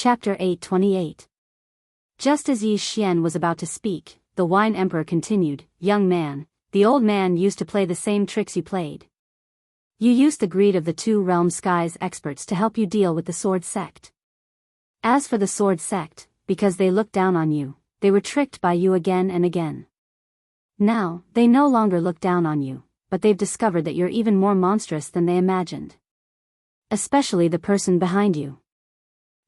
Chapter 828. Just as Yi Xian was about to speak, the Wine Emperor continued, "Young man, the old man used to play the same tricks you played. You used the greed of the two realm skies experts to help you deal with the sword sect. As for the sword sect, because they looked down on you, they were tricked by you again and again. Now, they no longer look down on you, but they've discovered that you're even more monstrous than they imagined. Especially the person behind you.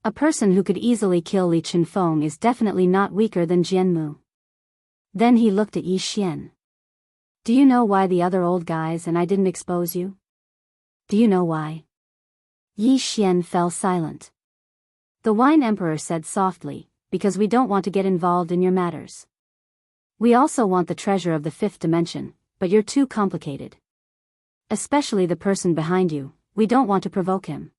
A person who could easily kill Li Chenfeng is definitely not weaker than Jianmu." Then he looked at Yi Xian. "Do you know why the other old guys and I didn't expose you? Do you know why?" Yi Xian fell silent. The Wine Emperor said softly, "Because we don't want to get involved in your matters. We also want the treasure of the fifth dimension, but you're too complicated. Especially the person behind you, we don't want to provoke him.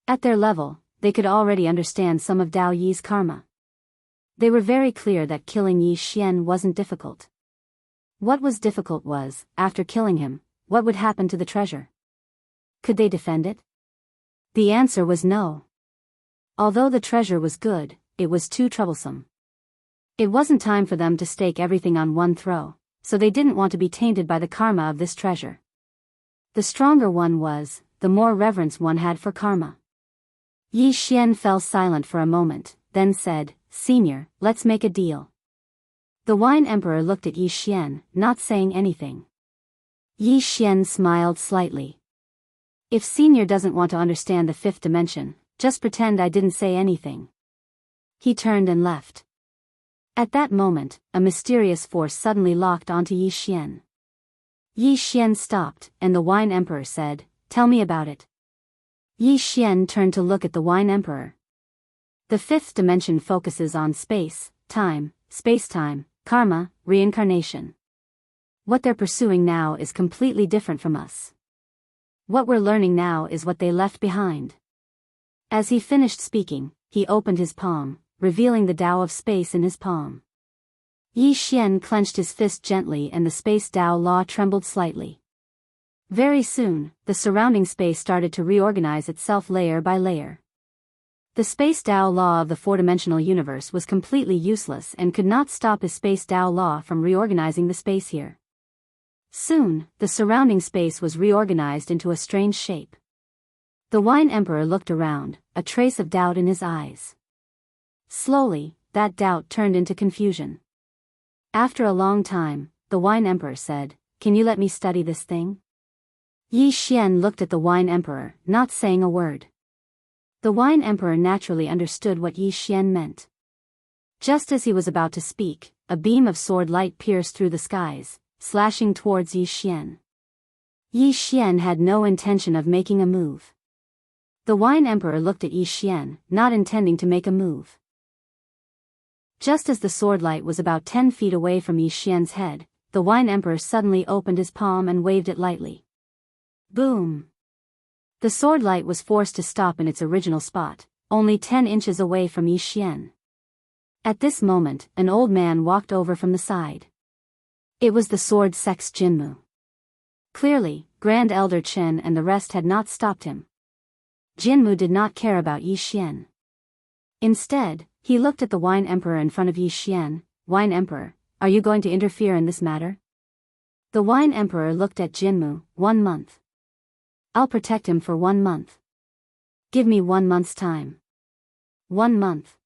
At their level, they could already understand some of Dao Yi's karma. They were very clear that killing Yi Xian wasn't difficult. What was difficult was, after killing him, what would happen to the treasure? Could they defend it? The answer was no. Although the treasure was good, it was too troublesome. It wasn't time for them to stake everything on one throw, so they didn't want to be tainted by the karma of this treasure. The stronger one was, the more reverence one had for karma." Yi Xian fell silent for a moment, then said, "Senior, let's make a deal." The Wine Emperor looked at Yi Xian, not saying anything. Yi Xian smiled slightly. "If Senior doesn't want to understand the fifth dimension, just pretend I didn't say anything." He turned and left. At that moment, a mysterious force suddenly locked onto Yi Xian. Yi Xian stopped, and the Wine Emperor said, "Tell me about it." Yi Xian turned to look at the Wine Emperor. The fifth dimension focuses on space, time, space-time, karma, reincarnation. What they're pursuing now is completely different from us. What we're learning now is what they left behind. As he finished speaking, he opened his palm, revealing the Tao of space in his palm. Yi Xian clenched his fist gently and the space Tao law trembled slightly. Very soon, the surrounding space started to reorganize itself layer by layer. The space Tao law of the four-dimensional universe was completely useless and could not stop his space Tao law from reorganizing the space here. Soon, the surrounding space was reorganized into a strange shape. The Wine Emperor looked around, a trace of doubt in his eyes. Slowly, that doubt turned into confusion. After a long time, the Wine Emperor said, "Can you let me study this thing?" Yi Xian looked at the Wine Emperor, not saying a word. The Wine Emperor naturally understood what Yi Xian meant. Just as he was about to speak, a beam of sword light pierced through the skies, slashing towards Yi Xian. Yi Xian had no intention of making a move. The Wine Emperor looked at Yi Xian, not intending to make a move. Just as the sword light was about 10 feet away from Yi Xian's head, the Wine Emperor suddenly opened his palm and waved it lightly. Boom! The sword light was forced to stop in its original spot, only 10 inches away from Yi Xian. At this moment, an old man walked over from the side. It was the sword sect's Jinmu. Clearly, Grand Elder Chen and the rest had not stopped him. Jinmu did not care about Yi Xian. Instead, he looked at the Wine Emperor in front of Yi Xian. "Wine Emperor, are you going to interfere in this matter?" The Wine Emperor looked at Jinmu. 1 month. I'll protect him for 1 month. Give me 1 month's time. 1 month.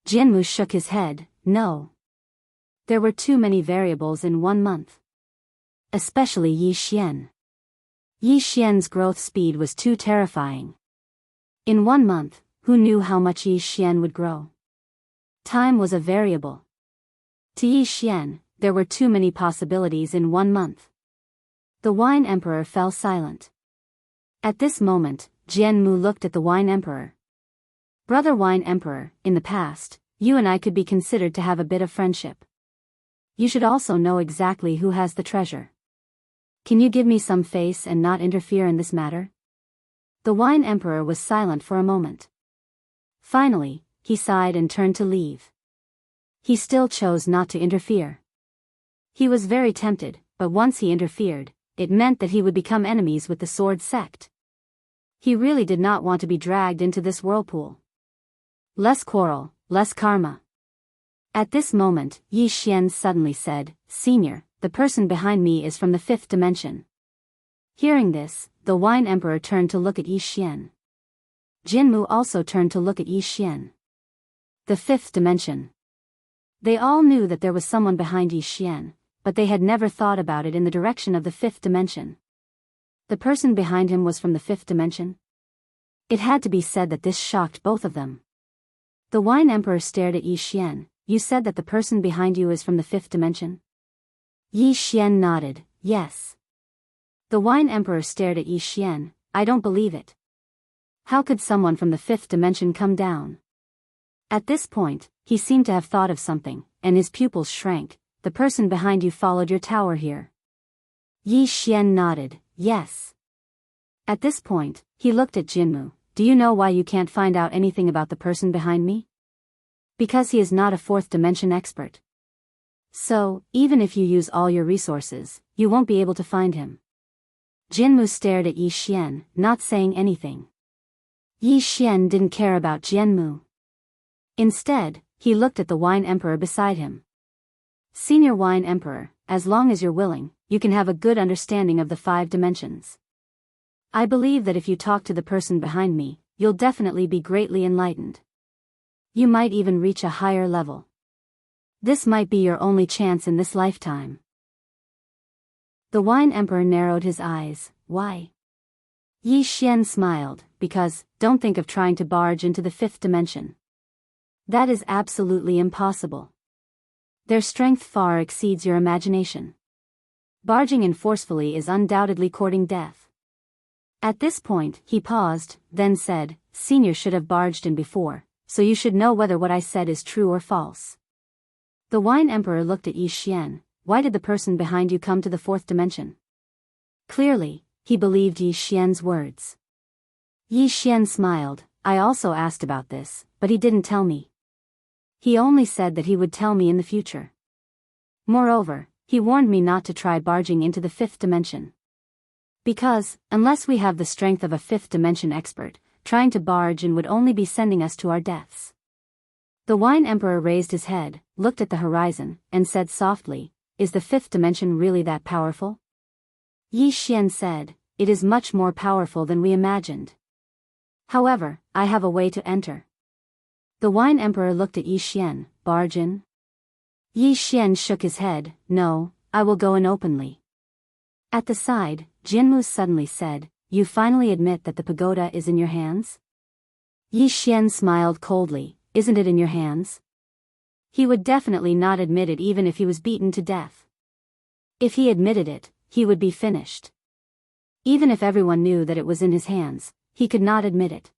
Jinmu shook his head, no. There were too many variables in 1 month. Especially Yi Xian. Yi Xian's growth speed was too terrifying. In 1 month, who knew how much Yi Xian would grow? Time was a variable. To Yi Xian, there were too many possibilities in 1 month. The Wine Emperor fell silent. At this moment, Jianmu looked at the Wine Emperor. "Brother Wine Emperor, in the past, you and I could be considered to have a bit of friendship. You should also know exactly who has the treasure. Can you give me some face and not interfere in this matter?" The Wine Emperor was silent for a moment. Finally, he sighed and turned to leave. He still chose not to interfere. He was very tempted, but once he interfered, it meant that he would become enemies with the sword sect. He really did not want to be dragged into this whirlpool. Less quarrel, less karma. At this moment, Yi Xian suddenly said, Senior, the person behind me is from the 5th dimension. Hearing this, the Wine Emperor turned to look at Yi Xian. Jianghu also turned to look at Yi Xian. The 5th dimension. They all knew that there was someone behind Yi Xian, but they had never thought about it in the direction of the 5th dimension. The person behind him was from the 5th dimension? It had to be said that this shocked both of them. The Wine Emperor stared at Yi Xian. You said that the person behind you is from the 5th dimension? Yi Xian nodded, yes. The Wine Emperor stared at Yi Xian. I don't believe it. How could someone from the 5th dimension come down? At this point, he seemed to have thought of something, and his pupils shrank. The person behind you followed your tower here. Yi Xian nodded, yes. At this point, he looked at Jianghu. Do you know why you can't find out anything about the person behind me? Because he is not a 4th dimension expert. So, even if you use all your resources, you won't be able to find him. Jianghu stared at Yi Xian, not saying anything. Yi Xian didn't care about Jianghu. Instead, he looked at the Wine Emperor beside him. Senior Wine Emperor, as long as you're willing, you can have a good understanding of the 5 dimensions. I believe that if you talk to the person behind me, you'll definitely be greatly enlightened. You might even reach a higher level. This might be your only chance in this lifetime. The Wine Emperor narrowed his eyes. Why? Yi Xian smiled, because, don't think of trying to barge into the 5th dimension. That is absolutely impossible. Their strength far exceeds your imagination. Barging in forcefully is undoubtedly courting death. At this point, he paused, then said, Senior should have barged in before, so you should know whether what I said is true or false. The Wine Emperor looked at Yi Xian. Why did the person behind you come to the 4th dimension? Clearly, he believed Yi Xian's words. Yi Xian smiled. I also asked about this, but he didn't tell me. He only said that he would tell me in the future. Moreover, he warned me not to try barging into the 5th dimension. Because, unless we have the strength of a 5th dimension expert, trying to barge in would only be sending us to our deaths. The Wine Emperor raised his head, looked at the horizon, and said softly, Is the 5th dimension really that powerful? Yi Xian said, It is much more powerful than we imagined. However, I have a way to enter. The Wine Emperor looked at Yi Xian. Barge in? Yi Xian shook his head. No, I will go in openly. At the side, Jianghu suddenly said, You finally admit that the pagoda is in your hands? Yi Xian smiled coldly. Isn't it in your hands? He would definitely not admit it even if he was beaten to death. If he admitted it, he would be finished. Even if everyone knew that it was in his hands, he could not admit it.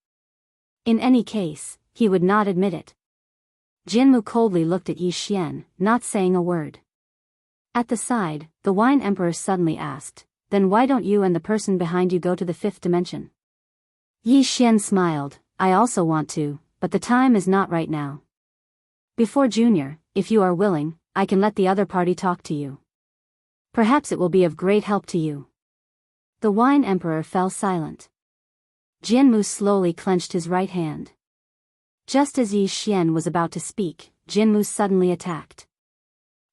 In any case, he would not admit it. Jianghu coldly looked at Yi Xian, not saying a word. At the side, the Wine Emperor suddenly asked, Then why don't you and the person behind you go to the 5th dimension? Yi Xian smiled. I also want to, but the time is not right now. Before Junior, if you are willing, I can let the other party talk to you. Perhaps it will be of great help to you. The Wine Emperor fell silent. Jianghu slowly clenched his right hand. Just as Yi Xian was about to speak, Jianghu suddenly attacked.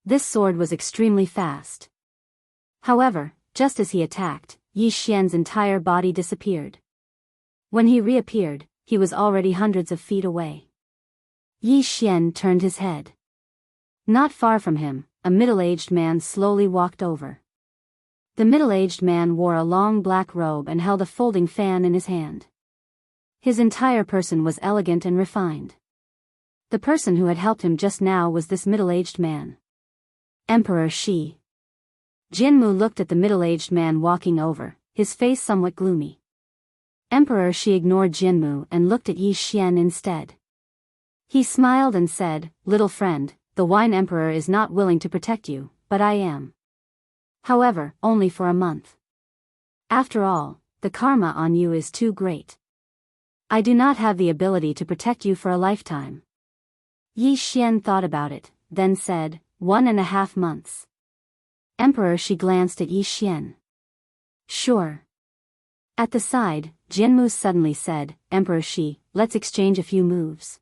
This sword was extremely fast. However, just as he attacked, Yi Xian's entire body disappeared. When he reappeared, he was already hundreds of feet away. Yi Xian turned his head. Not far from him, a middle-aged man slowly walked over. The middle-aged man wore a long black robe and held a folding fan in his hand. His entire person was elegant and refined. The person who had helped him just now was this middle-aged man. Emperor Shi. Jianghu looked at the middle-aged man walking over, his face somewhat gloomy. Emperor Shi ignored Jianghu and looked at Yi Xian instead. He smiled and said, Little friend, the Wine Emperor is not willing to protect you, but I am. However, only for a month. After all, the karma on you is too great. I do not have the ability to protect you for a lifetime. Yi Xian thought about it, then said, 1.5 months. Emperor Shi glanced at Yi Xian. Sure. At the side, Jianghu suddenly said, Emperor Shi, let's exchange a few moves.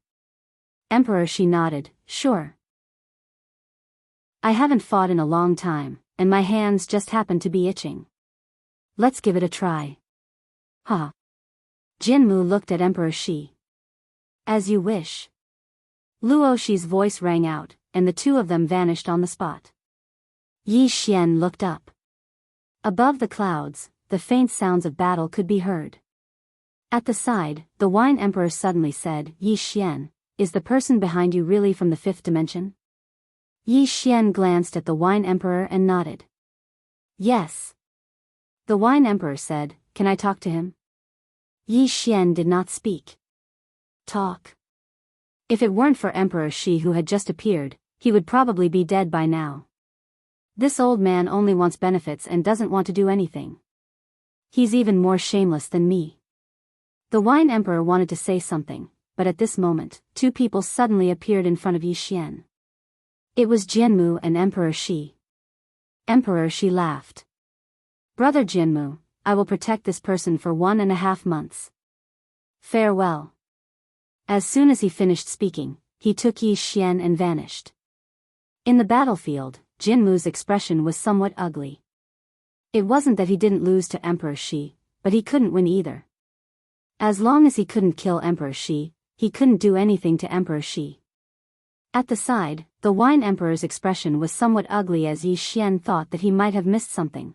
Emperor Shi nodded, sure. I haven't fought in a long time, and my hands just happen to be itching. Let's give it a try. Huh. Jianmu looked at Emperor Shi. As you wish. Luo Shi's voice rang out, and the two of them vanished on the spot. Yi Xian looked up. Above the clouds, the faint sounds of battle could be heard. At the side, the Wine Emperor suddenly said, Yi Xian, is the person behind you really from the fifth dimension? Yi Xian glanced at the Wine Emperor and nodded. Yes. The Wine Emperor said, can I talk to him? Yi Xian did not speak. Talk. If it weren't for Emperor Shi who had just appeared, he would probably be dead by now. This old man only wants benefits and doesn't want to do anything. He's even more shameless than me. The Wine Emperor wanted to say something, but at this moment, two people suddenly appeared in front of Yi Xian. It was Jianmu and Emperor Shi. Emperor Shi laughed. Brother Jianmu, I will protect this person for 1.5 months. Farewell. As soon as he finished speaking, he took Yi Xian and vanished. In the battlefield, Jianmu's expression was somewhat ugly. It wasn't that he didn't lose to Emperor Shi, but he couldn't win either. As long as he couldn't kill Emperor Shi, he couldn't do anything to Emperor Shi. At the side, the Wine Emperor's expression was somewhat ugly as Yi Xian thought that he might have missed something.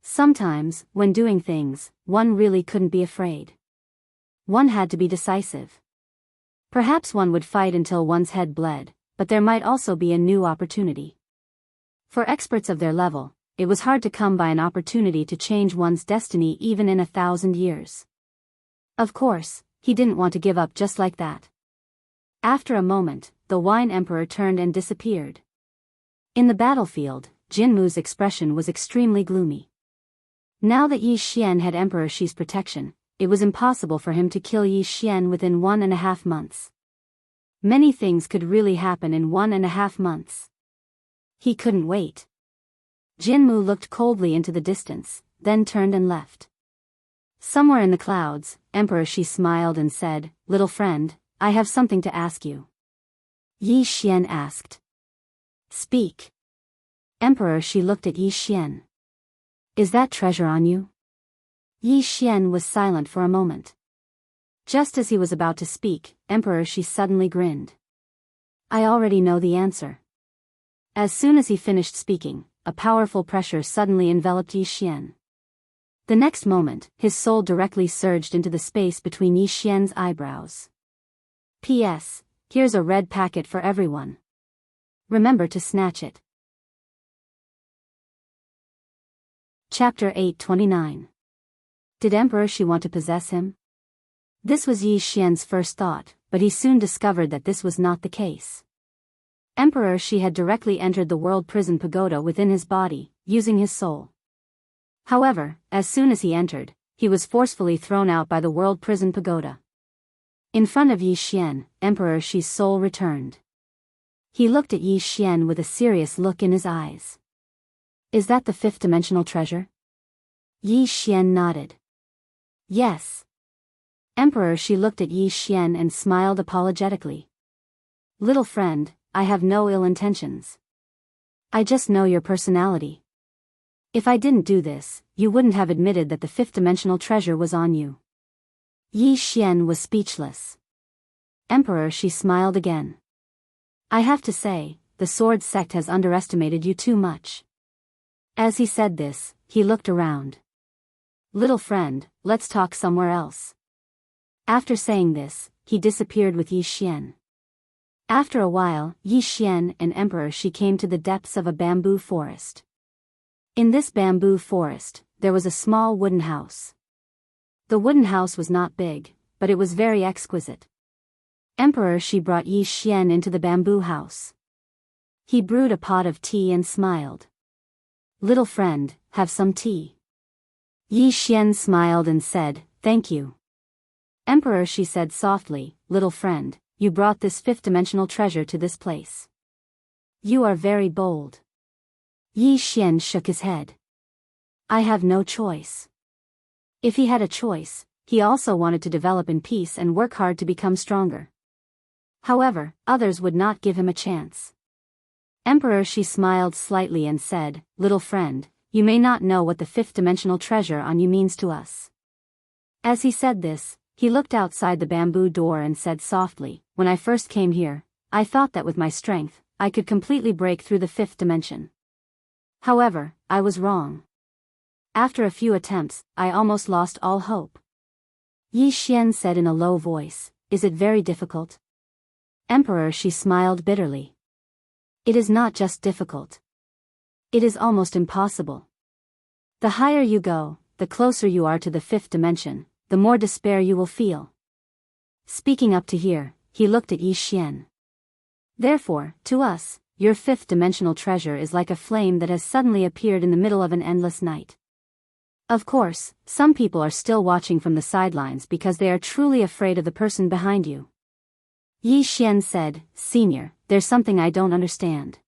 Sometimes, when doing things, one really couldn't be afraid. One had to be decisive. Perhaps one would fight until one's head bled, but there might also be a new opportunity. For experts of their level, it was hard to come by an opportunity to change one's destiny even in 1,000 years. Of course, he didn't want to give up just like that. After a moment, the Wine Emperor turned and disappeared. In the battlefield, Jinmu's expression was extremely gloomy. Now that Yi Xian had Emperor Shi's protection, it was impossible for him to kill Yi Xian within 1.5 months. Many things could really happen in 1.5 months. He couldn't wait. Jinmu looked coldly into the distance, then turned and left. Somewhere in the clouds, Emperor Shi smiled and said, Little friend, I have something to ask you. Yi Xian asked. Speak. Emperor Shi looked at Yi Xian. Is that treasure on you? Yi Xian was silent for a moment. Just as he was about to speak, Emperor Shi suddenly grinned. I already know the answer. As soon as he finished speaking, a powerful pressure suddenly enveloped Yi Xian. The next moment, his soul directly surged into the space between Yi Xian's eyebrows. P.S. Here's a red packet for everyone. Remember to snatch it. Chapter 829. Did Emperor Shi want to possess him? This was Yi Xian's first thought, but he soon discovered that this was not the case. Emperor Shi had directly entered the world prison pagoda within his body, using his soul. However, as soon as he entered, he was forcefully thrown out by the world prison pagoda. In front of Yi Xian, Emperor Shi's soul returned. He looked at Yi Xian with a serious look in his eyes. Is that the fifth dimensional treasure? Yi Xian nodded. Yes. Emperor Shi looked at Yi Xian and smiled apologetically. Little friend, I have no ill intentions. I just know your personality. If I didn't do this, you wouldn't have admitted that the fifth dimensional treasure was on you. Yi Xian was speechless. Emperor Shi smiled again. I have to say, the sword sect has underestimated you too much. As he said this, he looked around. Little friend, let's talk somewhere else. After saying this, he disappeared with Yi Xian. After a while, Yi Xian and Emperor Shi came to the depths of a bamboo forest. In this bamboo forest, there was a small wooden house. The wooden house was not big, but it was very exquisite. Emperor Shi brought Yi Xian into the bamboo house. He brewed a pot of tea and smiled. Little friend, have some tea. Yi Xian smiled and said, Thank you. Emperor Shi said softly, Little friend, you brought this fifth-dimensional treasure to this place. You are very bold. Yi Xian shook his head. I have no choice. If he had a choice, he also wanted to develop in peace and work hard to become stronger. However, others would not give him a chance. Emperor Shi smiled slightly and said, "Little friend, you may not know what the fifth-dimensional treasure on you means to us." As he said this, he looked outside the bamboo door and said softly, "When I first came here, I thought that with my strength, I could completely break through the fifth dimension. However, I was wrong. After a few attempts, I almost lost all hope." Yi Xian said in a low voice, "Is it very difficult?" Emperor Shi smiled bitterly. "It is not just difficult. It is almost impossible. The higher you go, the closer you are to the fifth dimension, the more despair you will feel." Speaking up to here, he looked at Yi Xian. "Therefore, to us, your fifth-dimensional treasure is like a flame that has suddenly appeared in the middle of an endless night. Of course, some people are still watching from the sidelines because they are truly afraid of the person behind you." Yi Xian said, "Senior, there's something I don't understand."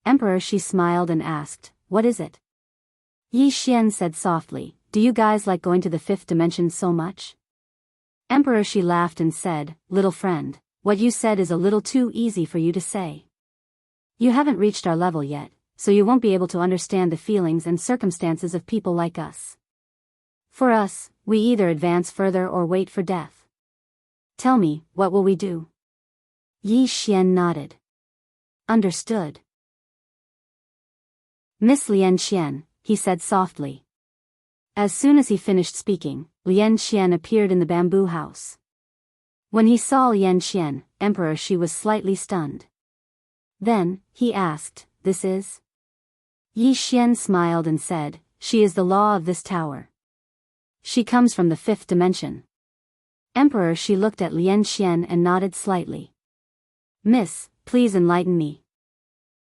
Emperor Shi smiled and asked, "What is it?" Yi Xian said softly, "Do you guys like going to the fifth dimension so much?" Emperor Shi laughed and said, "Little friend, what you said is a little too easy for you to say. You haven't reached our level yet, so you won't be able to understand the feelings and circumstances of people like us. For us, we either advance further or wait for death. Tell me, what will we do?" Yi Xian nodded. "Understood." "Miss Lian Xian," he said softly. As soon as he finished speaking, Lian Xian appeared in the bamboo house. When he saw Lian Xian, Emperor Shi was slightly stunned. Then, he asked, "This is?" Yi Xian smiled and said, "She is the law of this tower. She comes from the fifth dimension." Emperor Shi looked at Lian Xian and nodded slightly. "Miss, please enlighten me."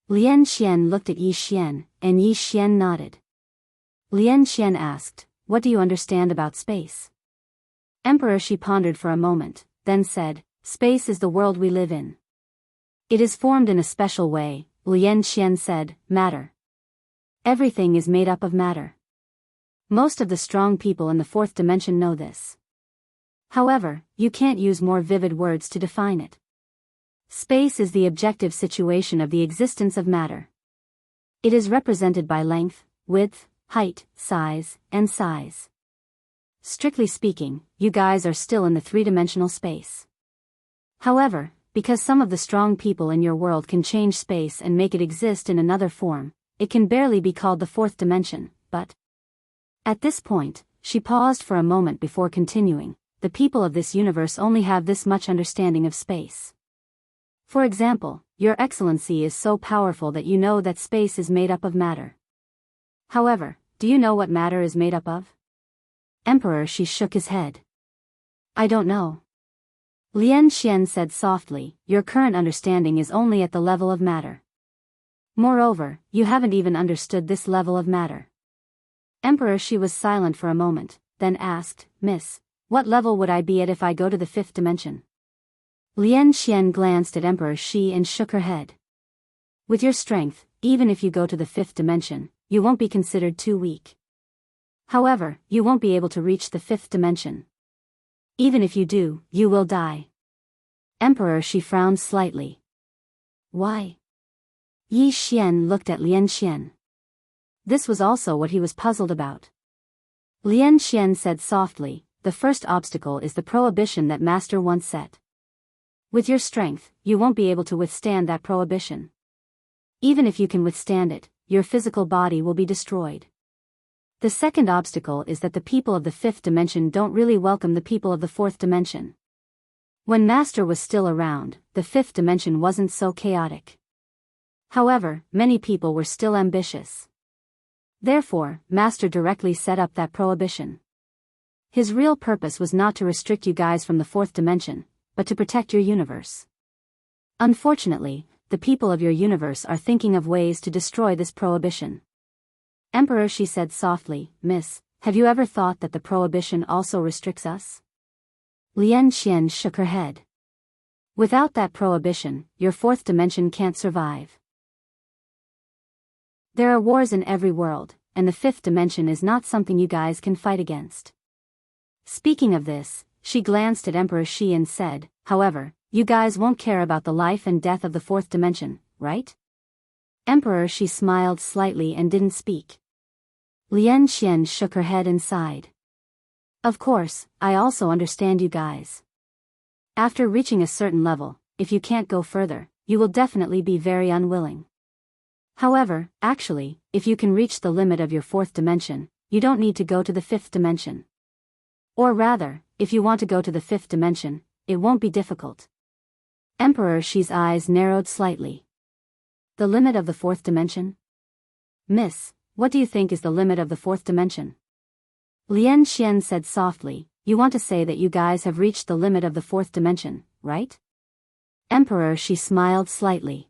Lian Xian looked at Yi Xian, and Yi Xian nodded. Lian Xian asked, "What do you understand about space?" Emperor Shi pondered for a moment, then said, "Space is the world we live in. It is formed in a special way," Lian Xian said, "matter. Everything is made up of matter. Most of the strong people in the fourth dimension know this. However, you can't use more vivid words to define it. Space is the objective situation of the existence of matter. It is represented by length, width, height, size, and size. Strictly speaking, you guys are still in the three-dimensional space. However, because some of the strong people in your world can change space and make it exist in another form, it can barely be called the fourth dimension, but..." At this point, she paused for a moment before continuing, "The people of this universe only have this much understanding of space. For example, your excellency is so powerful that you know that space is made up of matter. However, do you know what matter is made up of?" Emperor Shi shook his head. "I don't know." Lian Xian said softly, "Your current understanding is only at the level of matter. Moreover, you haven't even understood this level of matter." Emperor Shi was silent for a moment, then asked, "Miss, what level would I be at if I go to the fifth dimension?" Lian Xian glanced at Emperor Shi and shook her head. "With your strength, even if you go to the fifth dimension, you won't be considered too weak. However, you won't be able to reach the fifth dimension. Even if you do, you will die." Emperor Shi frowned slightly. "Why?" Yi Xian looked at Lian Xian. This was also what he was puzzled about. Lian Xian said softly, "The first obstacle is the prohibition that Master once set. With your strength, you won't be able to withstand that prohibition. Even if you can withstand it, your physical body will be destroyed. The second obstacle is that the people of the fifth dimension don't really welcome the people of the fourth dimension. When Master was still around, the fifth dimension wasn't so chaotic. However, many people were still ambitious. Therefore, Master directly set up that prohibition. His real purpose was not to restrict you guys from the fourth dimension, but to protect your universe. Unfortunately, the people of your universe are thinking of ways to destroy this prohibition." Emperor Shi said softly, "Miss, have you ever thought that the prohibition also restricts us?" Lian Xian shook her head. "Without that prohibition, your fourth dimension can't survive. There are wars in every world, and the fifth dimension is not something you guys can fight against." Speaking of this, she glanced at Emperor Shi and said, "However, You guys won't care about the life and death of the fourth dimension, right? Emperor Shi smiled slightly and didn't speak. Lian Xian shook her head and sighed. Of course, I also understand you guys. After reaching a certain level, if you can't go further, you will definitely be very unwilling. However, actually, if you can reach the limit of your fourth dimension, you don't need to go to the fifth dimension. Or rather, if you want to go to the fifth dimension, it won't be difficult. Emperor Shi's eyes narrowed slightly. The limit of the fourth dimension? Miss, what do you think is the limit of the fourth dimension? Lian Xian said softly, you want to say that you guys have reached the limit of the fourth dimension, right? Emperor Shi smiled slightly.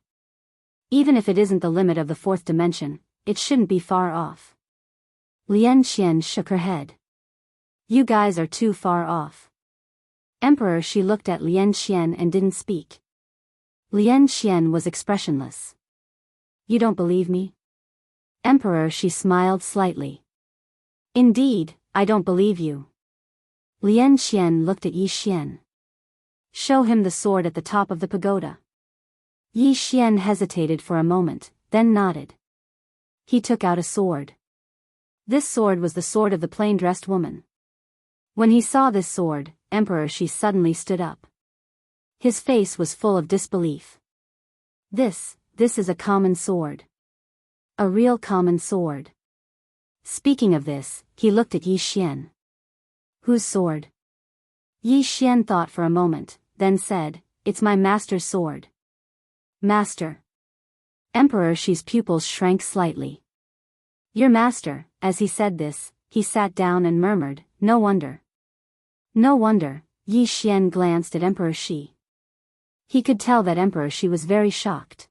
Even if it isn't the limit of the fourth dimension, it shouldn't be far off. Lian Xian shook her head. You guys are too far off. Emperor Shi looked at Lian Xian and didn't speak. Lian Xian was expressionless. You don't believe me? Emperor Shi smiled slightly. Indeed, I don't believe you. Lian Xian looked at Yi Xian. Show him the sword at the top of the pagoda. Yi Xian hesitated for a moment, then nodded. He took out a sword. This sword was the sword of the plain-dressed woman. When he saw this sword, Emperor Shi suddenly stood up. His face was full of disbelief. This is a common sword. A real common sword. Speaking of this, he looked at Yi Xian. Whose sword? Yi Xian thought for a moment, then said, It's my master's sword. Master. Emperor Shi's pupils shrank slightly. Your master. As he said this, he sat down and murmured, No wonder. No wonder. Yi Xian glanced at Emperor Shi. He could tell that Emperor Shi was very shocked.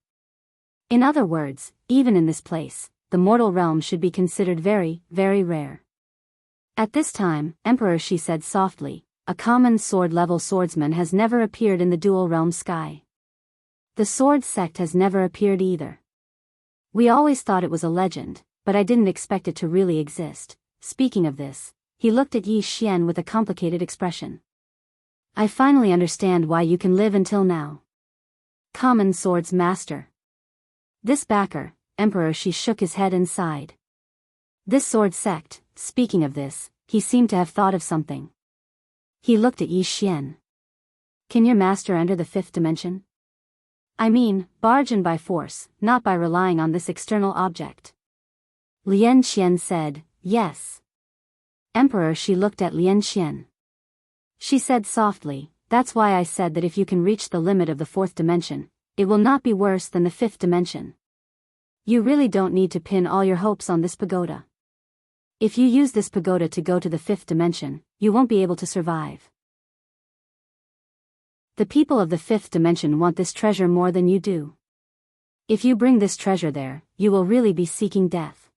In other words, even in this place, the mortal realm should be considered very, very rare. At this time, Emperor Shi said softly, a common sword-level swordsman has never appeared in the dual realm sky. The sword sect has never appeared either. We always thought it was a legend, but I didn't expect it to really exist. Speaking of this, he looked at Yi Xian with a complicated expression. I finally understand why you can live until now. Common swords master. This backer, Emperor Shi shook his head and sighed. This sword sect, speaking of this, he seemed to have thought of something. He looked at Yi Xian. Can your master enter the fifth dimension? I mean, barge in by force, not by relying on this external object. Lian Xian said, Yes. Emperor Shi looked at Lian Xian. She said softly, That's why I said that if you can reach the limit of the fourth dimension, it will not be worse than the fifth dimension. You really don't need to pin all your hopes on this pagoda. If you use this pagoda to go to the fifth dimension, you won't be able to survive. The people of the fifth dimension want this treasure more than you do. If you bring this treasure there, you will really be seeking death.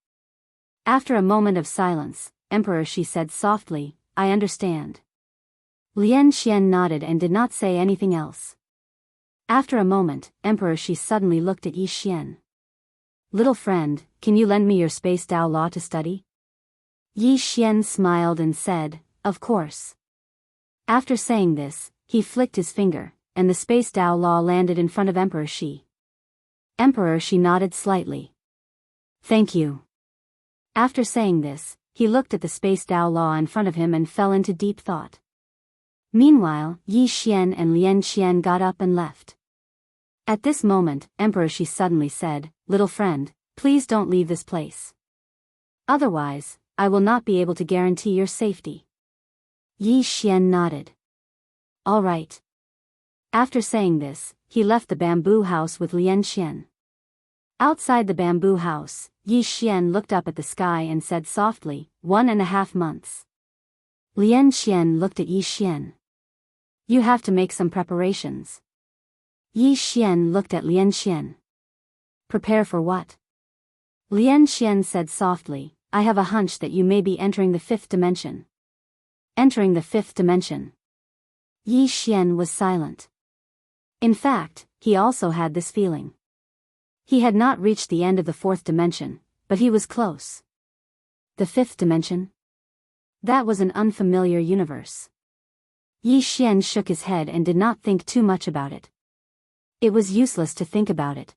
After a moment of silence, Emperor Shi said softly, I understand. Lian Xian nodded and did not say anything else. After a moment, Emperor Shi suddenly looked at Yi Xian. Little friend, can you lend me your Space Dao Law to study? Yi Xian smiled and said, Of course. After saying this, he flicked his finger, and the Space Dao Law landed in front of Emperor Shi. Emperor Shi nodded slightly. Thank you. After saying this, he looked at the Space Dao Law in front of him and fell into deep thought. Meanwhile, Yi Xian and Lian Xian got up and left. At this moment, Emperor Shi suddenly said, Little friend, please don't leave this place. Otherwise, I will not be able to guarantee your safety. Yi Xian nodded. All right. After saying this, he left the bamboo house with Lian Xian. Outside the bamboo house, Yi Xian looked up at the sky and said softly, 1.5 months. Lian Xian looked at Yi Xian. You have to make some preparations. Yi Xian looked at Lian Xian. Prepare for what? Lian Xian said softly, I have a hunch that you may be entering the fifth dimension. Entering the fifth dimension. Yi Xian was silent. In fact, he also had this feeling. He had not reached the end of the fourth dimension, but he was close. The fifth dimension? That was an unfamiliar universe. Yi Xian shook his head and did not think too much about it. It was useless to think about it.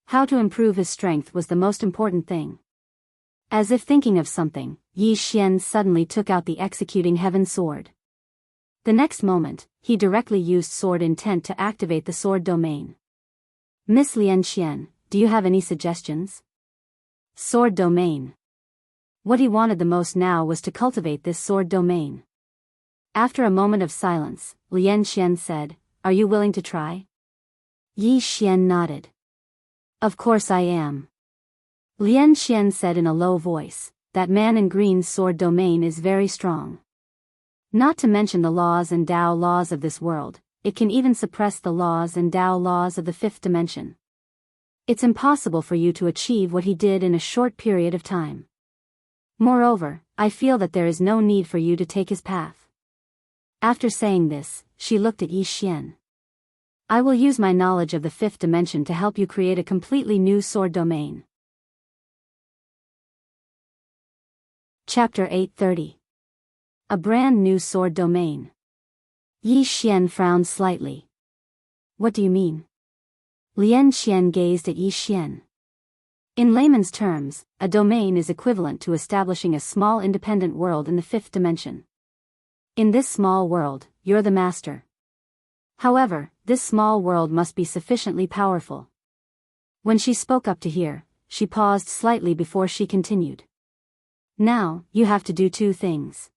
How to improve his strength was the most important thing. As if thinking of something, Yi Xian suddenly took out the executing heaven sword. The next moment, he directly used sword intent to activate the sword domain. Miss Lian Xian, do you have any suggestions? Sword domain. What he wanted the most now was to cultivate this sword domain. After a moment of silence, Lian Xian said, "Are you willing to try?" Yi Xian nodded. "Of course I am." Lian Xian said in a low voice, "That man in green's sword domain is very strong. Not to mention the laws and Tao laws of this world, it can even suppress the laws and Tao laws of the fifth dimension. It's impossible for you to achieve what he did in a short period of time. Moreover, I feel that there is no need for you to take his path." After saying this, she looked at Yi Xian. "I will use my knowledge of the fifth dimension to help you create a completely new sword domain." Chapter 830. A brand new sword domain. Yi Xian frowned slightly. "What do you mean?" Lian Xian gazed at Yi Xian. In layman's terms, a domain is equivalent to establishing a small independent world in the fifth dimension. In this small world, you're the master. However, this small world must be sufficiently powerful. When she spoke up to here, she paused slightly before she continued. "Now, you have to do two things.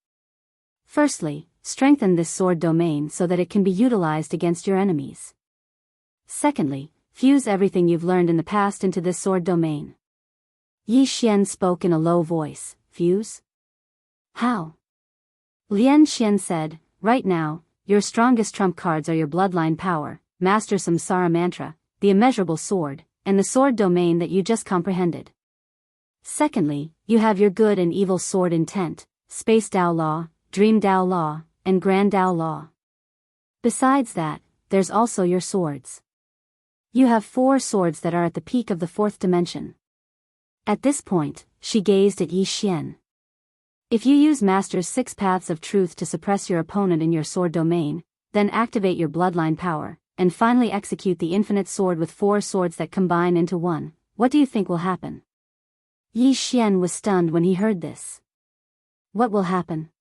Firstly, strengthen this sword domain so that it can be utilized against your enemies. Secondly, fuse everything you've learned in the past into this sword domain." Yi Xian spoke in a low voice. "Fuse? How?" Lian Xian said, "Right now, your strongest trump cards are your bloodline power, Master Samsara Mantra, the immeasurable sword, and the sword domain that you just comprehended. Secondly, you have your good and evil sword intent, Space Tao Law, Dream Tao Law, and Grand Tao Law. Besides that, there's also your swords. You have 4 swords that are at the peak of the fourth dimension." At this point, she gazed at Yi Xian. "If you use Master's 6 paths of truth to suppress your opponent in your sword domain, then activate your bloodline power, and finally execute the infinite sword with 4 swords that combine into one, what do you think will happen?" Yi Xian was stunned when he heard this. "What will happen?"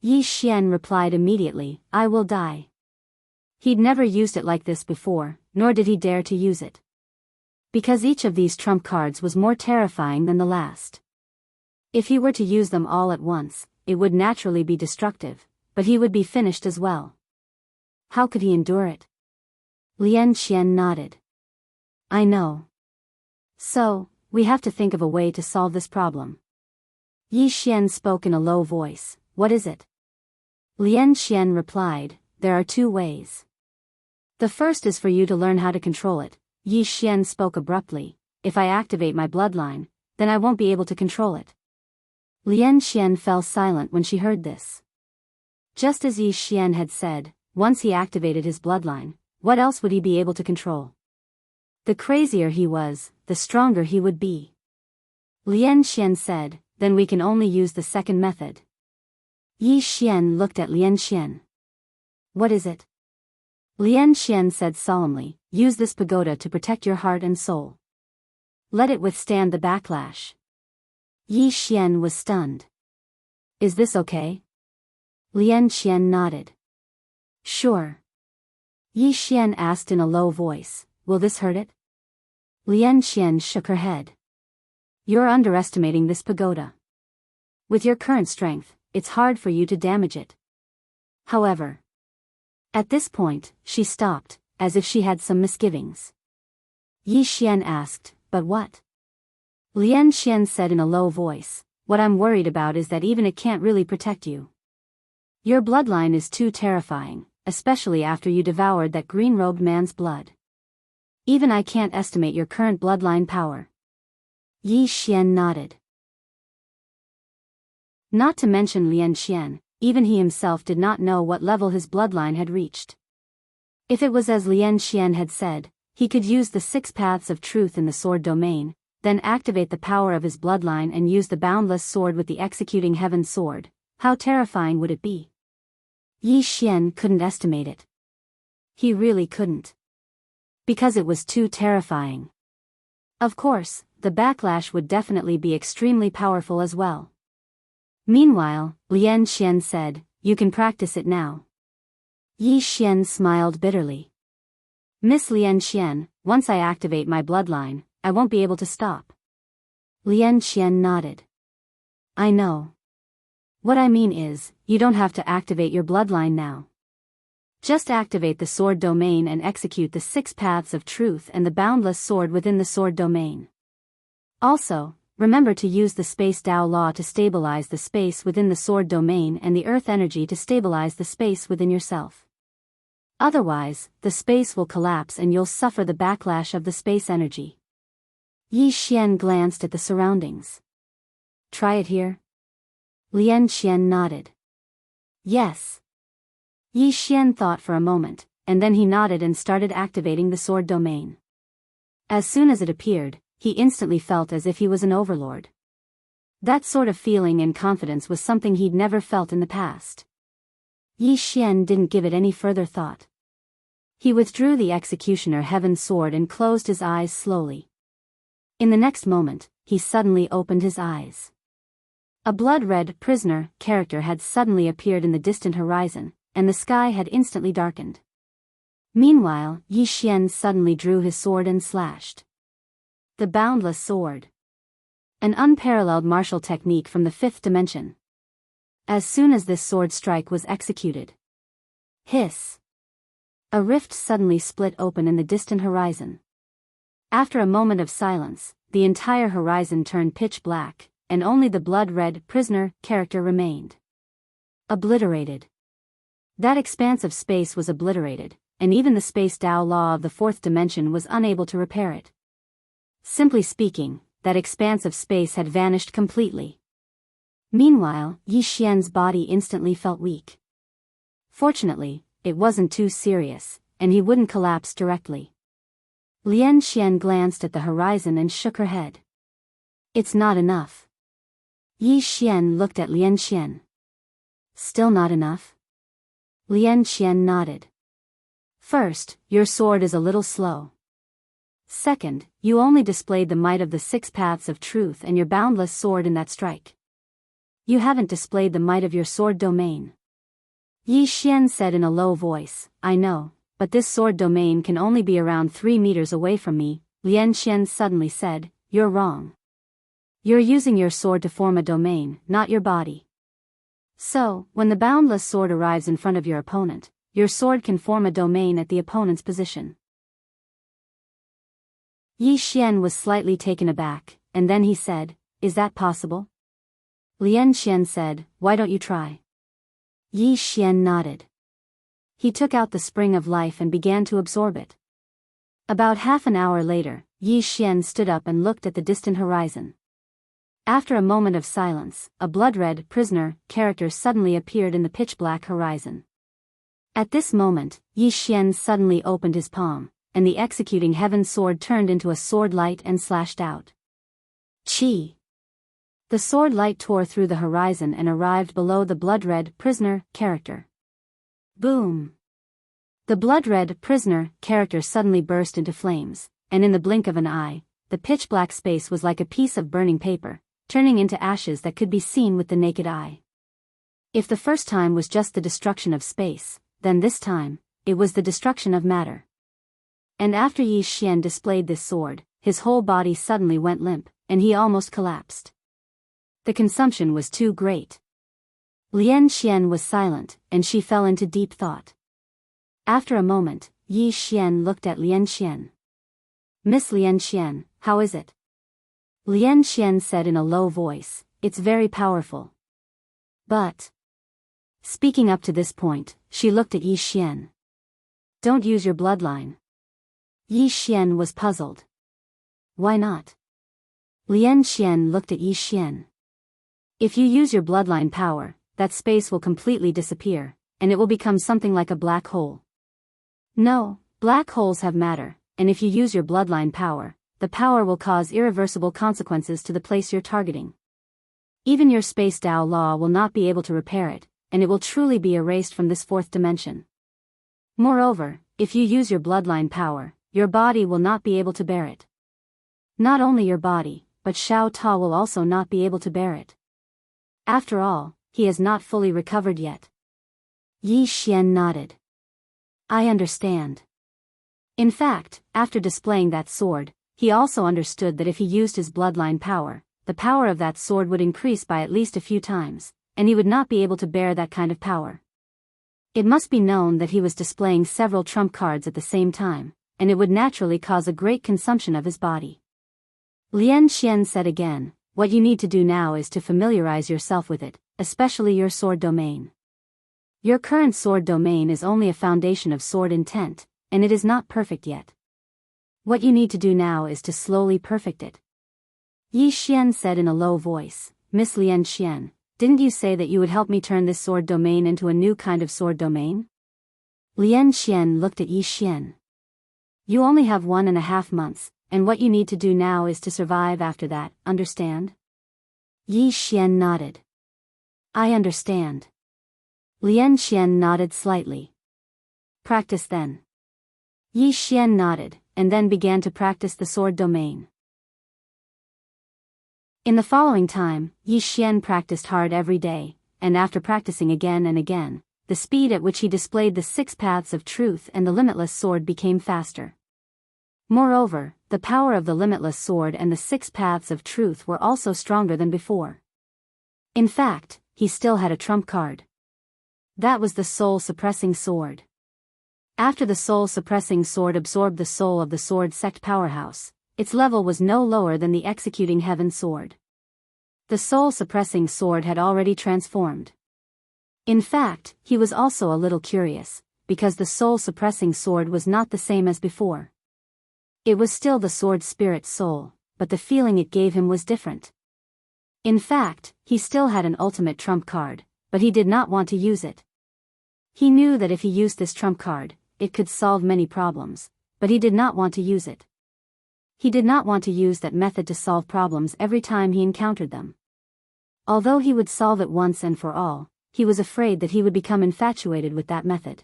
Yi Xian replied immediately, "I will die." He'd never used it like this before, nor did he dare to use it. Because each of these trump cards was more terrifying than the last. If he were to use them all at once, it would naturally be destructive, but he would be finished as well. How could he endure it? Lian Xian nodded. "I know. So, we have to think of a way to solve this problem." Yi Xian spoke in a low voice. "What is it?" Lian Xian replied, "There are 2 ways. The first is for you to learn how to control it." Yi Xian spoke abruptly. "If I activate my bloodline, then I won't be able to control it." Lian Xian fell silent when she heard this. Just as Yi Xian had said, once he activated his bloodline, what else would he be able to control? The crazier he was, the stronger he would be. Lian Xian said, "Then we can only use the second method." Yi Xian looked at Lian Xian. "What is it?" Lian Xian said solemnly, "Use this pagoda to protect your heart and soul. Let it withstand the backlash." Yi Xian was stunned. "Is this okay?" Lian Xian nodded. "Sure." Yi Xian asked in a low voice, "Will this hurt it?" Lian Xian shook her head. "You're underestimating this pagoda. With your current strength, it's hard for you to damage it. However..." At this point, she stopped, as if she had some misgivings. Yi Xian asked, "But what?" Lian Xian said in a low voice, "What I'm worried about is that even it can't really protect you. Your bloodline is too terrifying, especially after you devoured that green-robed man's blood. Even I can't estimate your current bloodline power." Yi Xian nodded. Not to mention Lian Xian, even he himself did not know what level his bloodline had reached. If it was as Lian Xian had said, he could use the 6 paths of truth in the sword domain, then activate the power of his bloodline and use the boundless sword with the executing heaven sword, how terrifying would it be? Yi Xian couldn't estimate it. He really couldn't. Because it was too terrifying. Of course, the backlash would definitely be extremely powerful as well. Meanwhile, Lian Xian said, "You can practice it now." Yi Xian smiled bitterly. "Miss Lian Xian, once I activate my bloodline, I won't be able to stop." Lian Xian nodded. "I know. What I mean is, you don't have to activate your bloodline now. Just activate the sword domain and execute the 6 paths of truth and the boundless sword within the sword domain. Also, remember to use the space Tao law to stabilize the space within the sword domain and the earth energy to stabilize the space within yourself. Otherwise, the space will collapse and you'll suffer the backlash of the space energy." Yi Xian glanced at the surroundings. "Try it here?" Lian Xian nodded. "Yes." Yi Xian thought for a moment, and then he nodded and started activating the sword domain. As soon as it appeared, he instantly felt as if he was an overlord. That sort of feeling and confidence was something he'd never felt in the past. Yi Xian didn't give it any further thought. He withdrew the executioner heaven sword and closed his eyes slowly. In the next moment, he suddenly opened his eyes. A blood-red prisoner character had suddenly appeared in the distant horizon, and the sky had instantly darkened. Meanwhile, Yi Xian suddenly drew his sword and slashed. The boundless sword. An unparalleled martial technique from the 5th dimension. As soon as this sword strike was executed. Hiss! A rift suddenly split open in the distant horizon. After a moment of silence, the entire horizon turned pitch black, and only the blood-red prisoner character remained. Obliterated. That expanse of space was obliterated, and even the space Tao law of the 4th dimension was unable to repair it. Simply speaking, that expanse of space had vanished completely. Meanwhile, Yi Xian's body instantly felt weak. Fortunately, it wasn't too serious, and he wouldn't collapse directly. Lian Xian glanced at the horizon and shook her head. "It's not enough." Yi Xian looked at Lian Xian. "Still not enough?" Lian Xian nodded. "First, your sword is a little slow. Second, you only displayed the might of the 6 paths of truth and your boundless sword in that strike. You haven't displayed the might of your sword domain." Yi Xian said in a low voice, "I know, but this sword domain can only be around 3 meters away from me." Lian Xian suddenly said, "You're wrong. You're using your sword to form a domain, not your body. So, when the boundless sword arrives in front of your opponent, your sword can form a domain at the opponent's position." Yi Xian was slightly taken aback, and then he said, "Is that possible?" Lian Xian said, "Why don't you try?" Yi Xian nodded. He took out the spring of life and began to absorb it. About half an hour later, Yi Xian stood up and looked at the distant horizon. After a moment of silence, a blood-red prisoner character suddenly appeared in the pitch-black horizon. At this moment, Yi Xian suddenly opened his palm, and the executing heaven sword turned into a sword light and slashed out. Chi! The sword light tore through the horizon and arrived below the blood-red prisoner character. Boom! The blood-red prisoner character suddenly burst into flames, and in the blink of an eye, the pitch-black space was like a piece of burning paper, turning into ashes that could be seen with the naked eye. If the first time was just the destruction of space, then this time, it was the destruction of matter. And after Yi Xian displayed this sword, his whole body suddenly went limp, and he almost collapsed. The consumption was too great. Lian Xian was silent, and she fell into deep thought. After a moment, Yi Xian looked at Lian Xian. "Miss Lian Xian, how is it?" Lian Xian said in a low voice, "It's very powerful. But..." Speaking up to this point, she looked at Yi Xian. "Don't use your bloodline." Yi Xian was puzzled. "Why not?" Lian Xian looked at Yi Xian. "If you use your bloodline power, that space will completely disappear, and it will become something like a black hole. No, black holes have matter, and if you use your bloodline power, the power will cause irreversible consequences to the place you're targeting. Even your space Tao law will not be able to repair it, and it will truly be erased from this fourth dimension. Moreover, if you use your bloodline power, your body will not be able to bear it. Not only your body, but Xiao Ta will also not be able to bear it. After all, he has not fully recovered yet. Yi Xian nodded. I understand. In fact, after displaying that sword, he also understood that if he used his bloodline power, the power of that sword would increase by at least a few times, and he would not be able to bear that kind of power. It must be known that he was displaying several trump cards at the same time, and it would naturally cause a great consumption of his body. Lian Xian said again, what you need to do now is to familiarize yourself with it, especially your sword domain. Your current sword domain is only a foundation of sword intent, and it is not perfect yet. What you need to do now is to slowly perfect it. Yi Xian said in a low voice, Miss Lian Xian, didn't you say that you would help me turn this sword domain into a new kind of sword domain? Lian Xian looked at Yi Xian. You only have 1.5 months, and what you need to do now is to survive after that, understand? Yi Xian nodded. I understand. Lian Xian nodded slightly. Practice then. Yi Xian nodded, and then began to practice the sword domain. In the following time, Yi Xian practiced hard every day, and after practicing again and again, the speed at which he displayed the 6 paths of truth and the limitless sword became faster. Moreover, the power of the limitless sword and the 6 paths of truth were also stronger than before. In fact, he still had a trump card. That was the soul-suppressing sword. After the soul-suppressing sword absorbed the soul of the sword sect powerhouse, its level was no lower than the executing heaven sword. The soul-suppressing sword had already transformed. In fact, he was also a little curious, because the soul-suppressing sword was not the same as before. It was still the sword spirit soul, but the feeling it gave him was different. In fact, he still had an ultimate trump card, but he did not want to use it. He knew that if he used this trump card, it could solve many problems, but he did not want to use it. He did not want to use that method to solve problems every time he encountered them. Although he would solve it once and for all, he was afraid that he would become infatuated with that method.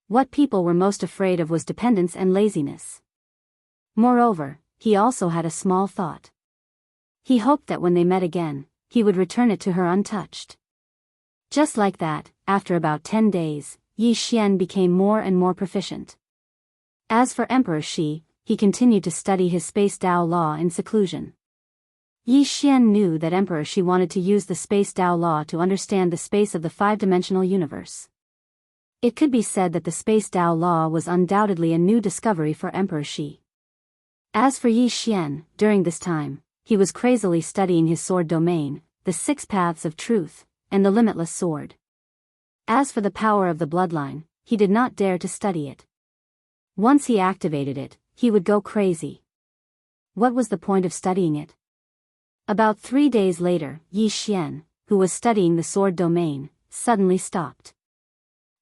What people were most afraid of was dependence and laziness. Moreover, he also had a small thought. He hoped that when they met again, he would return it to her untouched. Just like that, after about 10 days, Yi Xian became more and more proficient. As for Emperor Shi, he continued to study his Space Tao Law in seclusion. Yi Xian knew that Emperor Shi wanted to use the Space Tao Law to understand the space of the 5-dimensional universe. It could be said that the Space Tao Law was undoubtedly a new discovery for Emperor Shi. As for Yi Xian, during this time, he was crazily studying his sword domain, the 6 paths of truth, and the limitless sword. As for the power of the bloodline, he did not dare to study it. Once he activated it, he would go crazy. What was the point of studying it? About 3 days later, Yi Xian, who was studying the sword domain, suddenly stopped.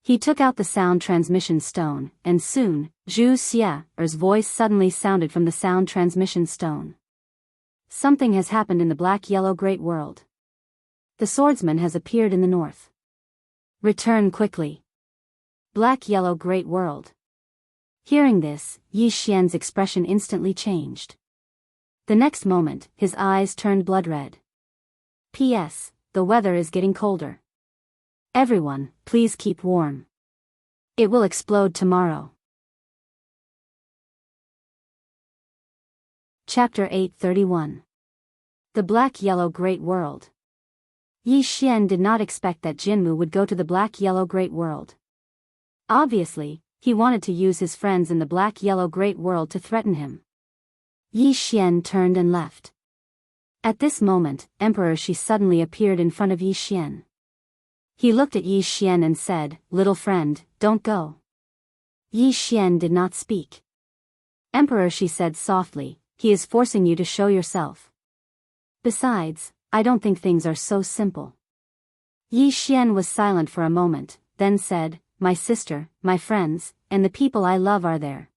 He took out the sound transmission stone, and soon, Zhu Xie's voice suddenly sounded from the sound transmission stone. Something has happened in the black-yellow great world. The swordsman has appeared in the north. Return quickly. Black-yellow great world. Hearing this, Yi Xian's expression instantly changed. The next moment, his eyes turned blood-red. P.S. The weather is getting colder. Everyone, please keep warm. It will explode tomorrow. Chapter 831. The Black-Yellow Great World. Yi Xian did not expect that Jianghu would go to the Black-Yellow Great World. Obviously, he wanted to use his friends in the Black-Yellow Great World to threaten him. Yi Xian turned and left. At this moment, Emperor Shi suddenly appeared in front of Yi Xian. He looked at Yi Xian and said, "Little friend, don't go." Yi Xian did not speak. Emperor Shi said softly, "He is forcing you to show yourself. Besides, I don't think things are so simple." Yi Xian was silent for a moment, then said, "My sister, my friends, and the people I love are there."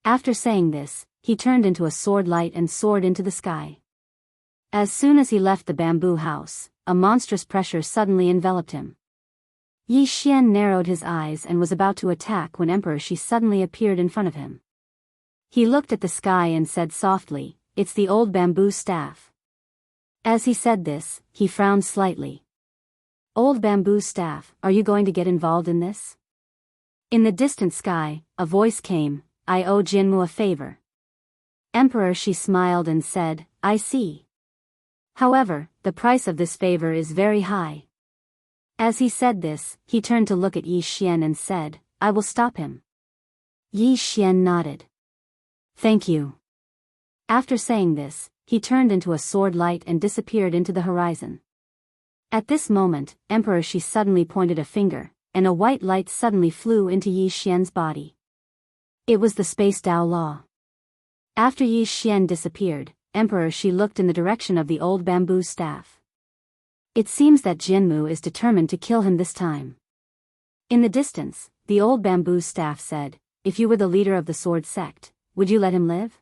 After saying this, he turned into a sword light and soared into the sky. As soon as he left the bamboo house, a monstrous pressure suddenly enveloped him. Yi Xian narrowed his eyes and was about to attack when Emperor Shi suddenly appeared in front of him. He looked at the sky and said softly, "It's the old bamboo staff." As he said this, he frowned slightly. "Old bamboo staff, are you going to get involved in this?" In the distant sky, a voice came, "I owe Jianghu a favor." Emperor Shi smiled and said, "I see. However, the price of this favor is very high." As he said this, he turned to look at Yi Xian and said, "I will stop him." Yi Xian nodded. "Thank you." After saying this, he turned into a sword light and disappeared into the horizon. At this moment, Emperor Shi suddenly pointed a finger, and a white light suddenly flew into Yi Xian's body. It was the Space Dao Law. After Yi Xian disappeared, Emperor Shi looked in the direction of the old bamboo staff. It seems that Jianghu is determined to kill him this time. In the distance, the old bamboo staff said, "If you were the leader of the sword sect, would you let him live?"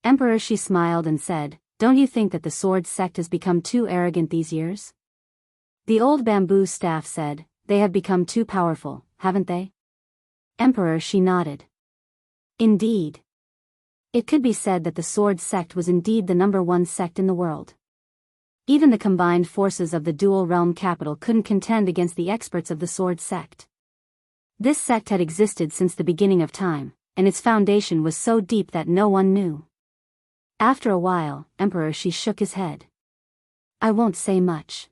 Emperor Shi smiled and said, "Don't you think that the sword sect has become too arrogant these years?" The old bamboo staff said, "They have become too powerful, haven't they?" Emperor Shi nodded. Indeed. It could be said that the sword sect was indeed the #1 sect in the world. Even the combined forces of the dual realm capital couldn't contend against the experts of the sword sect. This sect had existed since the beginning of time, and its foundation was so deep that no one knew. After a while, Emperor Shi shook his head. "I won't say much.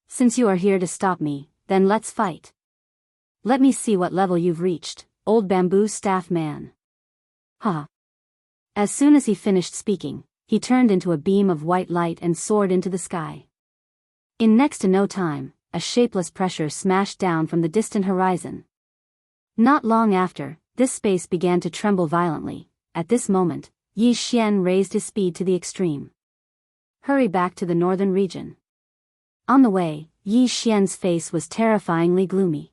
Since you are here to stop me, then let's fight. Let me see what level you've reached, old bamboo staff man." Ha! As soon as he finished speaking, he turned into a beam of white light and soared into the sky. In next to no time, a shapeless pressure smashed down from the distant horizon. Not long after, this space began to tremble violently. At this moment, Yi Xian raised his speed to the extreme. "Hurry back to the northern region." On the way, Yi Xian's face was terrifyingly gloomy.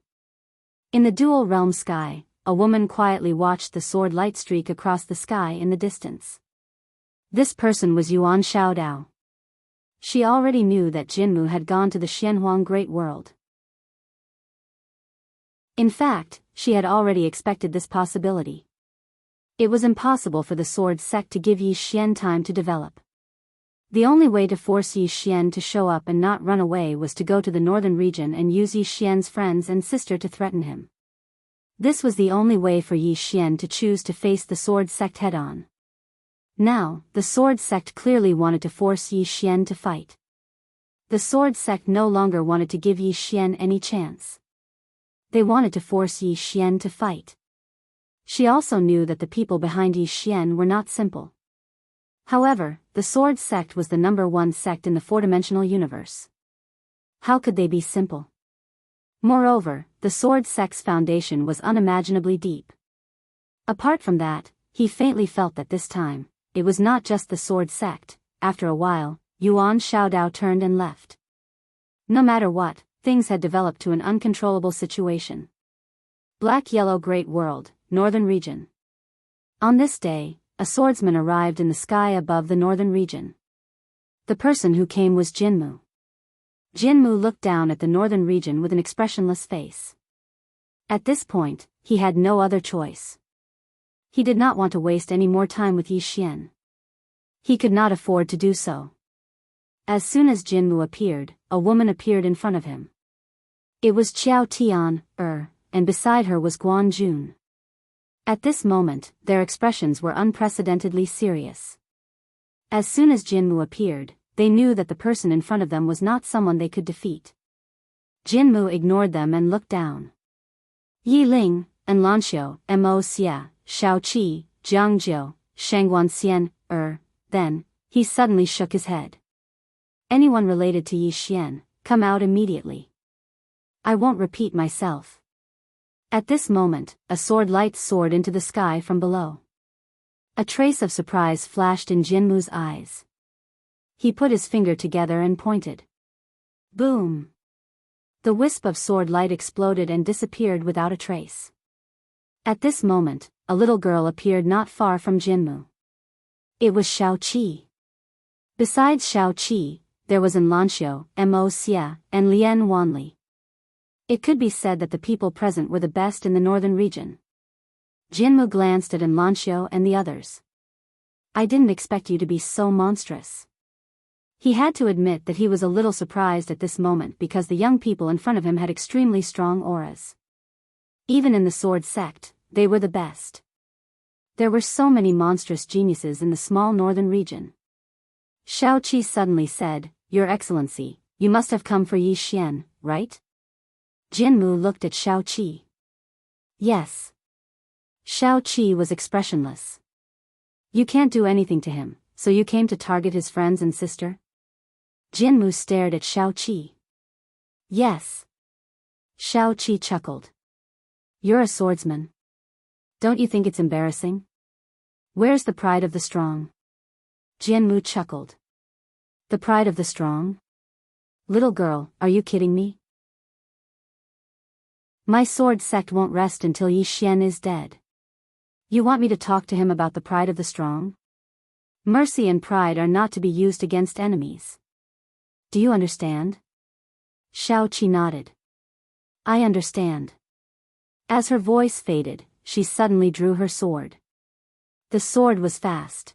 In the dual realm sky, a woman quietly watched the sword light streak across the sky in the distance. This person was Yuan Xiaodao. She already knew that Jianghu had gone to the Xianhuang Great World. In fact, she had already expected this possibility. It was impossible for the sword sect to give Yi Xian time to develop. The only way to force Yi Xian to show up and not run away was to go to the northern region and use Yi Xian's friends and sister to threaten him. This was the only way for Yi Xian to choose to face the sword sect head-on. Now, the sword sect clearly wanted to force Yi Xian to fight. The sword sect no longer wanted to give Yi Xian any chance. They wanted to force Yi Xian to fight. She also knew that the people behind Yi Xian were not simple. However, the sword sect was the #1 sect in the four-dimensional universe. How could they be simple? Moreover, the sword sect's foundation was unimaginably deep. Apart from that, he faintly felt that this time, it was not just the sword sect. After a while, Yuan Xiaodao turned and left. No matter what, things had developed to an uncontrollable situation. Black-Yellow Great World, Northern Region. On this day, a swordsman arrived in the sky above the northern region. The person who came was Jianghu. Jianghu looked down at the northern region with an expressionless face. At this point, he had no other choice. He did not want to waste any more time with Yi Xian. He could not afford to do so. As soon as Jianghu appeared, a woman appeared in front of him. It was Qiao Tian, and beside her was Guan Jun. At this moment, their expressions were unprecedentedly serious. As soon as Jianghu appeared, they knew that the person in front of them was not someone they could defeat. Jianghu ignored them and looked down. Yi Ling, Enlanxiu, Mo Xia, Shao Qi, Jiangzhou, Shangguan Xian, then, he suddenly shook his head. Anyone related to Yi Xian, come out immediately. I won't repeat myself. At this moment, a sword light soared into the sky from below. A trace of surprise flashed in Jianghu's eyes. He put his finger together and pointed. Boom! The wisp of sword light exploded and disappeared without a trace. At this moment, a little girl appeared not far from Jianghu. It was Shao Qi. Besides Shao Qi, there was Enlanxiu, Mo Xia, and Lian Wanli. It could be said that the people present were the best in the northern region. Jianghu glanced at Enlancio and the others. I didn't expect you to be so monstrous. He had to admit that he was a little surprised at this moment because the young people in front of him had extremely strong auras. Even in the sword sect, they were the best. There were so many monstrous geniuses in the small northern region. Shao Qi suddenly said, Your Excellency, you must have come for Yi Xian, right? Jianmu looked at Shao Qi. Yes. Shao Qi was expressionless. You can't do anything to him, so you came to target his friends and sister? Jianmu stared at Shao Qi. Yes. Shao Qi chuckled. You're a swordsman. Don't you think it's embarrassing? Where's the pride of the strong? Jianmu chuckled. The pride of the strong? Little girl, are you kidding me? My sword sect won't rest until Yi Xian is dead. You want me to talk to him about the pride of the strong? Mercy and pride are not to be used against enemies. Do you understand? Shao Qi nodded. I understand. As her voice faded, she suddenly drew her sword. The sword was fast.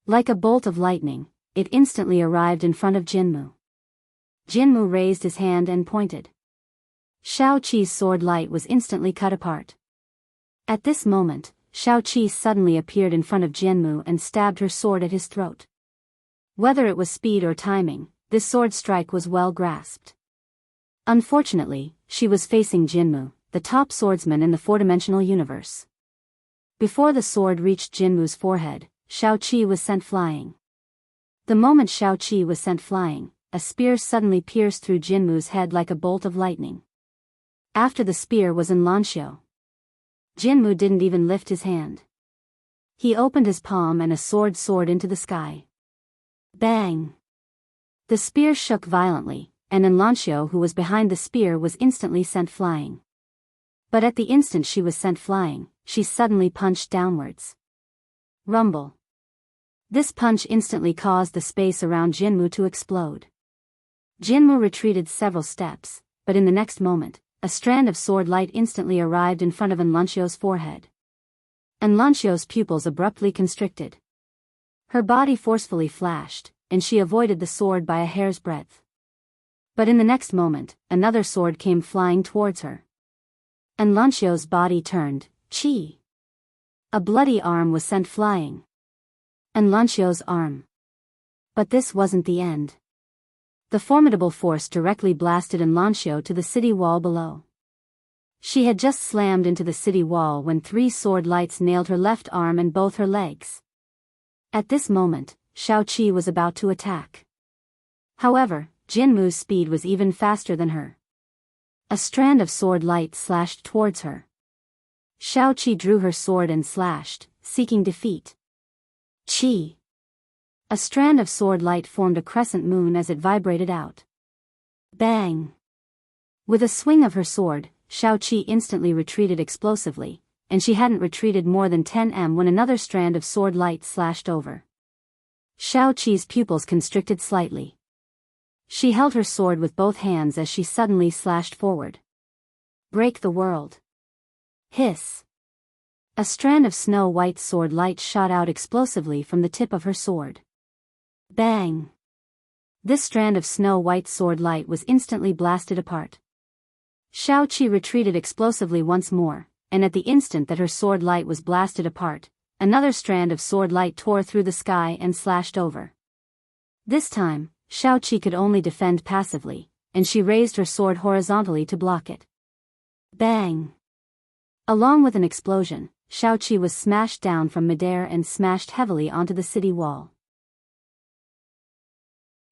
Like a bolt of lightning, it instantly arrived in front of Jianmu. Jianmu raised his hand and pointed. Shao Qi's sword light was instantly cut apart. At this moment, Shao Qi suddenly appeared in front of Jianmu and stabbed her sword at his throat. Whether it was speed or timing, this sword strike was well grasped. Unfortunately, she was facing Jianmu, the top swordsman in the four-dimensional universe. Before the sword reached Jinmu's forehead, Shao Qi was sent flying. The moment Shao Qi was sent flying, a spear suddenly pierced through Jinmu's head like a bolt of lightning. After the spear was Enlancio. Jianmu didn't even lift his hand. He opened his palm and a sword soared into the sky. Bang! The spear shook violently, and Enlancio, who was behind the spear, was instantly sent flying. But at the instant she was sent flying, she suddenly punched downwards. Rumble. This punch instantly caused the space around Jianmu to explode. Jianmu retreated several steps, but in the next moment, a strand of sword light instantly arrived in front of Enlancio's forehead. Enlancio's pupils abruptly constricted. Her body forcefully flashed, and she avoided the sword by a hair's breadth. But in the next moment, another sword came flying towards her. Enlancio's body turned, Qi. A bloody arm was sent flying. Enlancio's arm. But this wasn't the end. The formidable force directly blasted Enlancio to the city wall below. She had just slammed into the city wall when 3 sword lights nailed her left arm and both her legs. At this moment, Shao Qi was about to attack. However, Jinmu's speed was even faster than her. A strand of sword light slashed towards her. Shao Qi drew her sword and slashed, seeking defeat. Qi. A strand of sword light formed a crescent moon as it vibrated out. Bang! With a swing of her sword, Shao Qi instantly retreated explosively, and she hadn't retreated more than 10 m when another strand of sword light slashed over. Shao Qi's pupils constricted slightly. She held her sword with both hands as she suddenly slashed forward. Break the world. Hiss. A strand of snow-white sword light shot out explosively from the tip of her sword. Bang! This strand of snow-white sword light was instantly blasted apart. Shao Qi retreated explosively once more, and at the instant that her sword light was blasted apart, another strand of sword light tore through the sky and slashed over. This time, Shao Qi could only defend passively, and she raised her sword horizontally to block it. Bang! Along with an explosion, Shao Qi was smashed down from midair and smashed heavily onto the city wall.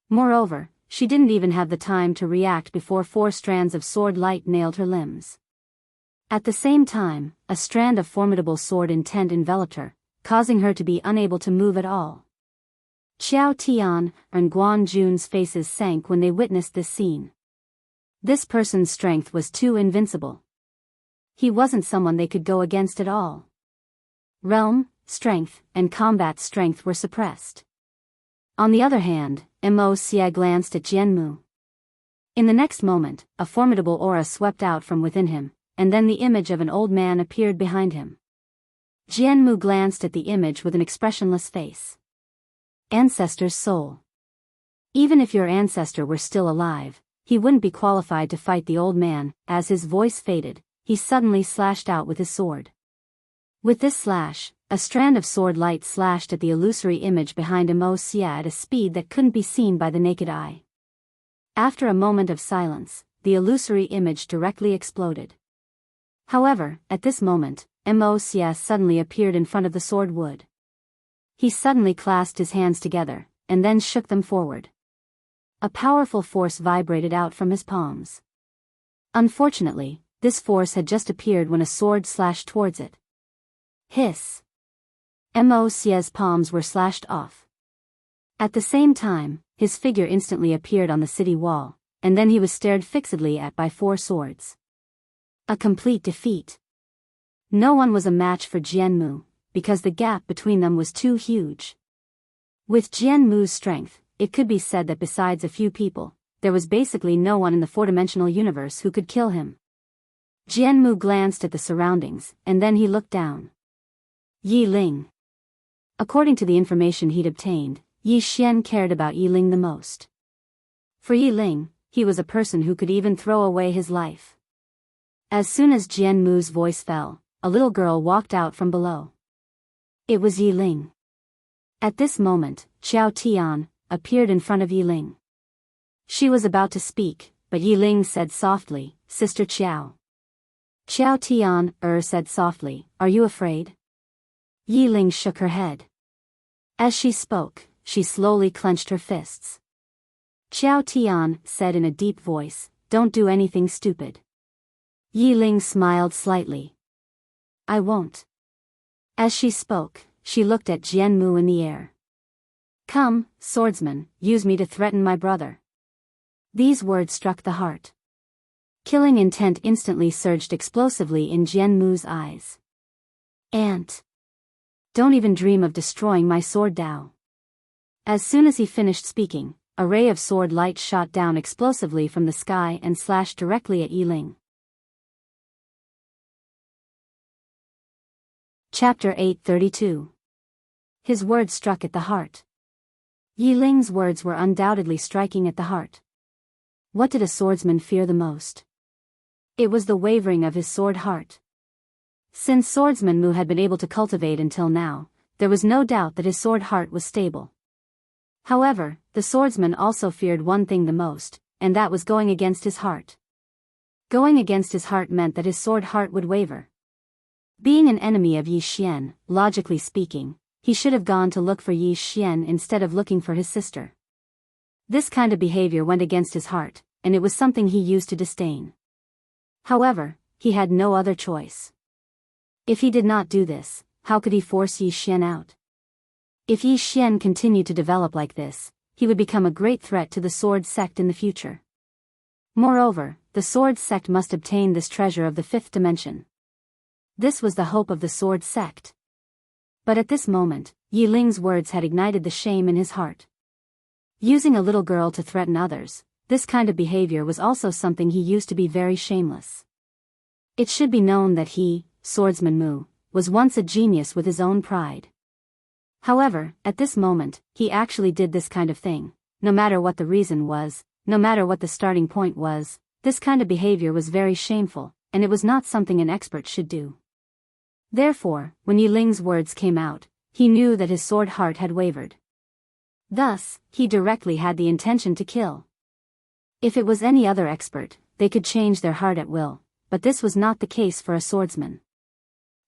Moreover, she didn't even have the time to react before 4 strands of sword light nailed her limbs. At the same time, a strand of formidable sword intent enveloped her, causing her to be unable to move at all. Qiao Tian and Guan Jun's faces sank when they witnessed this scene. This person's strength was too invincible. He wasn't someone they could go against at all. Realm, strength, and combat strength were suppressed. On the other hand, Mo Xia glanced at Jianmu. In the next moment, a formidable aura swept out from within him, and then the image of an old man appeared behind him. Jianmu glanced at the image with an expressionless face. Ancestor's soul. Even if your ancestor were still alive, he wouldn't be qualified to fight the old man. As his voice faded, he suddenly slashed out with his sword. With this slash, a strand of sword light slashed at the illusory image behind Wuxia at a speed that couldn't be seen by the naked eye. After a moment of silence, the illusory image directly exploded. However, at this moment, Wuxia suddenly appeared in front of the sword wood. He suddenly clasped his hands together, and then shook them forward. A powerful force vibrated out from his palms. Unfortunately, this force had just appeared when a sword slashed towards it. Hiss! Wuxia's palms were slashed off. At the same time, his figure instantly appeared on the city wall, and then he was stared fixedly at by 4 swords. A complete defeat. No one was a match for Jianmu, because the gap between them was too huge. With Jianmu's strength, it could be said that besides a few people, there was basically no one in the 4-dimensional universe who could kill him. Jianmu glanced at the surroundings, and then he looked down. Yi Ling. According to the information he'd obtained, Yi Xian cared about Yi Ling the most. For Yi Ling, he was a person who could even throw away his life. As soon as Jianmu's voice fell, a little girl walked out from below. It was Yi Ling. At this moment, Qiao Tian appeared in front of Yi Ling. She was about to speak, but Yi Ling said softly, "Sister Qiao." Qiao Tian said softly, "Are you afraid?" Yi Ling shook her head. As she spoke, she slowly clenched her fists. Qiao Tian said in a deep voice, "Don't do anything stupid." Yi Ling smiled slightly. "I won't." As she spoke, she looked at Jianmu in the air. "Come, swordsman, use me to threaten my brother." These words struck the heart. Killing intent instantly surged explosively in Jianmu's eyes. "Ant! Don't even dream of destroying my sword Dao." As soon as he finished speaking, a ray of sword light shot down explosively from the sky and slashed directly at Yi Ling. Chapter 832. His words struck at the heart. Yi Ling's words were undoubtedly striking at the heart. What did a swordsman fear the most? It was the wavering of his sword heart. Since swordsman Mu had been able to cultivate until now, there was no doubt that his sword heart was stable. However, the swordsman also feared one thing the most, and that was going against his heart. Going against his heart meant that his sword heart would waver. Being an enemy of Yi Xian, logically speaking, he should have gone to look for Yi Xian instead of looking for his sister. This kind of behavior went against his heart, and it was something he used to disdain. However, he had no other choice. If he did not do this, how could he force Yi Xian out? If Yi Xian continued to develop like this, he would become a great threat to the sword sect in the future. Moreover, the sword sect must obtain this treasure of the 5th dimension. This was the hope of the sword sect. But at this moment, Yi Ling's words had ignited the shame in his heart. Using a little girl to threaten others, this kind of behavior was also something he used to be very shameless. It should be known that he, Swordsman Mu, was once a genius with his own pride. However, at this moment, he actually did this kind of thing. No matter what the reason was, no matter what the starting point was, this kind of behavior was very shameful, and it was not something an expert should do. Therefore, when Yi Ling's words came out, he knew that his sword heart had wavered. Thus, he directly had the intention to kill. If it was any other expert, they could change their heart at will, but this was not the case for a swordsman.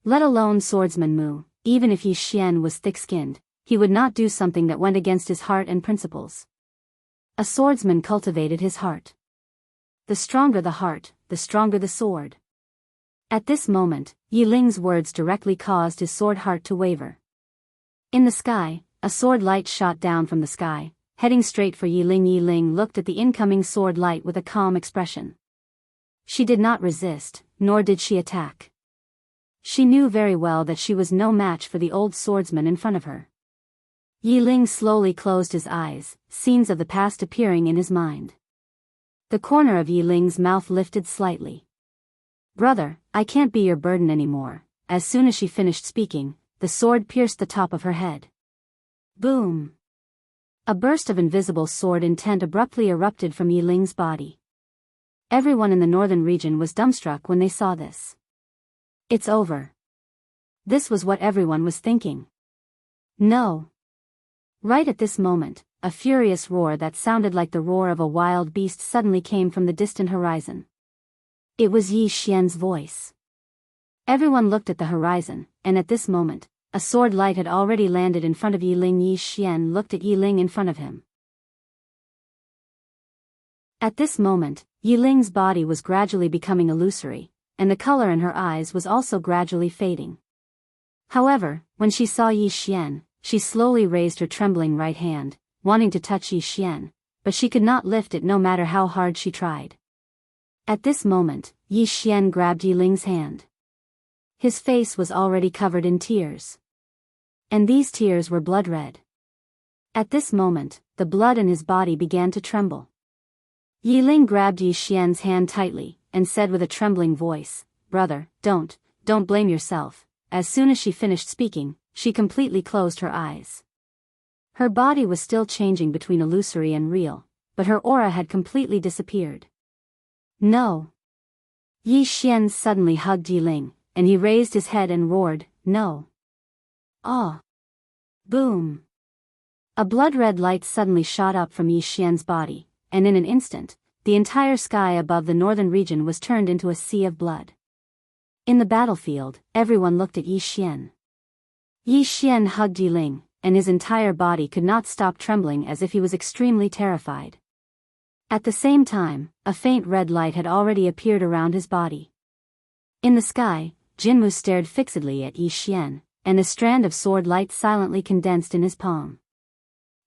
Let alone Swordsman Mu, even if Yi Xian was thick-skinned, he would not do something that went against his heart and principles. A swordsman cultivated his heart. The stronger the heart, the stronger the sword. At this moment, Yi Ling's words directly caused his sword heart to waver. In the sky, a sword light shot down from the sky, heading straight for Yi Ling. Yi Ling looked at the incoming sword light with a calm expression. She did not resist, nor did she attack. She knew very well that she was no match for the old swordsman in front of her. Yi Ling slowly closed his eyes, scenes of the past appearing in his mind. The corner of Yi Ling's mouth lifted slightly. Brother, I can't be your burden anymore. As soon as she finished speaking, the sword pierced the top of her head. Boom! A burst of invisible sword intent abruptly erupted from Yi Ling's body. Everyone in the northern region was dumbstruck when they saw this. It's over. This was what everyone was thinking. No. Right at this moment, a furious roar that sounded like the roar of a wild beast suddenly came from the distant horizon. It was Yi Xian's voice. Everyone looked at the horizon, and at this moment, a sword light had already landed in front of Yi Ling. Yi Xian looked at Yi Ling in front of him. At this moment, Yi Ling's body was gradually becoming illusory, and the color in her eyes was also gradually fading. However, when she saw Yi Xian, she slowly raised her trembling right hand, wanting to touch Yi Xian, but she could not lift it no matter how hard she tried. At this moment, Yi Xian grabbed Yi Ling's hand. His face was already covered in tears. And these tears were blood red. At this moment, the blood in his body began to tremble. Yi Ling grabbed Yi Xian's hand tightly, and said with a trembling voice, "Brother, don't blame yourself." As soon as she finished speaking, she completely closed her eyes. Her body was still changing between illusory and real, but her aura had completely disappeared. No. Yi Xian suddenly hugged Yi Ling, and he raised his head and roared, "No." Ah! Boom! A blood-red light suddenly shot up from Yi Xian's body, and in an instant, the entire sky above the northern region was turned into a sea of blood. In the battlefield, everyone looked at Yi Xian. Yi Xian hugged Yi Ling, and his entire body could not stop trembling as if he was extremely terrified. At the same time, a faint red light had already appeared around his body. In the sky, Jianghu stared fixedly at Yi Xian, and a strand of sword light silently condensed in his palm.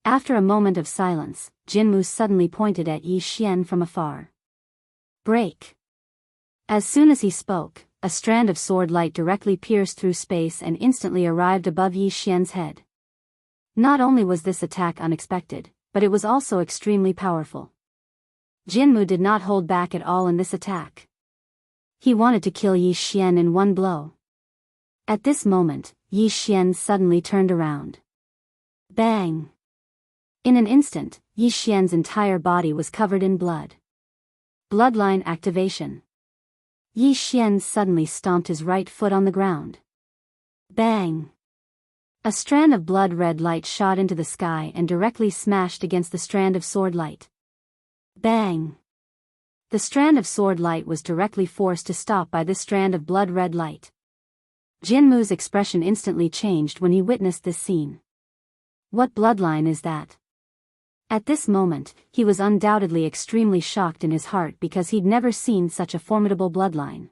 After a moment of silence, Jianghu suddenly pointed at Yi Xian from afar. "Break!" As soon as he spoke, a strand of sword light directly pierced through space and instantly arrived above Yi Xian's head. Not only was this attack unexpected, but it was also extremely powerful. Jianghu did not hold back at all in this attack. He wanted to kill Yi Xian in one blow. At this moment, Yi Xian suddenly turned around. Bang! In an instant, Yi Xian's entire body was covered in blood. Bloodline activation. Yi Xian suddenly stomped his right foot on the ground. Bang! A strand of blood-red light shot into the sky and directly smashed against the strand of sword light. Bang! The strand of sword light was directly forced to stop by this strand of blood-red light. Jinmu's expression instantly changed when he witnessed this scene. What bloodline is that? At this moment, he was undoubtedly extremely shocked in his heart because he'd never seen such a formidable bloodline.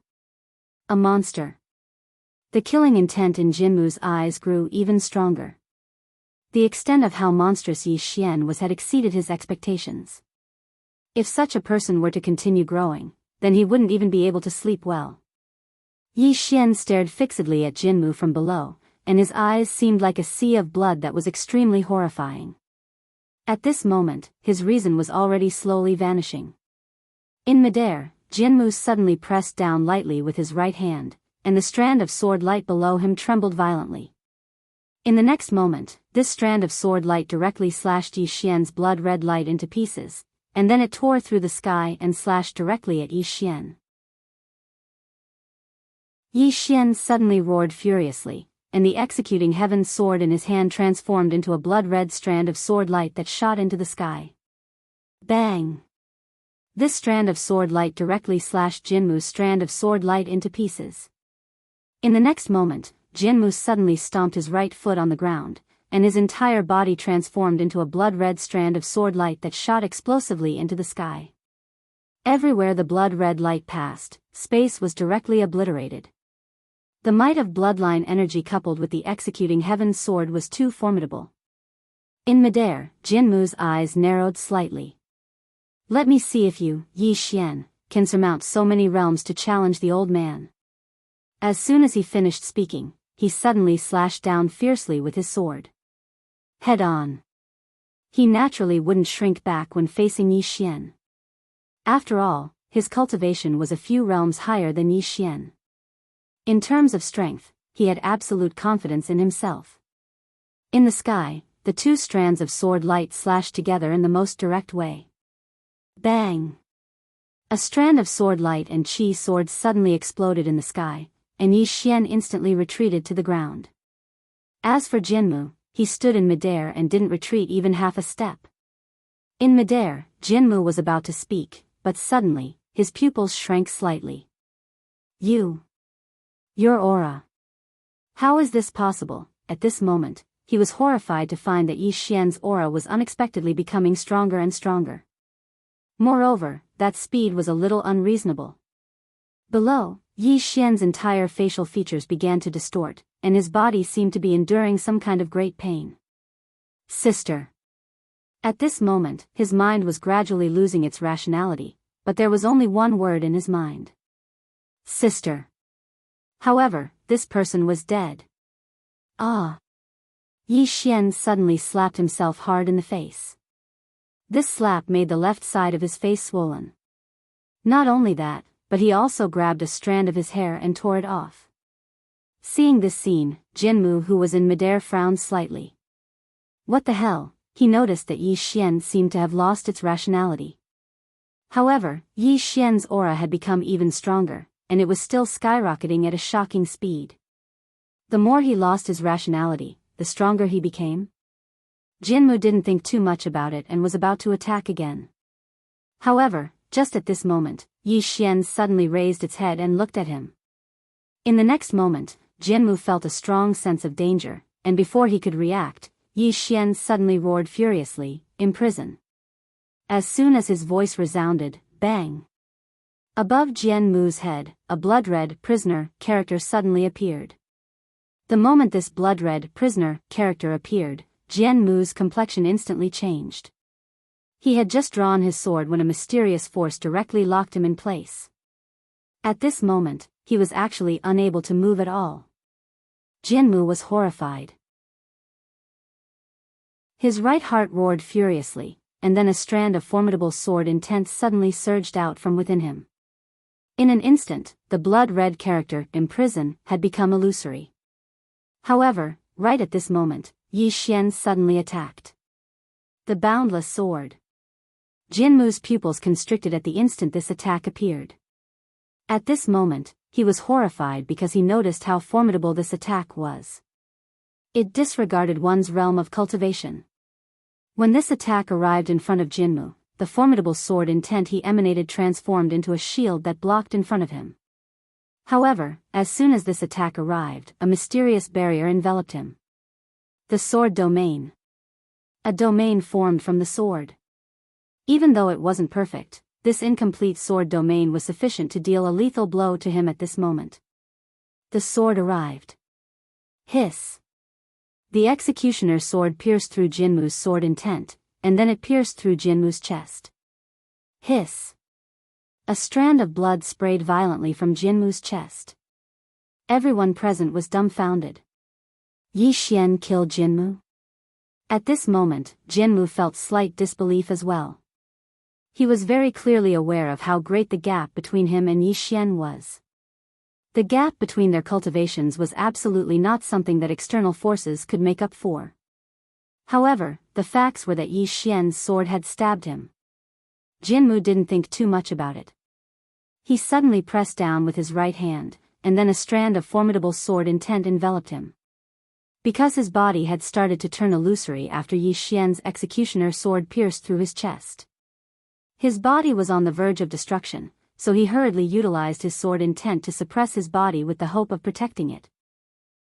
A monster. The killing intent in Jinmu's eyes grew even stronger. The extent of how monstrous Yi Xian was had exceeded his expectations. If such a person were to continue growing, then he wouldn't even be able to sleep well. Yi Xian stared fixedly at Jinmu from below, and his eyes seemed like a sea of blood that was extremely horrifying. At this moment, his reason was already slowly vanishing. In midair, Jinmu suddenly pressed down lightly with his right hand, and the strand of sword light below him trembled violently. In the next moment, this strand of sword light directly slashed Yi Xian's blood-red light into pieces, and then it tore through the sky and slashed directly at Yi Xian. Yi Xian suddenly roared furiously, and the executing heaven's sword in his hand transformed into a blood-red strand of sword light that shot into the sky. Bang! This strand of sword light directly slashed Jinmu's strand of sword light into pieces. In the next moment, Jinmu suddenly stomped his right foot on the ground, and his entire body transformed into a blood-red strand of sword light that shot explosively into the sky. Everywhere the blood-red light passed, space was directly obliterated. The might of bloodline energy coupled with the executing heaven's sword was too formidable. In midair, Jinmu's eyes narrowed slightly. Let me see if you, Yi Xian, can surmount so many realms to challenge the old man. As soon as he finished speaking, he suddenly slashed down fiercely with his sword. Head on. He naturally wouldn't shrink back when facing Yi Xian. After all, his cultivation was a few realms higher than Yi Xian. In terms of strength, he had absolute confidence in himself. In the sky, the two strands of sword light slashed together in the most direct way. Bang! A strand of sword light and chi swords suddenly exploded in the sky, and Yi Xian instantly retreated to the ground. As for Jianmu, he stood in midair and didn't retreat even half a step. In midair, Jianmu was about to speak, but suddenly, his pupils shrank slightly. Your aura. How is this possible? At this moment, he was horrified to find that Yi Xian's aura was unexpectedly becoming stronger and stronger. Moreover, that speed was a little unreasonable. Below, Yi Xian's entire facial features began to distort, and his body seemed to be enduring some kind of great pain. Sister. At this moment, his mind was gradually losing its rationality, but there was only one word in his mind. Sister. However, this person was dead. Ah! Yi Xian suddenly slapped himself hard in the face. This slap made the left side of his face swollen. Not only that, but he also grabbed a strand of his hair and tore it off. Seeing this scene, Jianmu, who was in midair, frowned slightly. What the hell? He noticed that Yi Xian seemed to have lost its rationality. However, Yi Xian's aura had become even stronger, and it was still skyrocketing at a shocking speed. The more he lost his rationality, the stronger he became. Jianmu didn't think too much about it and was about to attack again. However, just at this moment, Yi Xian suddenly raised its head and looked at him. In the next moment, Jianmu felt a strong sense of danger, and before he could react, Yi Xian suddenly roared furiously, "Imprison!" As soon as his voice resounded, bang! Above Jianmu's head, a blood-red prisoner character suddenly appeared. The moment this blood-red prisoner character appeared, Jianmu's complexion instantly changed. He had just drawn his sword when a mysterious force directly locked him in place. At this moment, he was actually unable to move at all. Jianmu was horrified. His right heart roared furiously, and then a strand of formidable sword intent suddenly surged out from within him. In an instant, the blood-red character, "Imprison," had become illusory. However, right at this moment, Yi Xian suddenly attacked. The boundless sword. Jianmu's pupils constricted at the instant this attack appeared. At this moment, he was horrified because he noticed how formidable this attack was. It disregarded one's realm of cultivation. When this attack arrived in front of Jianmu, the formidable sword intent he emanated transformed into a shield that blocked in front of him. However, as soon as this attack arrived, a mysterious barrier enveloped him. The sword domain. A domain formed from the sword. Even though it wasn't perfect, this incomplete sword domain was sufficient to deal a lethal blow to him at this moment. The sword arrived. Hiss. The executioner's sword pierced through Jianmu's sword intent, and then it pierced through Jianmu's chest. Hiss. A strand of blood sprayed violently from Jianmu's chest. Everyone present was dumbfounded. Yi Xian killed Jianmu? At this moment, Jianmu felt slight disbelief as well. He was very clearly aware of how great the gap between him and Yi Xian was. The gap between their cultivations was absolutely not something that external forces could make up for. However, the facts were that Yi Xian's sword had stabbed him. Jianmu didn't think too much about it. He suddenly pressed down with his right hand, and then a strand of formidable sword intent enveloped him. Because his body had started to turn illusory after Yi Xian's executioner sword pierced through his chest. His body was on the verge of destruction, so he hurriedly utilized his sword intent to suppress his body with the hope of protecting it.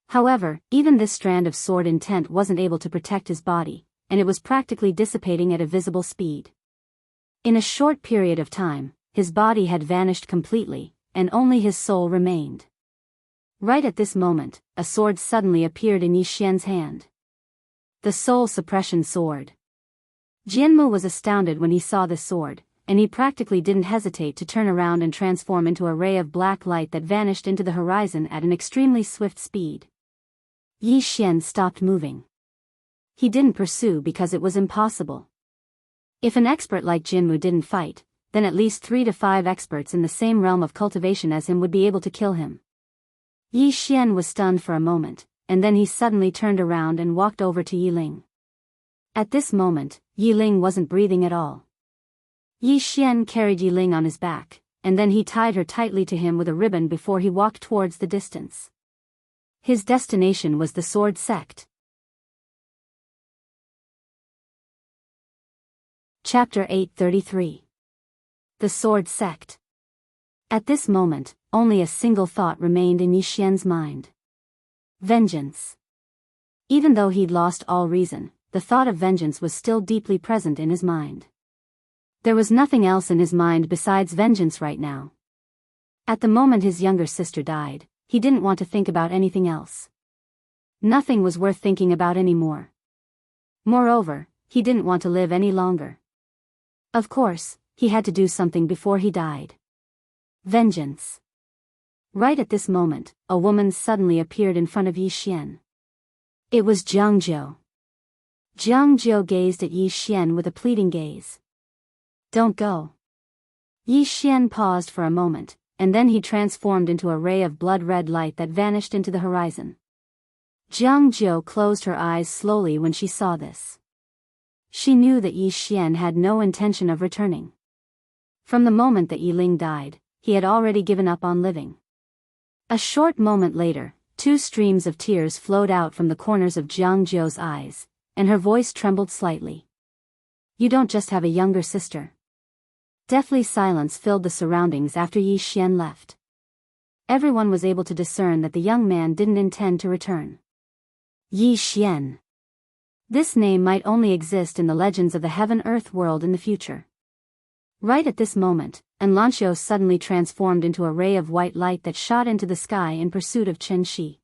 However, even this strand of sword intent wasn't able to protect his body, and it was practically dissipating at a visible speed. In a short period of time, his body had vanished completely, and only his soul remained. Right at this moment, a sword suddenly appeared in Yi Xian's hand. The soul suppression sword. Jianmu was astounded when he saw this sword, and he practically didn't hesitate to turn around and transform into a ray of black light that vanished into the horizon at an extremely swift speed. Yi Xian stopped moving. He didn't pursue because it was impossible. If an expert like Jianmu didn't fight, then at least 3 to 5 experts in the same realm of cultivation as him would be able to kill him. Yi Xian was stunned for a moment, and then he suddenly turned around and walked over to Yi Ling. At this moment, Yi Ling wasn't breathing at all. Yi Xian carried Yi Ling on his back, and then he tied her tightly to him with a ribbon before he walked towards the distance. His destination was the Sword Sect. Chapter 833. The Sword Sect. At this moment, only a single thought remained in Yi Xian's mind. Vengeance. Even though he'd lost all reason, the thought of vengeance was still deeply present in his mind. There was nothing else in his mind besides vengeance right now. At the moment his younger sister died, he didn't want to think about anything else. Nothing was worth thinking about anymore. Moreover, he didn't want to live any longer. Of course, he had to do something before he died. Vengeance. Right at this moment, a woman suddenly appeared in front of Yi Xian. It was Jianghu. Jianghu gazed at Yi Xian with a pleading gaze. Don't go. Yi Xian paused for a moment, and then he transformed into a ray of blood-red light that vanished into the horizon. Jianghu closed her eyes slowly when she saw this. She knew that Yi Xian had no intention of returning. From the moment that Yi Ling died, he had already given up on living. A short moment later, 2 streams of tears flowed out from the corners of Jianghu's eyes, and her voice trembled slightly. You don't just have a younger sister. Deathly silence filled the surroundings after Yi Xian left. Everyone was able to discern that the young man didn't intend to return. Yi Xian. This name might only exist in the legends of the heaven-earth world in the future. Right at this moment, Enlancio suddenly transformed into a ray of white light that shot into the sky in pursuit of Chen Shi.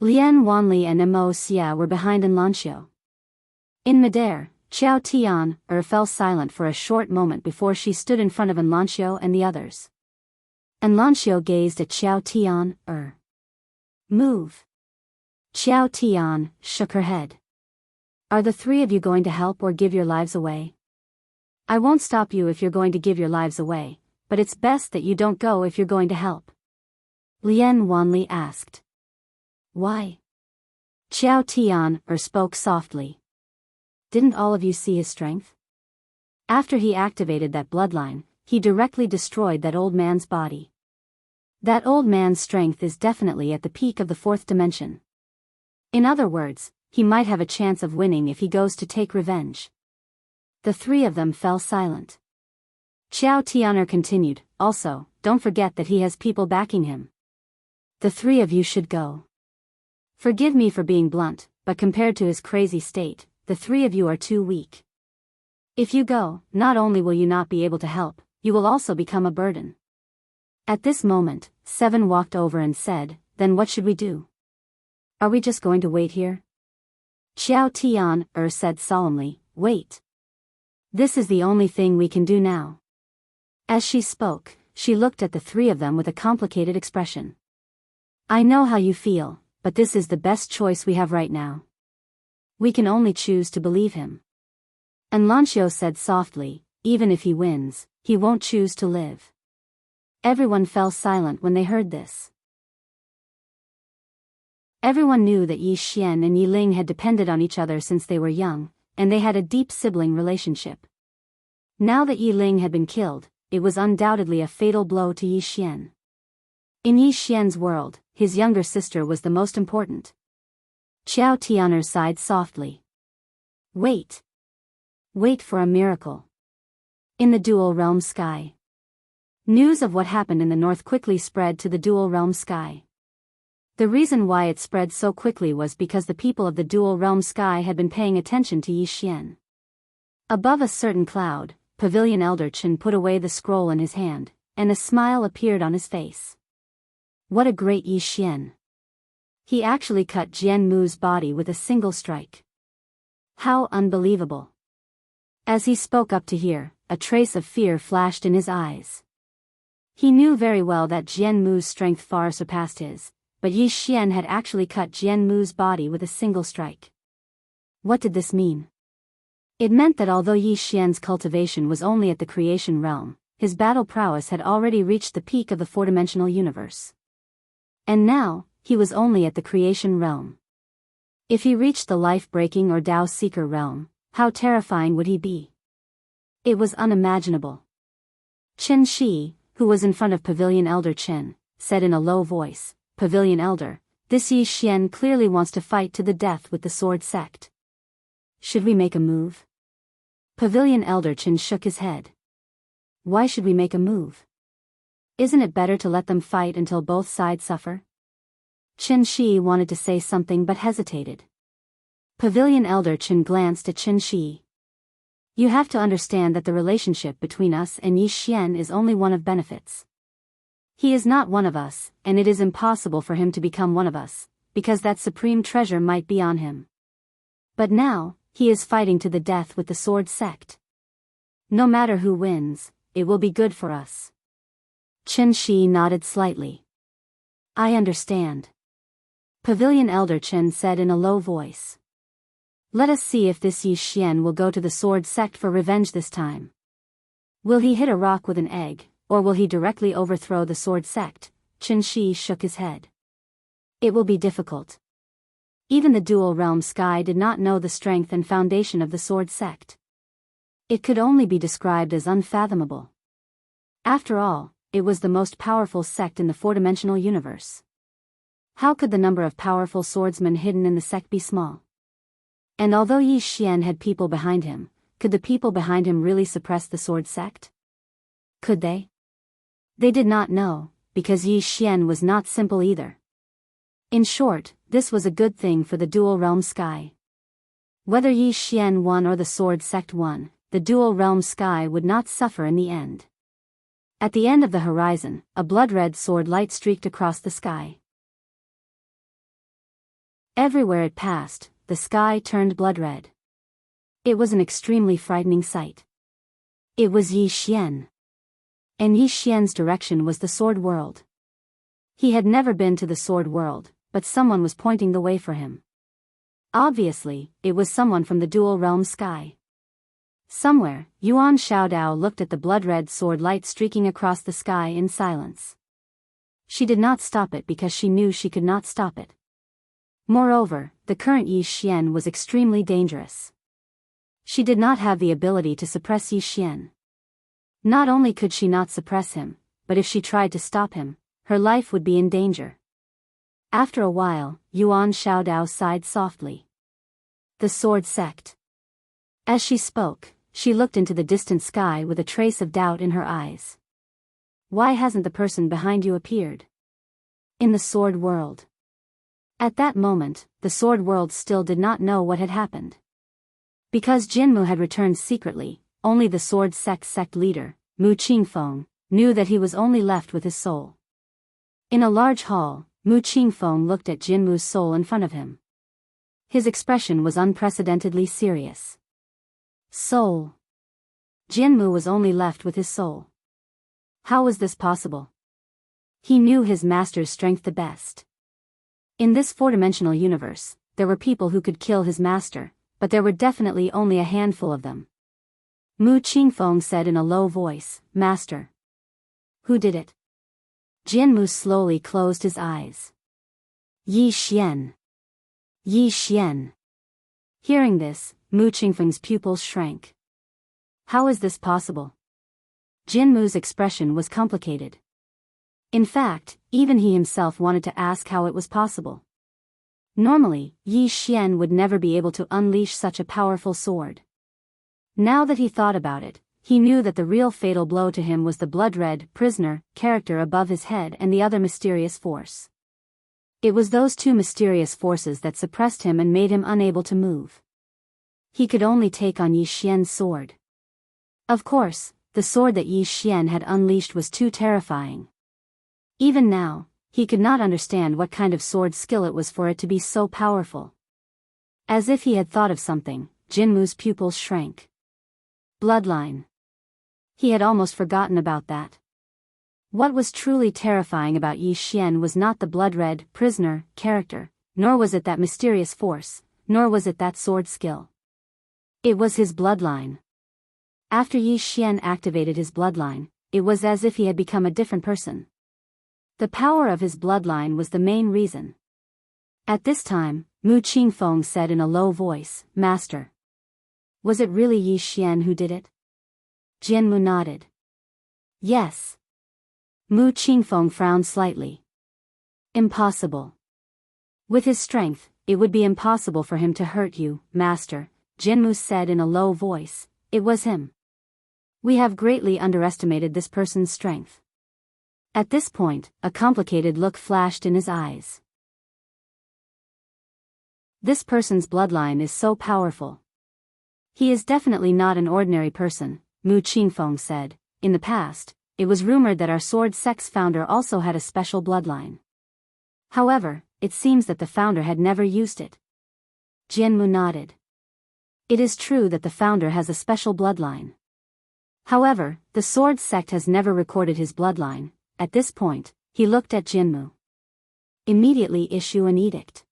Lian Wanli and Mo Xia were behind Enlancio. In midair, Qiao Tian fell silent for a short moment before she stood in front of Enlancio and the others. Enlancio gazed at Qiao Tian. Move. Qiao Tian shook her head. Are the 3 of you going to help or give your lives away? I won't stop you if you're going to give your lives away, but it's best that you don't go if you're going to help. Lian Wanli asked. Why? Qiao Tian spoke softly. Didn't all of you see his strength? After he activated that bloodline, he directly destroyed that old man's body. That old man's strength is definitely at the peak of the 4th dimension. In other words, he might have a chance of winning if he goes to take revenge. The 3 of them fell silent. Qiao Tianer continued, also, don't forget that he has people backing him. The 3 of you should go. Forgive me for being blunt, but compared to his crazy state, the 3 of you are too weak. If you go, not only will you not be able to help, you will also become a burden. At this moment, Seven walked over and said, then what should we do? Are we just going to wait here? Qiao Tian said solemnly, wait. This is the only thing we can do now. As she spoke, she looked at the 3 of them with a complicated expression. I know how you feel, but this is the best choice we have right now. We can only choose to believe him. Enlancio said softly, even if he wins, he won't choose to live. Everyone fell silent when they heard this. Everyone knew that Yi Xian and Yi Ling had depended on each other since they were young, and they had a deep sibling relationship. Now that Yi Ling had been killed, it was undoubtedly a fatal blow to Yi Xian. In Yi Xian's world, his younger sister was the most important. Qiao Tianer sighed softly. Wait. Wait for a miracle. In the dual realm sky. News of what happened in the north quickly spread to the dual realm sky. The reason why it spread so quickly was because the people of the dual realm sky had been paying attention to Yi Xian. Above a certain cloud, Pavilion Elder Chen put away the scroll in his hand, and a smile appeared on his face. What a great Yi Xian! He actually cut Jianmu's body with a single strike. How unbelievable! As he spoke up to hear, a trace of fear flashed in his eyes. He knew very well that Jianmu's strength far surpassed his, but Yi Xian had actually cut Jianmu's body with a single strike. What did this mean? It meant that although Yi Xian's cultivation was only at the creation realm, his battle prowess had already reached the peak of the four-dimensional universe. And now, he was only at the creation realm. If he reached the life-breaking or Tao Seeker realm, how terrifying would he be? It was unimaginable. Qin Shi, who was in front of Pavilion Elder Qin, said in a low voice, "Pavilion Elder, this Yi Xian clearly wants to fight to the death with the sword sect. Should we make a move?" Pavilion Elder Qin shook his head. "Why should we make a move? Isn't it better to let them fight until both sides suffer?" Qin Shi wanted to say something but hesitated. Pavilion Elder Qin glanced at Qin Shi. "You have to understand that the relationship between us and Yi Xian is only one of benefits. He is not one of us, and it is impossible for him to become one of us, because that supreme treasure might be on him. But now, he is fighting to the death with the sword sect. No matter who wins, it will be good for us." Qin Shi nodded slightly. "I understand." Pavilion Elder Qin said in a low voice. "Let us see if this Yi Xian will go to the sword sect for revenge this time. Will he hit a rock with an egg, or will he directly overthrow the sword sect?" Qin Shi shook his head. "It will be difficult. Even the dual realm sky did not know the strength and foundation of the sword sect. It could only be described as unfathomable. After all, it was the most powerful sect in the four-dimensional universe. How could the number of powerful swordsmen hidden in the sect be small? And although Yi Xian had people behind him, could the people behind him really suppress the sword sect? Could they? They did not know, because Yi Xian was not simple either. In short, this was a good thing for the dual realm sky. Whether Yi Xian won or the sword sect won, the dual realm sky would not suffer in the end. At the end of the horizon, a blood-red sword light streaked across the sky. Everywhere it passed, the sky turned blood-red. It was an extremely frightening sight. It was Yi Xian. And Yi Xian's direction was the sword world. He had never been to the sword world, but someone was pointing the way for him. Obviously, it was someone from the dual realm sky. Somewhere, Yuan Xiaodao looked at the blood-red sword light streaking across the sky in silence. She did not stop it because she knew she could not stop it. Moreover, the current Yi Xian was extremely dangerous. She did not have the ability to suppress Yi Xian. Not only could she not suppress him, but if she tried to stop him, her life would be in danger. After a while, Yuan Xiaodao sighed softly. "The sword sect." As she spoke, she looked into the distant sky with a trace of doubt in her eyes. "Why hasn't the person behind you appeared?" "In the sword world." At that moment, the sword world still did not know what had happened. Because Jianghu had returned secretly, only the sword sect leader, Mu Qingfeng, knew that he was only left with his soul. In a large hall, Mu Qingfeng looked at Jianghu's soul in front of him. His expression was unprecedentedly serious. Soul. Jianghu was only left with his soul. How was this possible? He knew his master's strength the best. In this four-dimensional universe, there were people who could kill his master, but there were definitely only a handful of them. Mu Qingfeng said in a low voice, "Master." "Who did it?" Jianghu slowly closed his eyes. "Yi Xian. Yi Xian." Hearing this, Mu Qingfeng's pupils shrank. How is this possible? Jianghu's expression was complicated. In fact, even he himself wanted to ask how it was possible. Normally, Yi Xian would never be able to unleash such a powerful sword. Now that he thought about it, he knew that the real fatal blow to him was the blood-red prisoner character above his head and the other mysterious force. It was those two mysterious forces that suppressed him and made him unable to move. He could only take on Yi Xian's sword. Of course, the sword that Yi Xian had unleashed was too terrifying. Even now, he could not understand what kind of sword skill it was for it to be so powerful. As if he had thought of something, Jianghu's pupils shrank. Bloodline. He had almost forgotten about that. What was truly terrifying about Yi Xian was not the blood-red prisoner character, nor was it that mysterious force, nor was it that sword skill. It was his bloodline. After Yi Xian activated his bloodline, it was as if he had become a different person. The power of his bloodline was the main reason. At this time, Mu Qingfeng said in a low voice, "Master. Was it really Yi Xian who did it?" Jianmu nodded. "Yes." Mu Qingfeng frowned slightly. "Impossible. With his strength, it would be impossible for him to hurt you, Master," Jianmu said in a low voice. "It was him. We have greatly underestimated this person's strength." At this point, a complicated look flashed in his eyes. This person's bloodline is so powerful. He is definitely not an ordinary person, Mu Qingfeng said. In the past, it was rumored that our sword sect's founder also had a special bloodline. However, it seems that the founder had never used it. Jianmu nodded. It is true that the founder has a special bloodline. However, the sword sect has never recorded his bloodline. At this point, he looked at Jianmu. Immediately issue an edict.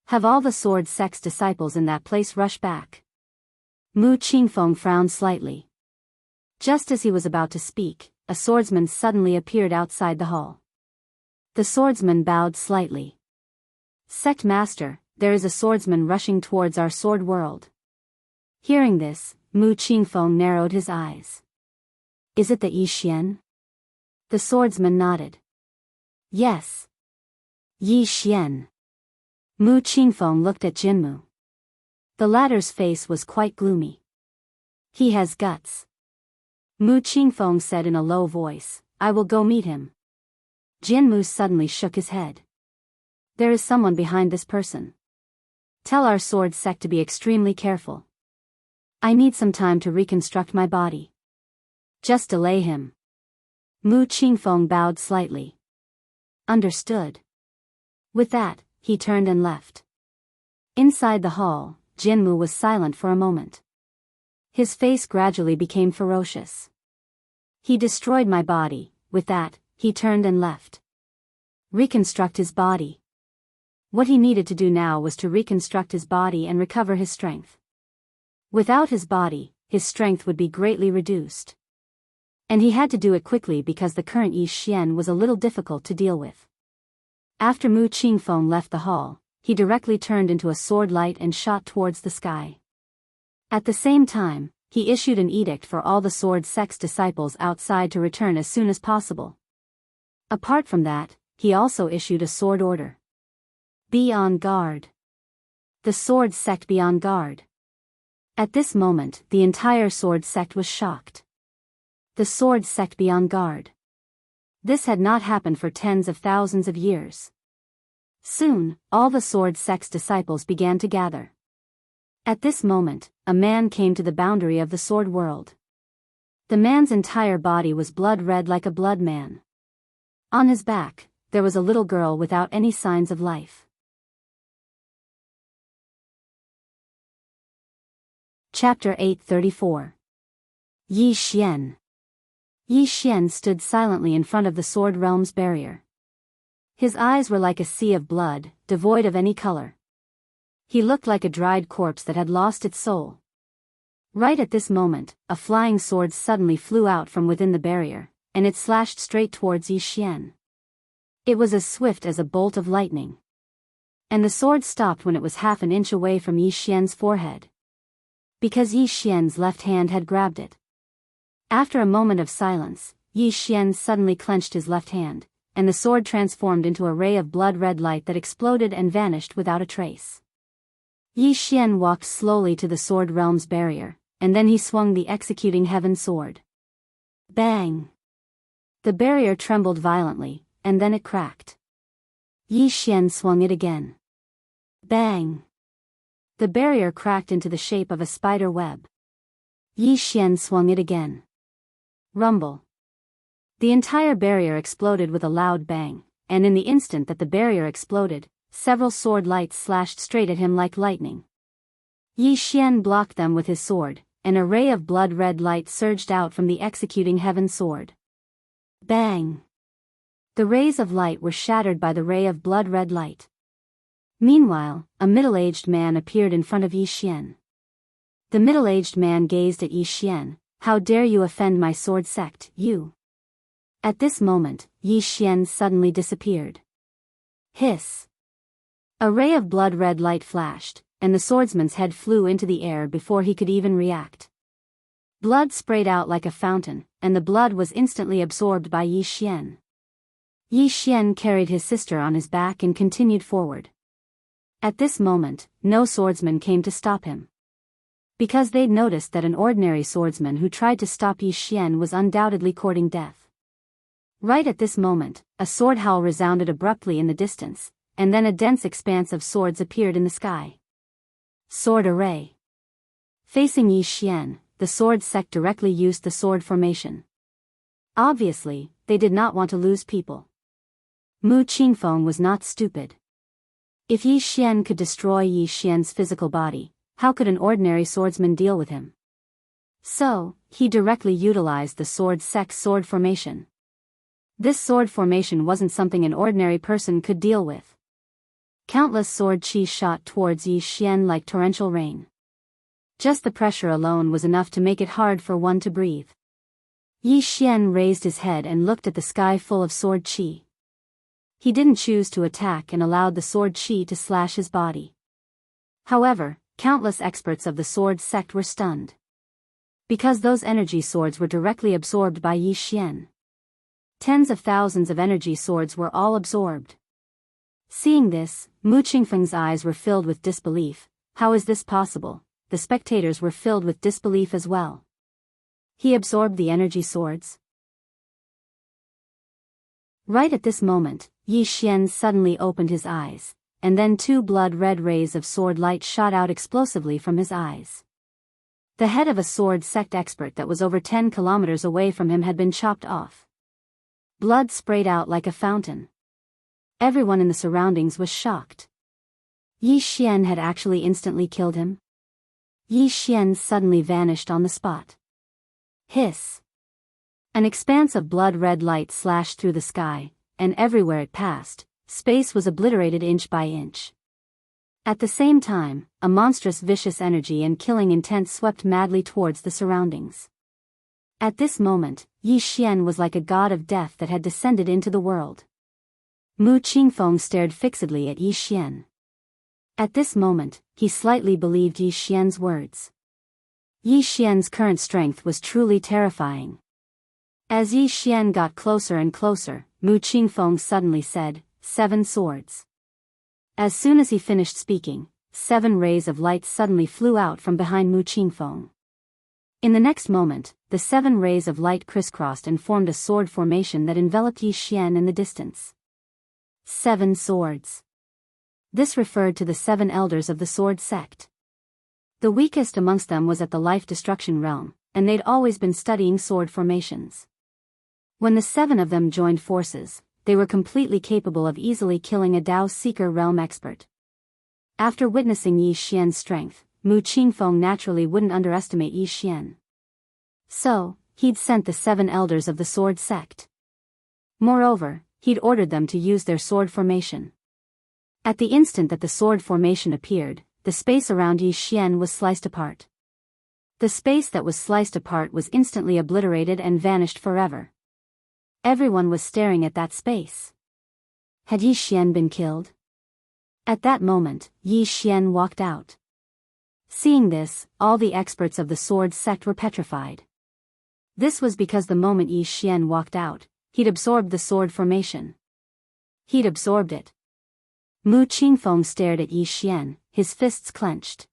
Have all the sword sect's disciples in that place rush back. Mu Qingfeng frowned slightly. Just as he was about to speak, a swordsman suddenly appeared outside the hall. The swordsman bowed slightly. "Sect master, there is a swordsman rushing towards our sword world." Hearing this, Mu Qingfeng narrowed his eyes. "Is it the Yi Xian?" The swordsman nodded. "Yes. Yi Xian." Mu Qingfeng looked at Jianmu. The latter's face was quite gloomy. "He has guts." Mu Qingfeng said in a low voice, "I will go meet him." Jianmu suddenly shook his head. "There is someone behind this person. Tell our sword sect to be extremely careful. I need some time to reconstruct my body. Just delay him." Mu Qingfeng bowed slightly. "Understood." With that, he turned and left. Inside the hall, Jianmu was silent for a moment. His face gradually became ferocious. "He destroyed my body." With that, he turned and left. Reconstruct his body. What he needed to do now was to reconstruct his body and recover his strength. Without his body, his strength would be greatly reduced. And he had to do it quickly because the current Yi Xian was a little difficult to deal with. After Mu Qingfeng left the hall, he directly turned into a sword light and shot towards the sky. At the same time, he issued an edict for all the sword sect's disciples outside to return as soon as possible. Apart from that, he also issued a sword order. "Be on guard. The sword sect be on guard." At this moment, the entire sword sect was shocked. The sword sect be on guard. This had not happened for tens of thousands of years. Soon, all the sword sect's disciples began to gather. At this moment, a man came to the boundary of the sword world. The man's entire body was blood red like a blood man. On his back, there was a little girl without any signs of life. Chapter 834. Yi Xian. Yi Xian stood silently in front of the sword realm's barrier. His eyes were like a sea of blood, devoid of any color. He looked like a dried corpse that had lost its soul. Right at this moment, a flying sword suddenly flew out from within the barrier, and it slashed straight towards Yi Xian. It was as swift as a bolt of lightning. And the sword stopped when it was half an inch away from Yi Xian's forehead. Because Yi Xian's left hand had grabbed it. After a moment of silence, Yi Xian suddenly clenched his left hand, and the sword transformed into a ray of blood-red light that exploded and vanished without a trace. Yi Xian walked slowly to the sword realm's barrier, and then he swung the executing heaven sword. Bang! The barrier trembled violently, and then it cracked. Yi Xian swung it again. Bang! The barrier cracked into the shape of a spider web. Yi Xian swung it again. Rumble. The entire barrier exploded with a loud bang, and in the instant that the barrier exploded, several sword lights slashed straight at him like lightning. Yi Xian blocked them with his sword, and a ray of blood-red light surged out from the executing heaven sword. Bang! The rays of light were shattered by the ray of blood-red light. Meanwhile, a middle-aged man appeared in front of Yi Xian. The middle-aged man gazed at Yi Xian. How dare you offend my sword sect, you? At this moment, Yi Xian suddenly disappeared. Hiss! A ray of blood-red light flashed, and the swordsman's head flew into the air before he could even react. Blood sprayed out like a fountain, and the blood was instantly absorbed by Yi Xian. Yi Xian carried his sister on his back and continued forward. At this moment, no swordsman came to stop him. Because they'd noticed that an ordinary swordsman who tried to stop Yi Xian was undoubtedly courting death. Right at this moment, a sword howl resounded abruptly in the distance, and then a dense expanse of swords appeared in the sky. Sword array. Facing Yi Xian, the sword sect directly used the sword formation. Obviously, they did not want to lose people. Mu Qingfeng was not stupid. If Yi Xian could destroy Yi Xian's physical body, how could an ordinary swordsman deal with him? So, he directly utilized the sword sect's sword formation. This sword formation wasn't something an ordinary person could deal with. Countless sword chi shot towards Yi Xian like torrential rain. Just the pressure alone was enough to make it hard for one to breathe. Yi Xian raised his head and looked at the sky full of sword chi. He didn't choose to attack and allowed the sword chi to slash his body. However, countless experts of the sword sect were stunned. Because those energy swords were directly absorbed by Yi Xian. Tens of thousands of energy swords were all absorbed. Seeing this, Mu Qingfeng's eyes were filled with disbelief. How is this possible? The spectators were filled with disbelief as well. He absorbed the energy swords. Right at this moment, Yi Xian suddenly opened his eyes, and then two blood-red rays of sword light shot out explosively from his eyes. The head of a sword sect expert that was over 10 kilometers away from him had been chopped off. Blood sprayed out like a fountain. Everyone in the surroundings was shocked. Yi Xian had actually instantly killed him. Yi Xian suddenly vanished on the spot. Hiss! An expanse of blood-red light slashed through the sky, and everywhere it passed, space was obliterated inch by inch. At the same time, a monstrous vicious energy and killing intent swept madly towards the surroundings. At this moment, Yi Xian was like a god of death that had descended into the world. Mu Qingfeng stared fixedly at Yi Xian. At this moment, he slightly believed Yi Xian's words. Yi Xian's current strength was truly terrifying. As Yi Xian got closer and closer, Mu Qingfeng suddenly said, 7 swords. As soon as he finished speaking, 7 rays of light suddenly flew out from behind Mu Qingfeng. In the next moment, the 7 rays of light crisscrossed and formed a sword formation that enveloped Yi Xian in the distance. 7 swords. This referred to the 7 elders of the sword sect. The weakest amongst them was at the life-destruction realm, and they'd always been studying sword formations. When the 7 of them joined forces, they were completely capable of easily killing a Dao Seeker realm expert. After witnessing Yi Xian's strength, Mu Qingfeng naturally wouldn't underestimate Yi Xian. So, he'd sent the 7 elders of the sword sect. Moreover, he'd ordered them to use their sword formation. At the instant that the sword formation appeared, the space around Yi Xian was sliced apart. The space that was sliced apart was instantly obliterated and vanished forever. Everyone was staring at that space. Had Yi Xian been killed? At that moment, Yi Xian walked out. Seeing this, all the experts of the sword sect were petrified. This was because the moment Yi Xian walked out, he'd absorbed the sword formation. He'd absorbed it. Mu Qingfeng stared at Yi Xian, his fists clenched.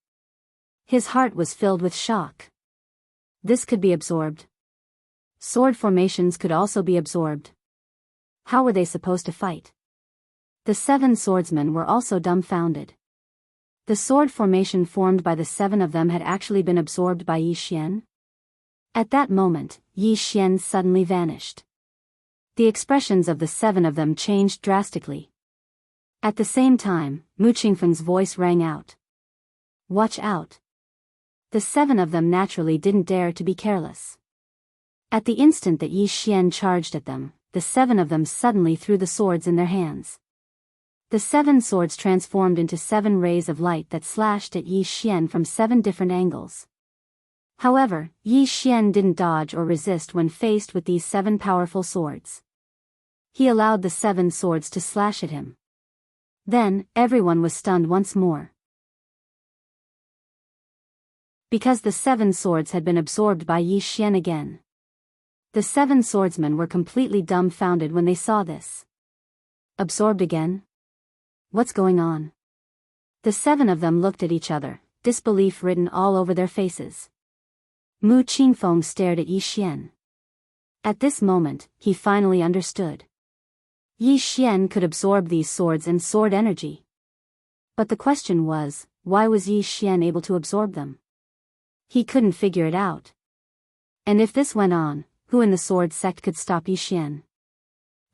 His heart was filled with shock. This could be absorbed. Sword formations could also be absorbed. How were they supposed to fight? The 7 swordsmen were also dumbfounded. The sword formation formed by the 7 of them had actually been absorbed by Yi Xian? At that moment, Yi Xian suddenly vanished. The expressions of the 7 of them changed drastically. At the same time, Mu Qingfeng's voice rang out. Watch out. The 7 of them naturally didn't dare to be careless. At the instant that Yi Xian charged at them, the 7 of them suddenly threw the swords in their hands. The 7 swords transformed into 7 rays of light that slashed at Yi Xian from 7 different angles. However, Yi Xian didn't dodge or resist when faced with these 7 powerful swords. He allowed the 7 swords to slash at him. Then, everyone was stunned once more. Because the 7 swords had been absorbed by Yi Xian again. The 7 swordsmen were completely dumbfounded when they saw this. Absorbed again? What's going on? The 7 of them looked at each other, disbelief written all over their faces. Mu Qingfeng stared at Yi Xian. At this moment, he finally understood. Yi Xian could absorb these swords and sword energy. But the question was, why was Yi Xian able to absorb them? He couldn't figure it out. And if this went on, who in the sword sect could stop Yi Xian?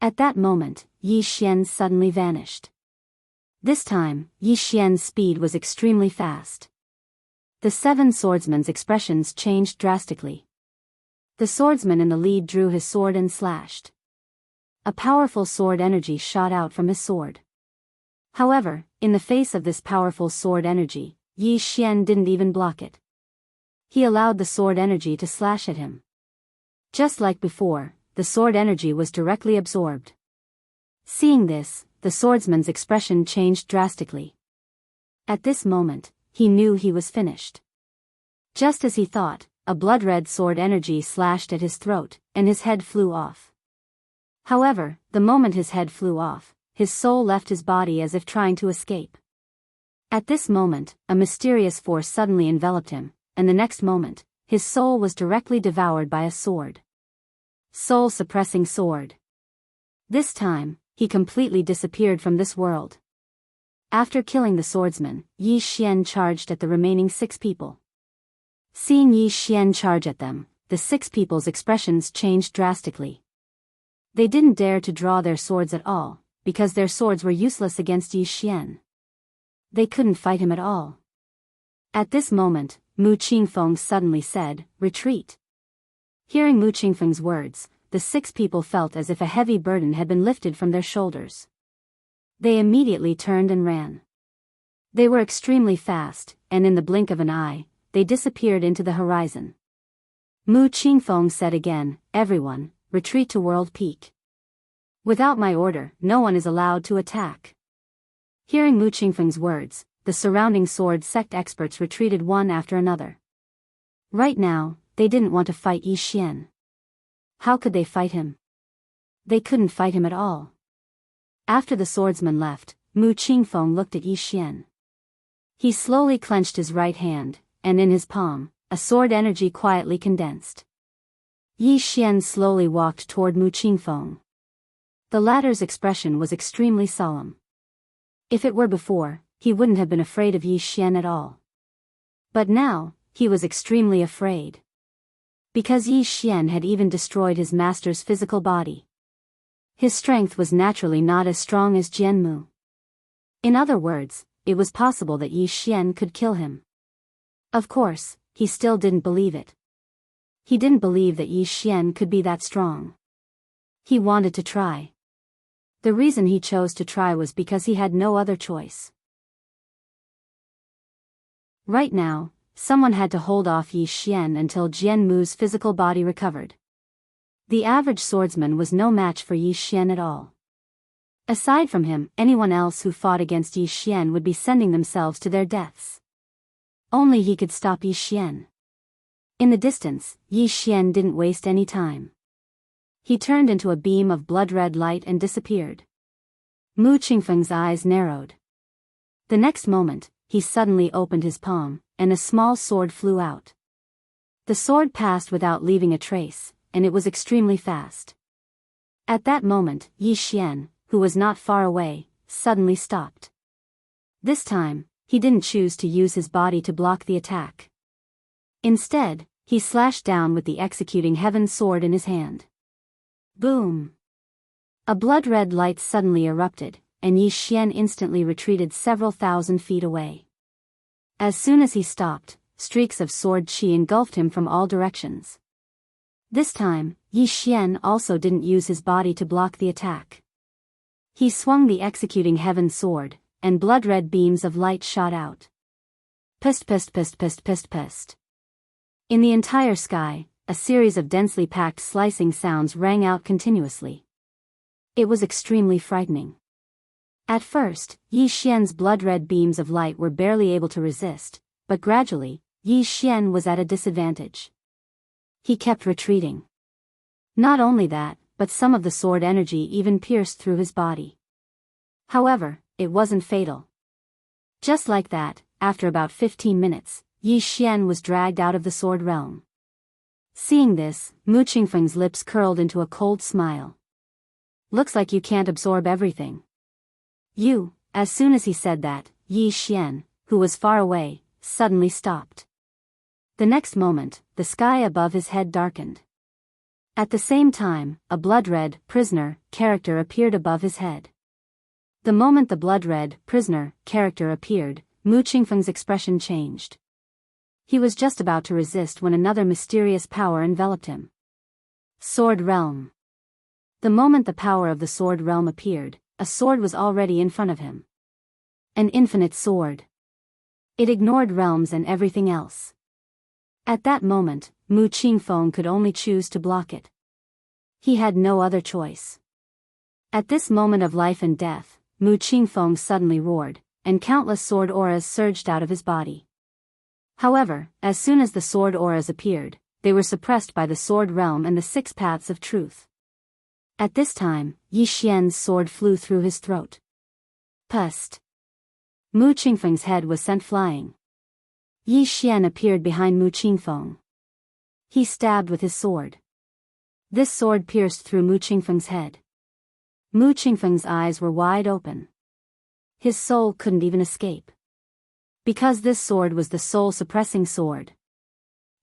At that moment, Yi Xian suddenly vanished. This time, Yi Xian's speed was extremely fast. The 7 swordsmen's expressions changed drastically. The swordsman in the lead drew his sword and slashed. A powerful sword energy shot out from his sword. However, in the face of this powerful sword energy, Yi Xian didn't even block it. He allowed the sword energy to slash at him. Just like before, the sword energy was directly absorbed. Seeing this, the swordsman's expression changed drastically. At this moment, he knew he was finished. Just as he thought, a blood-red sword energy slashed at his throat, and his head flew off. However, the moment his head flew off, his soul left his body as if trying to escape. At this moment, a mysterious force suddenly enveloped him, and the next moment, his soul was directly devoured by a sword. Soul-suppressing sword. This time, he completely disappeared from this world. After killing the swordsman, Yi Xian charged at the remaining 6 people. Seeing Yi Xian charge at them, the 6 people's expressions changed drastically. They didn't dare to draw their swords at all, because their swords were useless against Yi Xian. They couldn't fight him at all. At this moment, Mu Qingfeng suddenly said, "Retreat." Hearing Mu Qingfeng's words, the 6 people felt as if a heavy burden had been lifted from their shoulders. They immediately turned and ran. They were extremely fast, and in the blink of an eye, they disappeared into the horizon. Mu Qingfeng said again, "Everyone, retreat to World Peak. Without my order, no one is allowed to attack." Hearing Mu Qingfeng's words, the surrounding sword sect experts retreated one after another. Right now, they didn't want to fight Yi Xian. How could they fight him? They couldn't fight him at all. After the swordsman left, Mu Qingfeng looked at Yi Xian. He slowly clenched his right hand, and in his palm, a sword energy quietly condensed. Yi Xian slowly walked toward Mu Qingfeng. The latter's expression was extremely solemn. If it were before, he wouldn't have been afraid of Yi Xian at all. But now, he was extremely afraid. Because Yi Xian had even destroyed his master's physical body. His strength was naturally not as strong as Jianmu. In other words, it was possible that Yi Xian could kill him. Of course, he still didn't believe it. He didn't believe that Yi Xian could be that strong. He wanted to try. The reason he chose to try was because he had no other choice. Right now, someone had to hold off Yi Xian until Jianmu's physical body recovered. The average swordsman was no match for Yi Xian at all. Aside from him, anyone else who fought against Yi Xian would be sending themselves to their deaths. Only he could stop Yi Xian. In the distance, Yi Xian didn't waste any time. He turned into a beam of blood-red light and disappeared. Mu Qingfeng's eyes narrowed. The next moment, he suddenly opened his palm, and a small sword flew out. The sword passed without leaving a trace, and it was extremely fast. At that moment, Yi Xian, who was not far away, suddenly stopped. This time, he didn't choose to use his body to block the attack. Instead, he slashed down with the executing heaven sword in his hand. Boom! A blood-red light suddenly erupted, and Yi Xian instantly retreated several thousand feet away. As soon as he stopped, streaks of sword qi engulfed him from all directions. This time, Yi Xian also didn't use his body to block the attack. He swung the executing heaven sword, and blood-red beams of light shot out. Pest pest pest pest pest pest. In the entire sky, a series of densely packed slicing sounds rang out continuously. It was extremely frightening. At first, Yi Xian's blood-red beams of light were barely able to resist, but gradually, Yi Xian was at a disadvantage. He kept retreating. Not only that, but some of the sword energy even pierced through his body. However, it wasn't fatal. Just like that, after about 15 minutes, Yi Xian was dragged out of the sword realm. Seeing this, Mu Qingfeng's lips curled into a cold smile. Looks like you can't absorb everything. As soon as he said that, Yi Xian, who was far away, suddenly stopped. The next moment, the sky above his head darkened. At the same time, a blood-red prisoner character appeared above his head. The moment the blood-red prisoner character appeared, Mu Qingfeng's expression changed. He was just about to resist when another mysterious power enveloped him. Sword Realm. The moment the power of the Sword Realm appeared, a sword was already in front of him. An infinite sword. It ignored realms and everything else. At that moment, Mu Qingfeng could only choose to block it. He had no other choice. At this moment of life and death, Mu Qingfeng suddenly roared, and countless sword auras surged out of his body. However, as soon as the sword auras appeared, they were suppressed by the Sword Realm and the Six Paths of Truth. At this time, Yi Xian's sword flew through his throat. Pust. Mu Qingfeng's head was sent flying. Yi Xian appeared behind Mu Qingfeng. He stabbed with his sword. This sword pierced through Mu Qingfeng's head. Mu Qingfeng's eyes were wide open. His soul couldn't even escape. Because this sword was the soul-suppressing sword.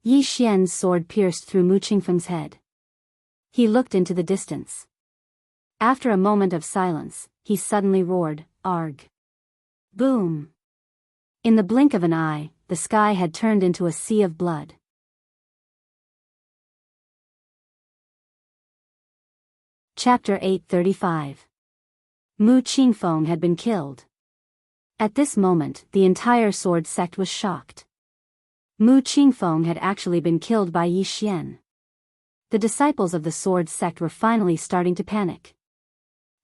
Yi Xian's sword pierced through Mu Qingfeng's head. He looked into the distance. After a moment of silence, he suddenly roared, "Arg!" Boom! In the blink of an eye, the sky had turned into a sea of blood. Chapter 835. Mu Qingfeng had been killed. At this moment, the entire sword sect was shocked. Mu Qingfeng had actually been killed by Yi Xian. The disciples of the sword sect were finally starting to panic.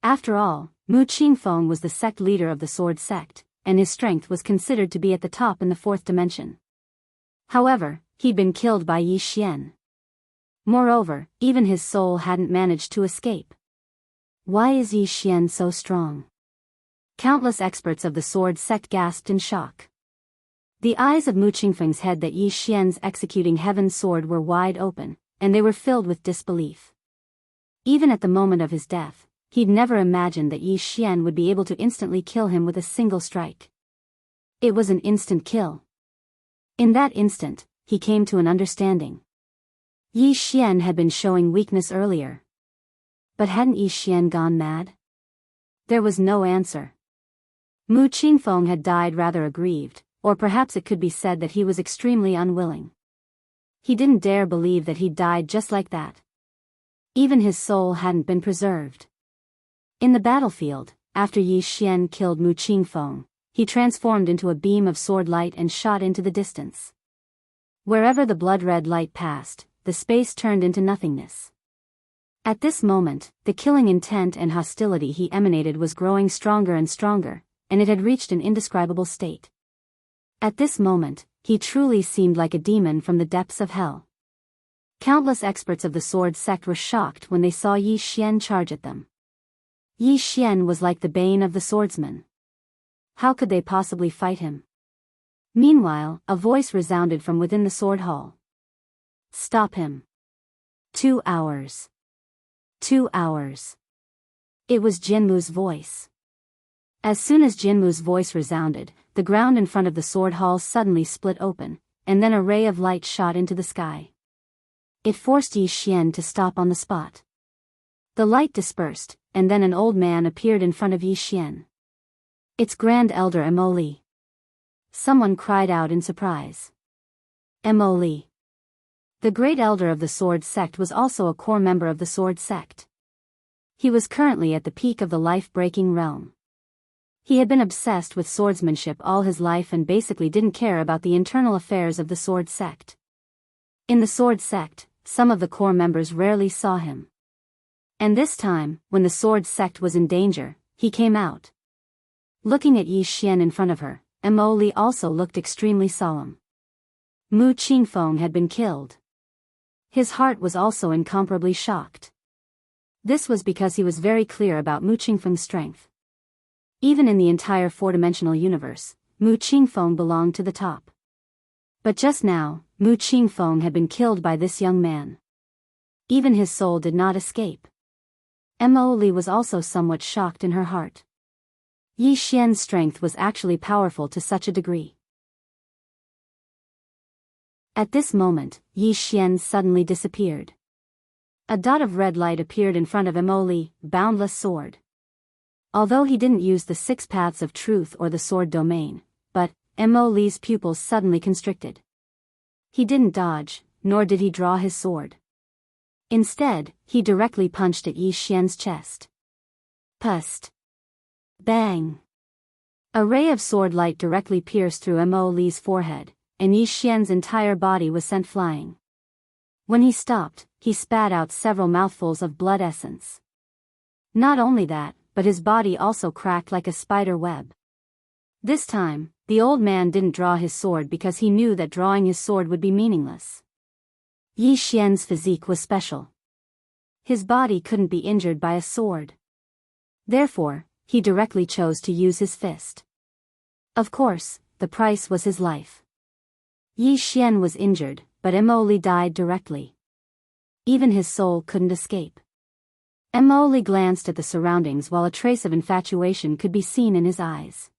After all, Mu Qingfeng was the sect leader of the sword sect, and his strength was considered to be at the top in the fourth dimension. However, he'd been killed by Yi Xian. Moreover, even his soul hadn't managed to escape. Why is Yi Xian so strong? Countless experts of the sword sect gasped in shock. The eyes of Mu Qingfeng's head that Yi Xian's executing heaven's sword were wide open, and they were filled with disbelief. Even at the moment of his death, he'd never imagined that Yi Xian would be able to instantly kill him with a single strike. It was an instant kill. In that instant, he came to an understanding. Yi Xian had been showing weakness earlier. But hadn't Yi Xian gone mad? There was no answer. Mu Qingfeng had died rather aggrieved, or perhaps it could be said that he was extremely unwilling. He didn't dare believe that he'd died just like that. Even his soul hadn't been preserved. In the battlefield, after Yi Xian killed Mu Qingfeng, he transformed into a beam of sword light and shot into the distance. Wherever the blood-red light passed, the space turned into nothingness. At this moment, the killing intent and hostility he emanated was growing stronger and stronger, and it had reached an indescribable state. At this moment, he truly seemed like a demon from the depths of hell. Countless experts of the sword sect were shocked when they saw Yi Xian charge at them. Yi Xian was like the bane of the swordsman. How could they possibly fight him? Meanwhile, a voice resounded from within the sword hall. Stop him. 2 hours. 2 hours. It was Jinmu's voice. As soon as Jinmu's voice resounded, the ground in front of the sword hall suddenly split open, and then a ray of light shot into the sky. It forced Yi Xian to stop on the spot. The light dispersed, and then an old man appeared in front of Yi Xian. It's Grand Elder Emoli. Someone cried out in surprise. Emoli. The great elder of the sword sect was also a core member of the sword sect. He was currently at the peak of the life-breaking realm. He had been obsessed with swordsmanship all his life and basically didn't care about the internal affairs of the sword sect. In the sword sect, some of the core members rarely saw him. And this time, when the sword sect was in danger, he came out. Looking at Yi Xian in front of her, Mo Li also looked extremely solemn. Mu Qingfeng had been killed. His heart was also incomparably shocked. This was because he was very clear about Mu Qingfeng's strength. Even in the entire four-dimensional universe, Mu Qingfeng belonged to the top. But just now, Mu Qingfeng had been killed by this young man. Even his soul did not escape. Mo Li was also somewhat shocked in her heart. Yi Xian's strength was actually powerful to such a degree. At this moment, Yi Xian suddenly disappeared. A dot of red light appeared in front of Mo Li, boundless sword. Although he didn't use the 6 paths of truth or the sword domain, but Mo Li's pupils suddenly constricted. He didn't dodge, nor did he draw his sword. Instead, he directly punched at Yi Xian's chest. Pust. Bang. A ray of sword light directly pierced through Mo Li's forehead, and Yi Xian's entire body was sent flying. When he stopped, he spat out several mouthfuls of blood essence. Not only that, but his body also cracked like a spider web. This time, the old man didn't draw his sword because he knew that drawing his sword would be meaningless. Yi Xian's physique was special. His body couldn't be injured by a sword. Therefore, he directly chose to use his fist. Of course, the price was his life. Yi Xian was injured, but Mo Li died directly. Even his soul couldn't escape. Mo Li glanced at the surroundings while a trace of infatuation could be seen in his eyes.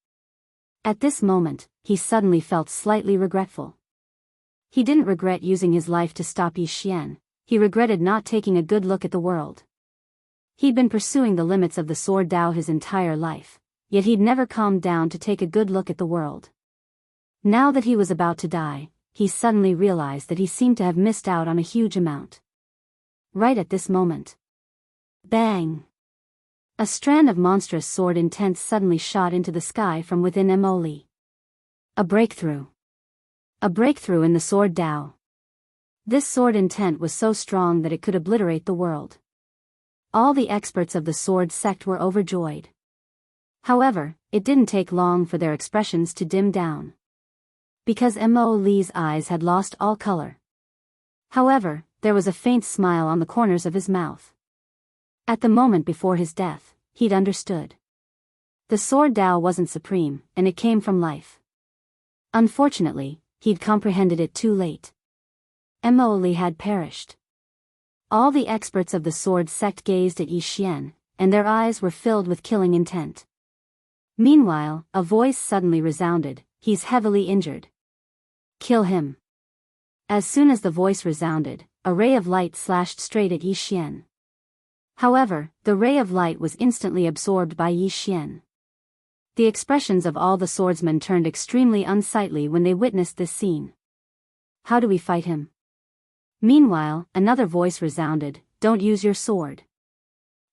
At this moment, he suddenly felt slightly regretful. He didn't regret using his life to stop Yi Xian, he regretted not taking a good look at the world. He'd been pursuing the limits of the sword Dao his entire life, yet he'd never calmed down to take a good look at the world. Now that he was about to die, he suddenly realized that he seemed to have missed out on a huge amount. Right at this moment. Bang! A strand of monstrous sword intent suddenly shot into the sky from within Mo Li. A breakthrough. A breakthrough in the sword Dao. This sword intent was so strong that it could obliterate the world. All the experts of the sword sect were overjoyed. However, it didn't take long for their expressions to dim down. Because Mo Li's eyes had lost all color. However, there was a faint smile on the corners of his mouth. At the moment before his death, he'd understood. The sword Dao wasn't supreme, and it came from life. Unfortunately, he'd comprehended it too late. Mo Li had perished. All the experts of the sword sect gazed at Yi Xian, and their eyes were filled with killing intent. Meanwhile, a voice suddenly resounded, "He's heavily injured. Kill him." As soon as the voice resounded, a ray of light slashed straight at Yi Xian. However, the ray of light was instantly absorbed by Yi Xian. The expressions of all the swordsmen turned extremely unsightly when they witnessed this scene. How do we fight him? Meanwhile, another voice resounded, "Don't use your sword.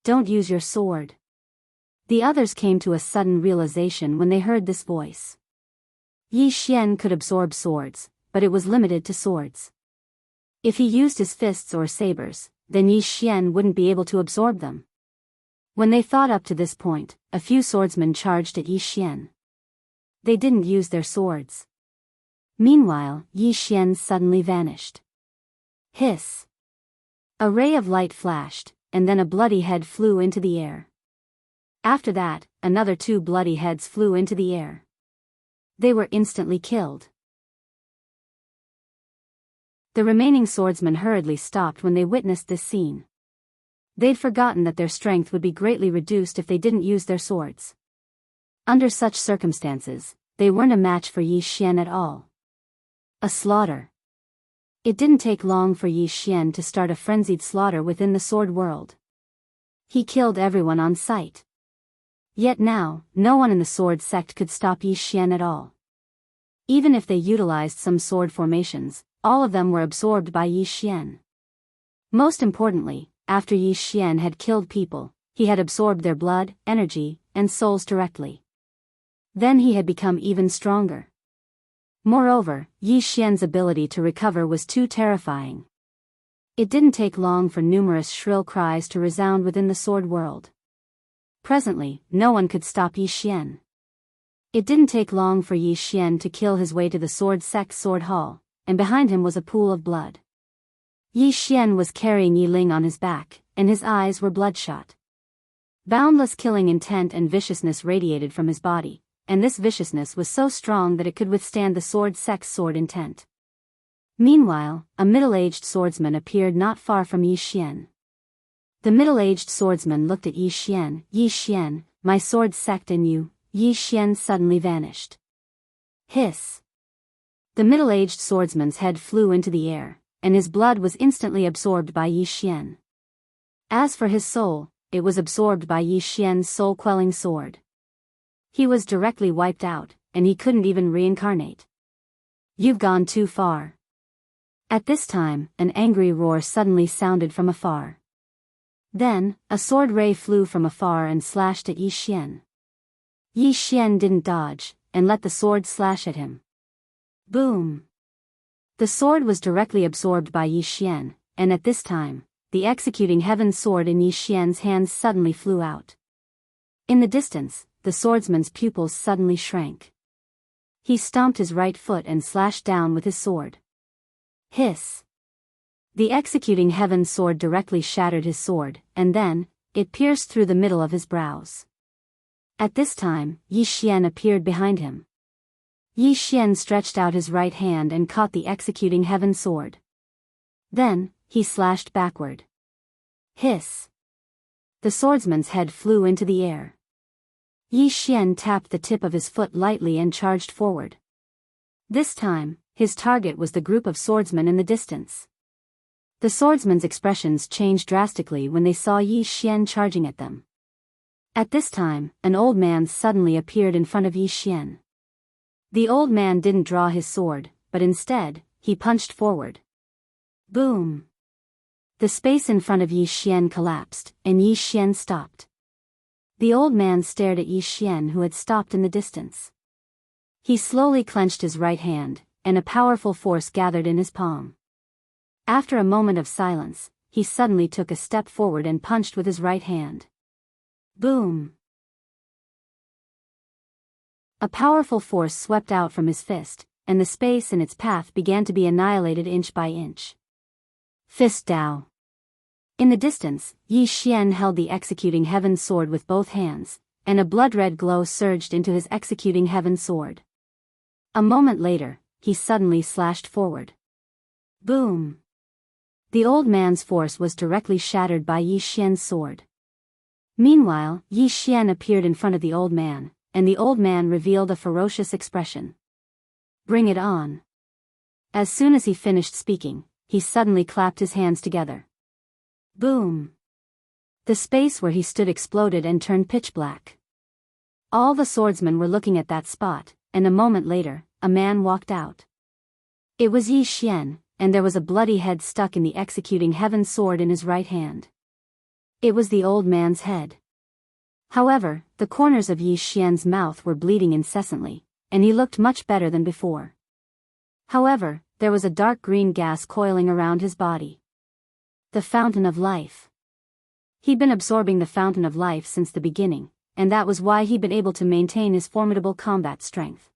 Don't use your sword." The others came to a sudden realization when they heard this voice. Yi Xian could absorb swords, but it was limited to swords. If he used his fists or sabers, then Yi Xian wouldn't be able to absorb them. When they thought up to this point, a few swordsmen charged at Yi Xian. They didn't use their swords. Meanwhile, Yi Xian suddenly vanished. Hiss! A ray of light flashed, and then a bloody head flew into the air. After that, another 2 bloody heads flew into the air. They were instantly killed. The remaining swordsmen hurriedly stopped when they witnessed this scene. They'd forgotten that their strength would be greatly reduced if they didn't use their swords. Under such circumstances, they weren't a match for Yi Xian at all. A slaughter. It didn't take long for Yi Xian to start a frenzied slaughter within the sword world. He killed everyone on sight. Yet now, no one in the sword sect could stop Yi Xian at all. Even if they utilized some sword formations, all of them were absorbed by Yi Xian. Most importantly, after Yi Xian had killed people, he had absorbed their blood, energy, and souls directly. Then he had become even stronger. Moreover, Yi Xian's ability to recover was too terrifying. It didn't take long for numerous shrill cries to resound within the sword world. Presently, no one could stop Yi Xian. It didn't take long for Yi Xian to kill his way to the sword sect's sword hall, and behind him was a pool of blood. Yi Xian was carrying Yi Ling on his back, and his eyes were bloodshot. Boundless killing intent and viciousness radiated from his body, and this viciousness was so strong that it could withstand the sword sect's sword intent. Meanwhile, a middle-aged swordsman appeared not far from Yi Xian. The middle-aged swordsman looked at Yi Xian. Yi Xian, my sword sect and you. Yi Xian suddenly vanished. Hiss. The middle-aged swordsman's head flew into the air, and his blood was instantly absorbed by Yi Xian. As for his soul, it was absorbed by Yi Xian's soul-quelling sword. He was directly wiped out, and he couldn't even reincarnate. You've gone too far. At this time, an angry roar suddenly sounded from afar. Then, a sword ray flew from afar and slashed at Yi Xian. Yi Xian didn't dodge, and let the sword slash at him. Boom! The sword was directly absorbed by Yi Xian, and at this time, the executing heaven sword in Yi Xian's hands suddenly flew out. In the distance, the swordsman's pupils suddenly shrank. He stomped his right foot and slashed down with his sword. Hiss! The executing heaven sword directly shattered his sword, and then, it pierced through the middle of his brows. At this time, Yi Xian appeared behind him. Yi Xian stretched out his right hand and caught the executing heaven sword. Then, he slashed backward. Hiss! The swordsman's head flew into the air. Yi Xian tapped the tip of his foot lightly and charged forward. This time, his target was the group of swordsmen in the distance. The swordsmen's expressions changed drastically when they saw Yi Xian charging at them. At this time, an old man suddenly appeared in front of Yi Xian. The old man didn't draw his sword, but instead, he punched forward. Boom! The space in front of Yi Xian collapsed, and Yi Xian stopped. The old man stared at Yi Xian, who had stopped in the distance. He slowly clenched his right hand, and a powerful force gathered in his palm. After a moment of silence, he suddenly took a step forward and punched with his right hand. Boom! A powerful force swept out from his fist, and the space in its path began to be annihilated inch by inch. Fist Dao. In the distance, Yi Xian held the executing heaven sword with both hands, and a blood-red glow surged into his executing heaven sword. A moment later, he suddenly slashed forward. Boom! The old man's force was directly shattered by Yi Xian's sword. Meanwhile, Yi Xian appeared in front of the old man, and the old man revealed a ferocious expression. Bring it on. As soon as he finished speaking, he suddenly clapped his hands together. Boom! The space where he stood exploded and turned pitch black. All the swordsmen were looking at that spot, and a moment later, a man walked out. It was Yi Xian, and there was a bloody head stuck in the executing heaven sword in his right hand. It was the old man's head. However, the corners of Yi Xian's mouth were bleeding incessantly, and he looked much better than before. However, there was a dark green gas coiling around his body. The fountain of life. He'd been absorbing the fountain of life since the beginning, and that was why he'd been able to maintain his formidable combat strength.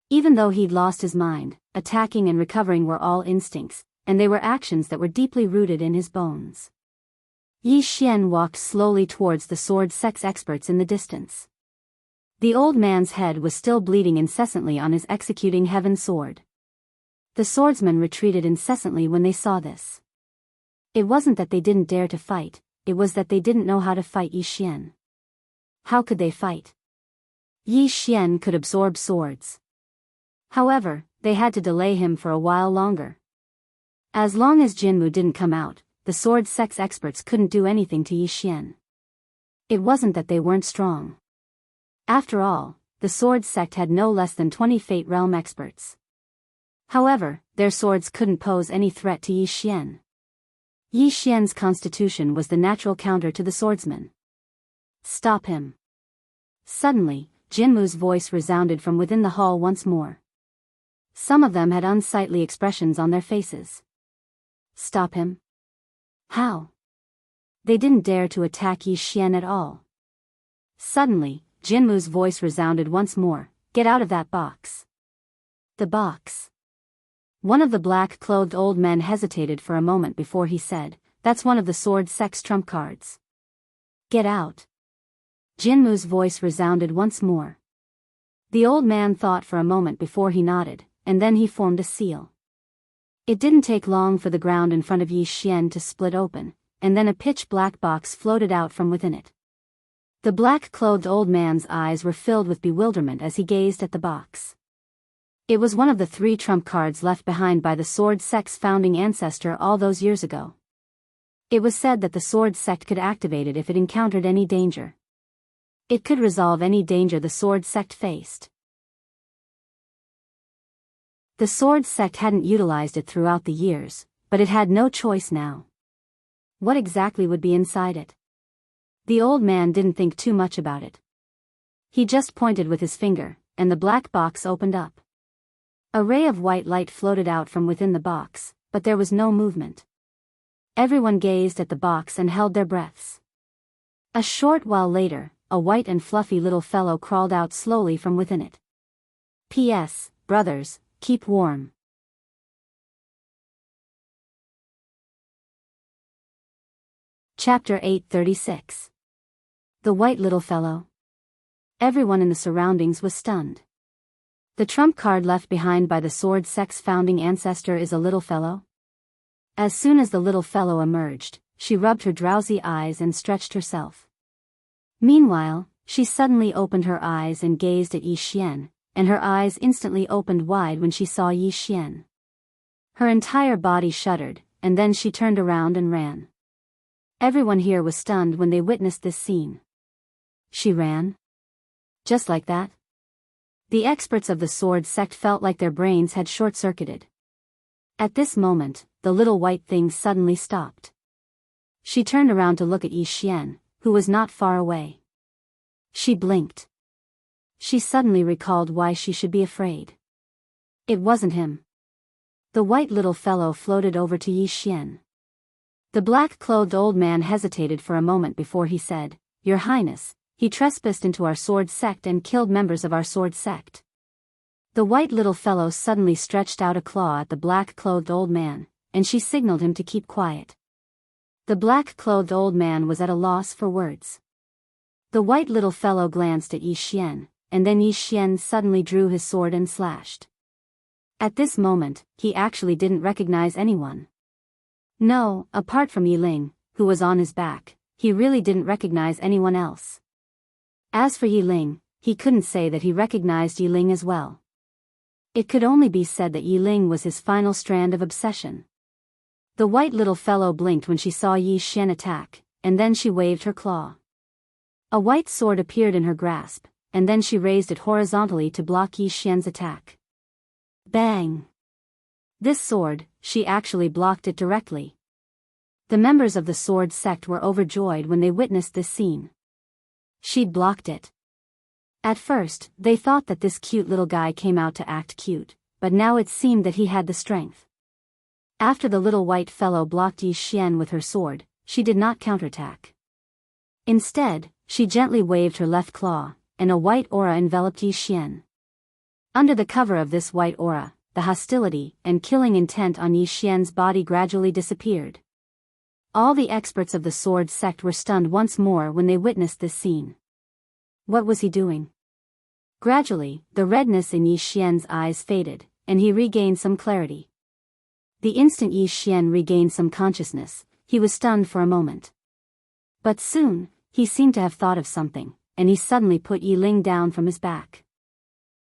Even though he'd lost his mind, attacking and recovering were all instincts, and they were actions that were deeply rooted in his bones. Yi Xian walked slowly towards the sword sex experts in the distance. The old man's head was still bleeding incessantly on his executing heaven sword. The swordsmen retreated incessantly when they saw this. It wasn't that they didn't dare to fight, it was that they didn't know how to fight Yi Xian. How could they fight? Yi Xian could absorb swords. However, they had to delay him for a while longer. As long as Jianghu didn't come out, the sword sex experts couldn't do anything to Yi Xian. It wasn't that they weren't strong. After all, the sword sect had no less than 20 Fate Realm experts. However, their swords couldn't pose any threat to Yi Xian. Yi Xian's constitution was the natural counter to the swordsman. Stop him. Suddenly, Jinmu's voice resounded from within the hall once more. Some of them had unsightly expressions on their faces. Stop him? How? They didn't dare to attack Yi Xian at all. Suddenly, Jinmu's voice resounded once more, "Get out of that box." The box. One of the black-clothed old men hesitated for a moment before he said, "That's one of the sword sect's trump cards." "Get out." Jinmu's voice resounded once more. The old man thought for a moment before he nodded, and then he formed a seal. It didn't take long for the ground in front of Yi Xian to split open, and then a pitch-black box floated out from within it. The black-clothed old man's eyes were filled with bewilderment as he gazed at the box. It was one of the 3 trump cards left behind by the sword sect's founding ancestor all those years ago. It was said that the sword sect could activate it if it encountered any danger. It could resolve any danger the sword sect faced. The sword sect hadn't utilized it throughout the years, but it had no choice now. What exactly would be inside it? The old man didn't think too much about it. He just pointed with his finger, and the black box opened up. A ray of white light floated out from within the box, but there was no movement. Everyone gazed at the box and held their breaths. A short while later, a white and fluffy little fellow crawled out slowly from within it. P.S. Brothers, keep warm. Chapter 836. The white little fellow. Everyone in the surroundings was stunned. The trump card left behind by the sword sect's founding ancestor is a little fellow? As soon as the little fellow emerged, she rubbed her drowsy eyes and stretched herself. Meanwhile, she suddenly opened her eyes and gazed at Yi Xian, and her eyes instantly opened wide when she saw Yi Xian. Her entire body shuddered, and then she turned around and ran. Everyone here was stunned when they witnessed this scene. She ran? Just like that? The experts of the sword sect felt like their brains had short-circuited. At this moment, the little white thing suddenly stopped. She turned around to look at Yi Xian, who was not far away. She blinked. She suddenly recalled why she should be afraid. It wasn't him. The white little fellow floated over to Yi Xian. The black-clothed old man hesitated for a moment before he said, "Your Highness, he trespassed into our sword sect and killed members of our sword sect." The white little fellow suddenly stretched out a claw at the black-clothed old man, and she signaled him to keep quiet. The black-clothed old man was at a loss for words. The white little fellow glanced at Yi Xian, and then Yi Xian suddenly drew his sword and slashed. At this moment, he actually didn't recognize anyone. No, apart from Yi Ling, who was on his back, he really didn't recognize anyone else. As for Yi Ling, he couldn't say that he recognized Yi Ling as well. It could only be said that Yi Ling was his final strand of obsession. The white little fellow blinked when she saw Yi Xian attack, and then she waved her claw. A white sword appeared in her grasp, and then she raised it horizontally to block Yi Xian's attack. Bang! This sword, she actually blocked it directly. The members of the sword sect were overjoyed when they witnessed this scene. She'd blocked it. At first, they thought that this cute little guy came out to act cute, but now it seemed that he had the strength. After the little white fellow blocked Yi Xian with her sword, she did not counterattack. Instead, she gently waved her left claw, and a white aura enveloped Yi Xian. Under the cover of this white aura, the hostility and killing intent on Yi Xian's body gradually disappeared. All the experts of the sword sect were stunned once more when they witnessed this scene. What was he doing? Gradually, the redness in Yi Xian's eyes faded, and he regained some clarity. The instant Yi Xian regained some consciousness, he was stunned for a moment. But soon, he seemed to have thought of something, and he suddenly put Yi Ling down from his back.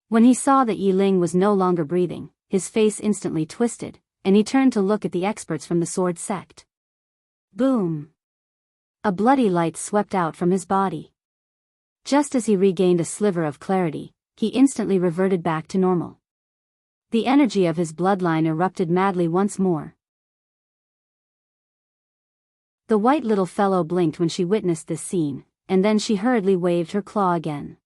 When he saw that Yi Ling was no longer breathing, his face instantly twisted, and he turned to look at the experts from the sword sect. Boom! A bloody light swept out from his body. Just as he regained a sliver of clarity, he instantly reverted back to normal. The energy of his bloodline erupted madly once more. The white little fellow blinked when she witnessed this scene, and then she hurriedly waved her claw again.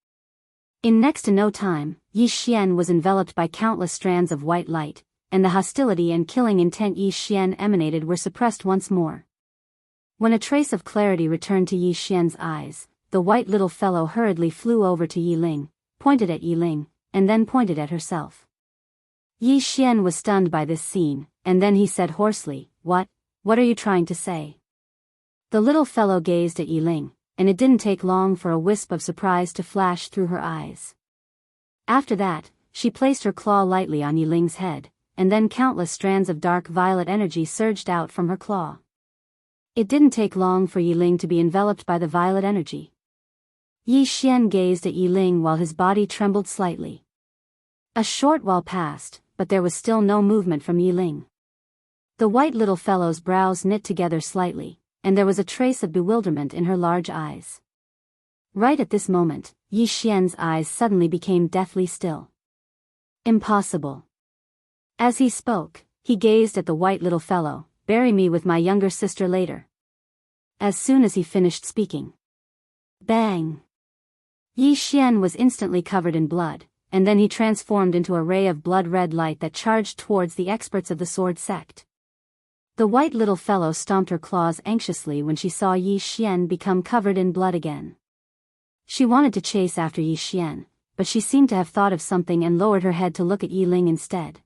In next to no time, Yi Xian was enveloped by countless strands of white light, and the hostility and killing intent Yi Xian emanated were suppressed once more. When a trace of clarity returned to Yi Xian's eyes, the white little fellow hurriedly flew over to Yi Ling, pointed at Yi Ling, and then pointed at herself. Yi Xian was stunned by this scene, and then he said hoarsely, What are you trying to say?" The little fellow gazed at Yi Ling, and it didn't take long for a wisp of surprise to flash through her eyes. After that, she placed her claw lightly on Yi Ling's head, and then countless strands of dark violet energy surged out from her claw. It didn't take long for Yi Ling to be enveloped by the violet energy. Yi Xian gazed at Yi Ling while his body trembled slightly. A short while passed, but there was still no movement from Yi Ling. The white little fellow's brows knit together slightly, and there was a trace of bewilderment in her large eyes. Right at this moment, Yi Xian's eyes suddenly became deathly still. "Impossible." As he spoke, he gazed at the white little fellow. "Bury me with my younger sister later." As soon as he finished speaking, bang! Yi Xian was instantly covered in blood, and then he transformed into a ray of blood-red light that charged towards the experts of the sword sect. The white little fellow stomped her claws anxiously when she saw Yi Xian become covered in blood again. She wanted to chase after Yi Xian, but she seemed to have thought of something and lowered her head to look at Yi Ling instead.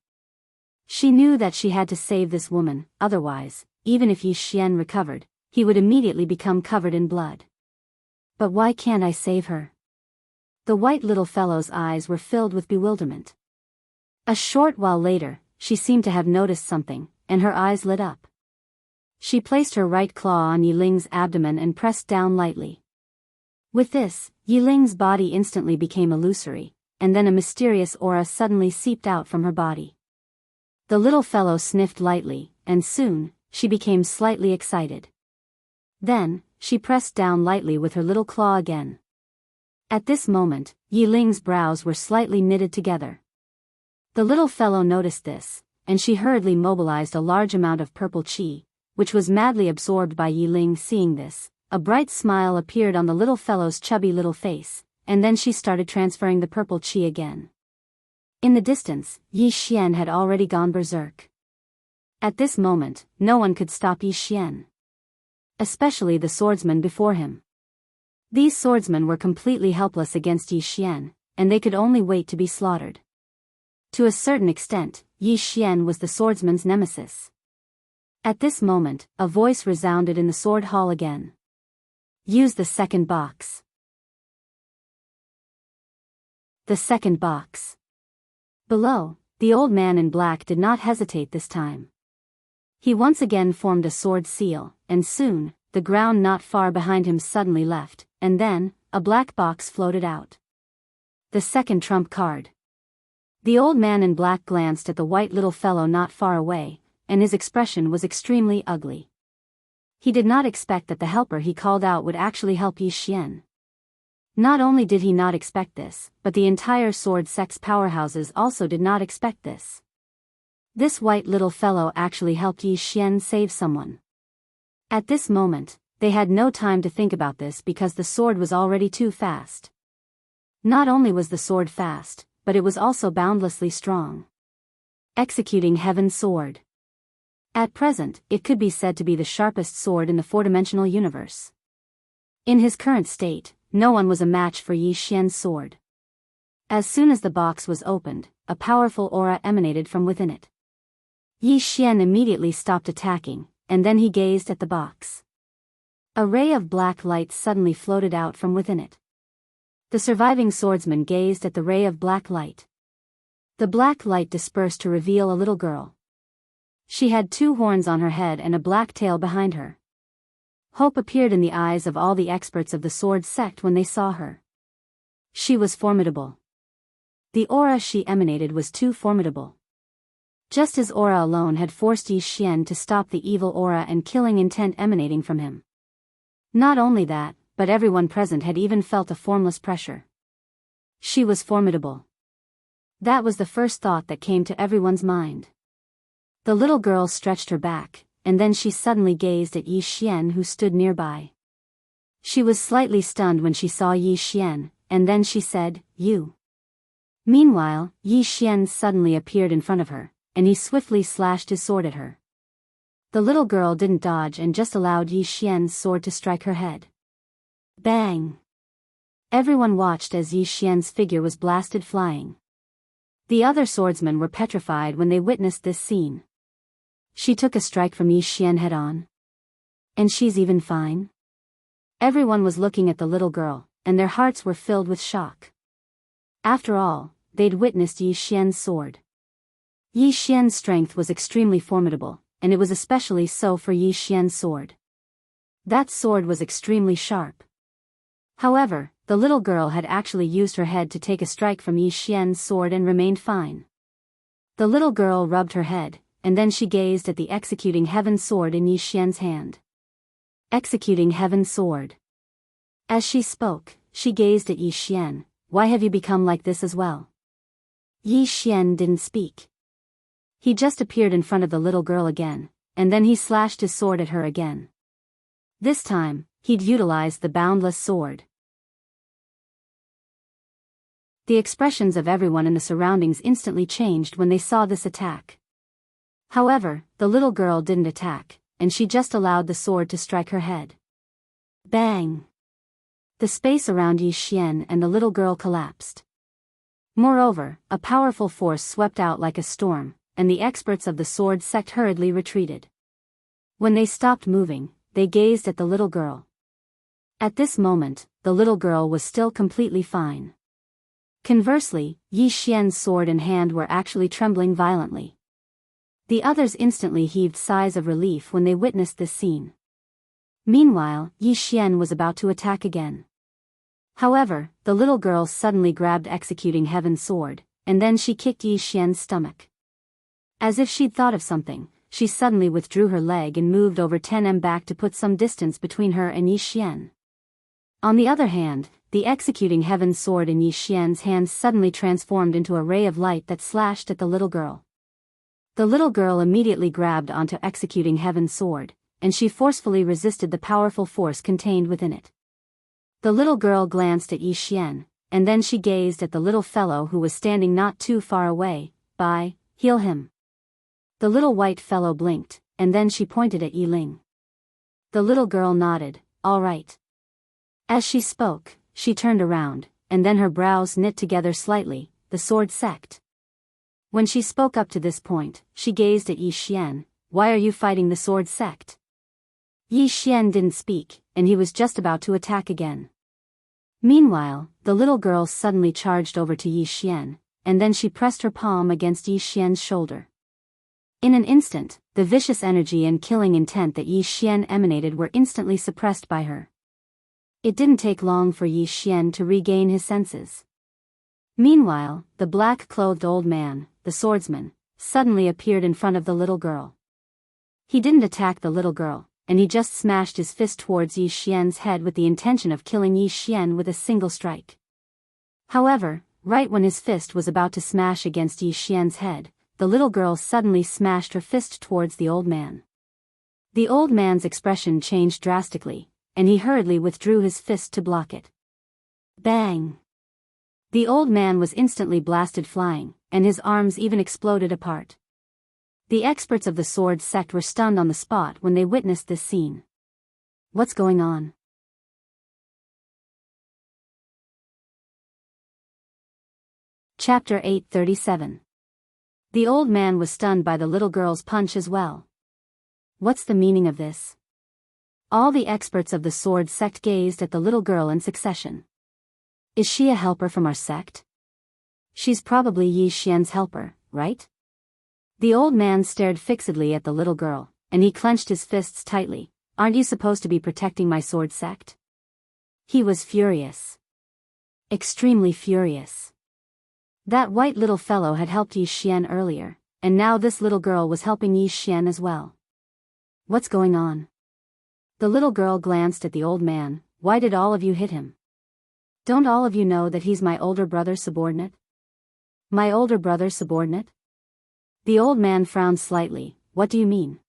She knew that she had to save this woman, otherwise, even if Yi Xian recovered, he would immediately become covered in blood. "But why can't I save her?" The white little fellow's eyes were filled with bewilderment. A short while later, she seemed to have noticed something, and her eyes lit up. She placed her right claw on Yi Ling's abdomen and pressed down lightly. With this, Yi Ling's body instantly became illusory, and then a mysterious aura suddenly seeped out from her body. The little fellow sniffed lightly, and soon, she became slightly excited. Then, she pressed down lightly with her little claw again. At this moment, Yi Ling's brows were slightly knitted together. The little fellow noticed this, and she hurriedly mobilized a large amount of purple qi, which was madly absorbed by Yi Ling. Seeing this, a bright smile appeared on the little fellow's chubby little face, and then she started transferring the purple qi again. In the distance, Yi Xian had already gone berserk. At this moment, no one could stop Yi Xian. Especially the swordsmen before him. These swordsmen were completely helpless against Yi Xian, and they could only wait to be slaughtered. To a certain extent, Yi Xian was the swordsman's nemesis. At this moment, a voice resounded in the sword hall again. "Use the second box." The second box. Below, the old man in black did not hesitate this time. He once again formed a sword seal, and soon, the ground not far behind him suddenly left, and then, a black box floated out. The second trump card. The old man in black glanced at the white little fellow not far away, and his expression was extremely ugly. He did not expect that the helper he called out would actually help Yi Xian. Not only did he not expect this, but the entire sword sect's powerhouses also did not expect this. This white little fellow actually helped Yi Xian save someone. At this moment, they had no time to think about this because the sword was already too fast. Not only was the sword fast, but it was also boundlessly strong. Executing Heaven's Sword. At present, it could be said to be the sharpest sword in the four-dimensional universe. In his current state, no one was a match for Yi Xian's sword. As soon as the box was opened, a powerful aura emanated from within it. Yi Xian immediately stopped attacking, and then he gazed at the box. A ray of black light suddenly floated out from within it. The surviving swordsman gazed at the ray of black light. The black light dispersed to reveal a little girl. She had 2 horns on her head and a black tail behind her. Hope appeared in the eyes of all the experts of the sword sect when they saw her. She was formidable. The aura she emanated was too formidable. Just his aura alone had forced Yi Xian to stop the evil aura and killing intent emanating from him. Not only that, but everyone present had even felt a formless pressure. She was formidable. That was the first thought that came to everyone's mind. The little girl stretched her back, and then she suddenly gazed at Yi Xian who stood nearby. She was slightly stunned when she saw Yi Xian, and then she said, "You." Meanwhile, Yi Xian suddenly appeared in front of her, and he swiftly slashed his sword at her. The little girl didn't dodge and just allowed Yi Xian's sword to strike her head. Bang! Everyone watched as Yi Xian's figure was blasted flying. The other swordsmen were petrified when they witnessed this scene. She took a strike from Yi Xian head-on. And she's even fine? Everyone was looking at the little girl, and their hearts were filled with shock. After all, they'd witnessed Yi Xian's sword. Yi Xian's strength was extremely formidable, and it was especially so for Yi Xian's sword. That sword was extremely sharp. However, the little girl had actually used her head to take a strike from Yi Xian's sword and remained fine. The little girl rubbed her head, and then she gazed at the executing heaven sword in Yi Xian's hand. Executing heaven sword. As she spoke, she gazed at Yi Xian. Why have you become like this as well? Yi Xian didn't speak. He just appeared in front of the little girl again, and then he slashed his sword at her again. This time, he'd utilized the boundless sword. The expressions of everyone in the surroundings instantly changed when they saw this attack. However, the little girl didn't attack, and she just allowed the sword to strike her head. Bang! The space around Yi Xian and the little girl collapsed. Moreover, a powerful force swept out like a storm, and the experts of the sword sect hurriedly retreated. When they stopped moving, they gazed at the little girl. At this moment, the little girl was still completely fine. Conversely, Yi Xian's sword and hand were actually trembling violently. The others instantly heaved sighs of relief when they witnessed this scene. Meanwhile, Yi Xian was about to attack again. However, the little girl suddenly grabbed executing heaven's sword, and then she kicked Yi Xian's stomach. As if she'd thought of something, she suddenly withdrew her leg and moved over 10 back to put some distance between her and Yi Xian. On the other hand, the executing heaven's sword in Yi Xian's hand suddenly transformed into a ray of light that slashed at the little girl. The little girl immediately grabbed onto executing heaven's sword, and she forcefully resisted the powerful force contained within it. The little girl glanced at Yi Xian, and then she gazed at the little fellow who was standing not too far away. Heal him. The little white fellow blinked, and then she pointed at Yi Ling. The little girl nodded, all right. As she spoke, she turned around, and then her brows knit together slightly. The sword sect. When she spoke up to this point, she gazed at Yi Xian. Why are you fighting the sword sect? Yi Xian didn't speak, and he was just about to attack again. Meanwhile, the little girl suddenly charged over to Yi Xian, and then she pressed her palm against Yi Xian's shoulder. In an instant, the vicious energy and killing intent that Yi Xian emanated were instantly suppressed by her. It didn't take long for Yi Xian to regain his senses. Meanwhile, the black-clothed old man, the swordsman, suddenly appeared in front of the little girl. He didn't attack the little girl, and he just smashed his fist towards Yi Xian's head with the intention of killing Yi Xian with a single strike. However, right when his fist was about to smash against Yi Xian's head, the little girl suddenly smashed her fist towards the old man. The old man's expression changed drastically, and he hurriedly withdrew his fist to block it. Bang! The old man was instantly blasted flying, and his arms even exploded apart. The experts of the sword sect were stunned on the spot when they witnessed this scene. What's going on? Chapter 837. The old man was stunned by the little girl's punch as well. What's the meaning of this? All the experts of the sword sect gazed at the little girl in succession. Is she a helper from our sect? She's probably Yi Xian's helper, right? The old man stared fixedly at the little girl, and he clenched his fists tightly. Aren't you supposed to be protecting my sword sect? He was furious. Extremely furious. That white little fellow had helped Yi Xian earlier, and now this little girl was helping Yi Xian as well. What's going on? The little girl glanced at the old man. Why did all of you hit him? Don't all of you know that he's my older brother's subordinate? My older brother's subordinate? The old man frowned slightly. What do you mean?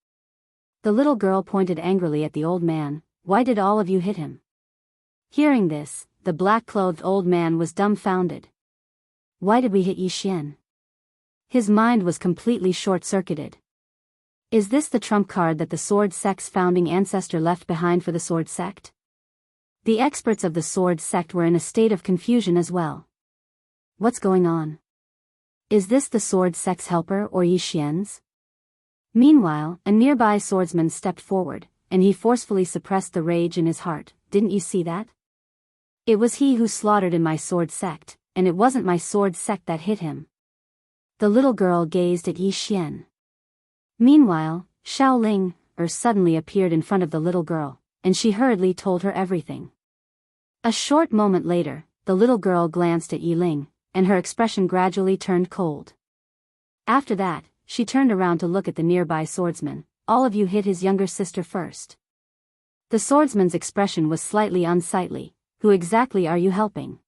The little girl pointed angrily at the old man. Why did all of you hit him? Hearing this, the black-clothed old man was dumbfounded. Why did we hit Yi Xian? His mind was completely short-circuited. Is this the trump card that the sword sect's founding ancestor left behind for the sword sect? The experts of the sword sect were in a state of confusion as well. What's going on? Is this the sword sect's helper or Yi Xian's? Meanwhile, a nearby swordsman stepped forward, and he forcefully suppressed the rage in his heart. Didn't you see that? It was he who slaughtered in my sword sect, and it wasn't my sword sect that hit him. The little girl gazed at Yi Xian. Meanwhile, Xiaoling suddenly appeared in front of the little girl, and she hurriedly told her everything. A short moment later, the little girl glanced at Yi Ling, and her expression gradually turned cold. After that, she turned around to look at the nearby swordsman. All of you hit his younger sister first. The swordsman's expression was slightly unsightly. Who exactly are you helping?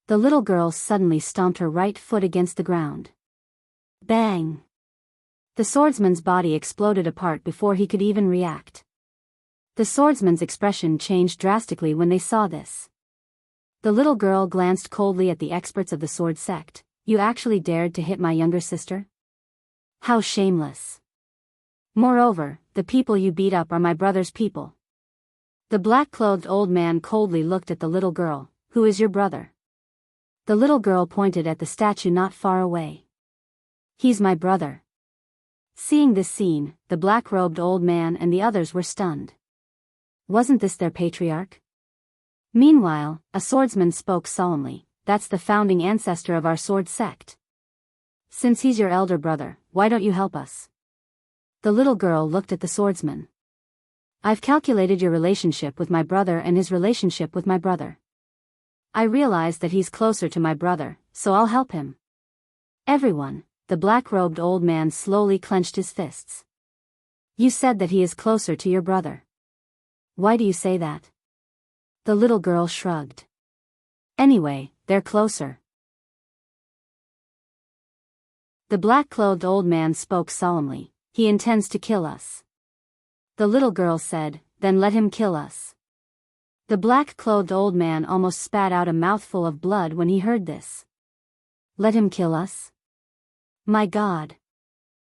The little girl suddenly stomped her right foot against the ground. Bang! The swordsman's body exploded apart before he could even react. The swordsman's expression changed drastically when they saw this. The little girl glanced coldly at the experts of the sword sect. You actually dared to hit my younger sister? How shameless! Moreover, the people you beat up are my brother's people. The black-clothed old man coldly looked at the little girl. Who is your brother? The little girl pointed at the statue not far away. He's my brother. Seeing this scene, the black-robed old man and the others were stunned. Wasn't this their patriarch? Meanwhile, a swordsman spoke solemnly. That's the founding ancestor of our sword sect. Since he's your elder brother, why don't you help us? The little girl looked at the swordsman. I've calculated your relationship with my brother and his relationship with my brother. I realize that he's closer to my brother, so I'll help him. Everyone, the black-robed old man slowly clenched his fists. You said that he is closer to your brother. Why do you say that? The little girl shrugged. Anyway, they're closer. The black-clothed old man spoke solemnly. He intends to kill us. The little girl said, then let him kill us. The black-clothed old man almost spat out a mouthful of blood when he heard this. Let him kill us? My God!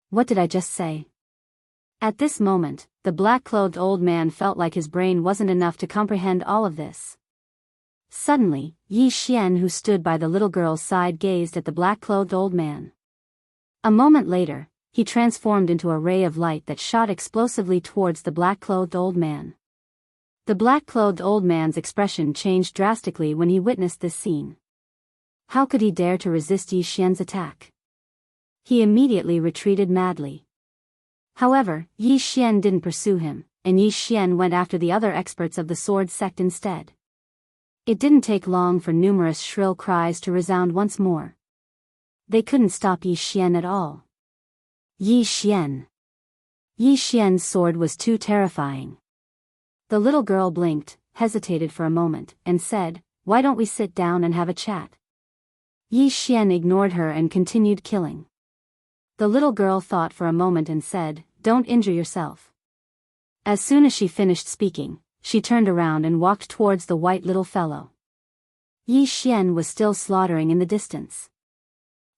What did I just say? At this moment, the black-clothed old man felt like his brain wasn't enough to comprehend all of this. Suddenly, Yi Xian, who stood by the little girl's side, gazed at the black-clothed old man. A moment later, he transformed into a ray of light that shot explosively towards the black-clothed old man. The black-clothed old man's expression changed drastically when he witnessed this scene. How could he dare to resist Yi Xian's attack? He immediately retreated madly. However, Yi Xian didn't pursue him, and Yi Xian went after the other experts of the sword sect instead. It didn't take long for numerous shrill cries to resound once more. They couldn't stop Yi Xian at all. Yi Xian. Yi Xian's sword was too terrifying. The little girl blinked, hesitated for a moment, and said, why don't we sit down and have a chat? Yi Xian ignored her and continued killing. The little girl thought for a moment and said, don't injure yourself. As soon as she finished speaking, she turned around and walked towards the white little fellow. Yi Xian was still slaughtering in the distance.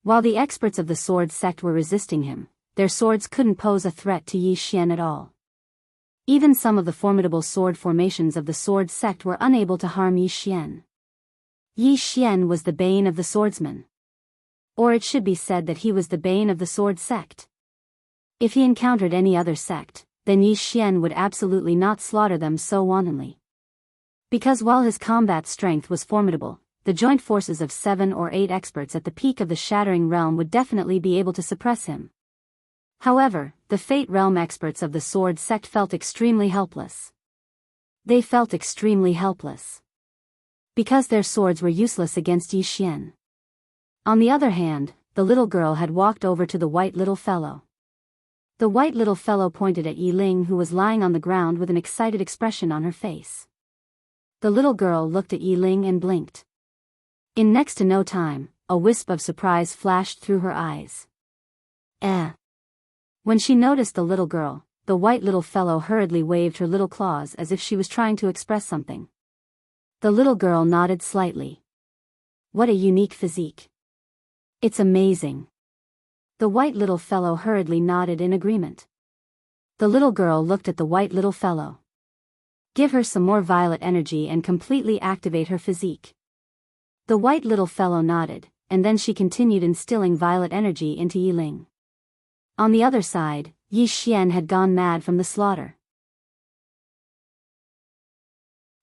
While the experts of the sword sect were resisting him, their swords couldn't pose a threat to Yi Xian at all. Even some of the formidable sword formations of the sword sect were unable to harm Yi Xian. Yi Xian was the bane of the swordsman. Or it should be said that he was the bane of the sword sect. If he encountered any other sect, then Yi Xian would absolutely not slaughter them so wantonly. Because while his combat strength was formidable, the joint forces of 7 or 8 experts at the peak of the Shattering Realm would definitely be able to suppress him. However, the Fate Realm experts of the sword sect felt extremely helpless. They felt extremely helpless. Because their swords were useless against Yi Xian. On the other hand, the little girl had walked over to the white little fellow. The white little fellow pointed at Yi Ling, who was lying on the ground with an excited expression on her face. The little girl looked at Yi Ling and blinked. In next to no time, a wisp of surprise flashed through her eyes. When she noticed the little girl, the white little fellow hurriedly waved her little claws as if she was trying to express something. The little girl nodded slightly. What a unique physique. It's amazing. The white little fellow hurriedly nodded in agreement. The little girl looked at the white little fellow. Give her some more violet energy and completely activate her physique. The white little fellow nodded, and then she continued instilling violet energy into Yi Ling. On the other side, Yi Xian had gone mad from the slaughter.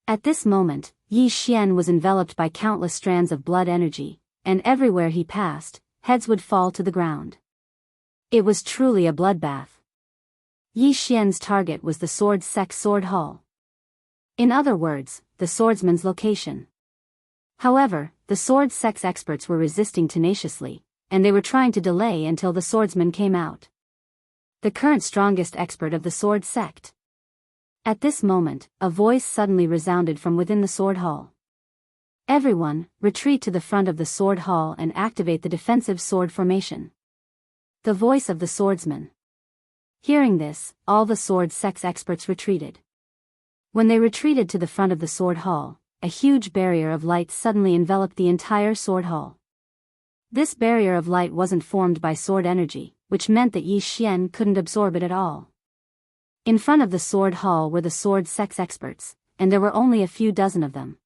At this moment, Yi Xian was enveloped by countless strands of blood energy, and everywhere he passed, heads would fall to the ground. It was truly a bloodbath. Yi Xian's target was the sword sex sword hall. In other words, the swordsman's location. However, the sword sex experts were resisting tenaciously, and they were trying to delay until the swordsman came out. The current strongest expert of the sword sect. At this moment, a voice suddenly resounded from within the sword hall. Everyone, retreat to the front of the sword hall and activate the defensive sword formation. The voice of the swordsman. Hearing this, all the sword sex experts retreated. When they retreated to the front of the sword hall, a huge barrier of light suddenly enveloped the entire sword hall. This barrier of light wasn't formed by sword energy, which meant that Yi Xian couldn't absorb it at all. In front of the sword hall were the sword sex experts, and there were only a few dozen of them.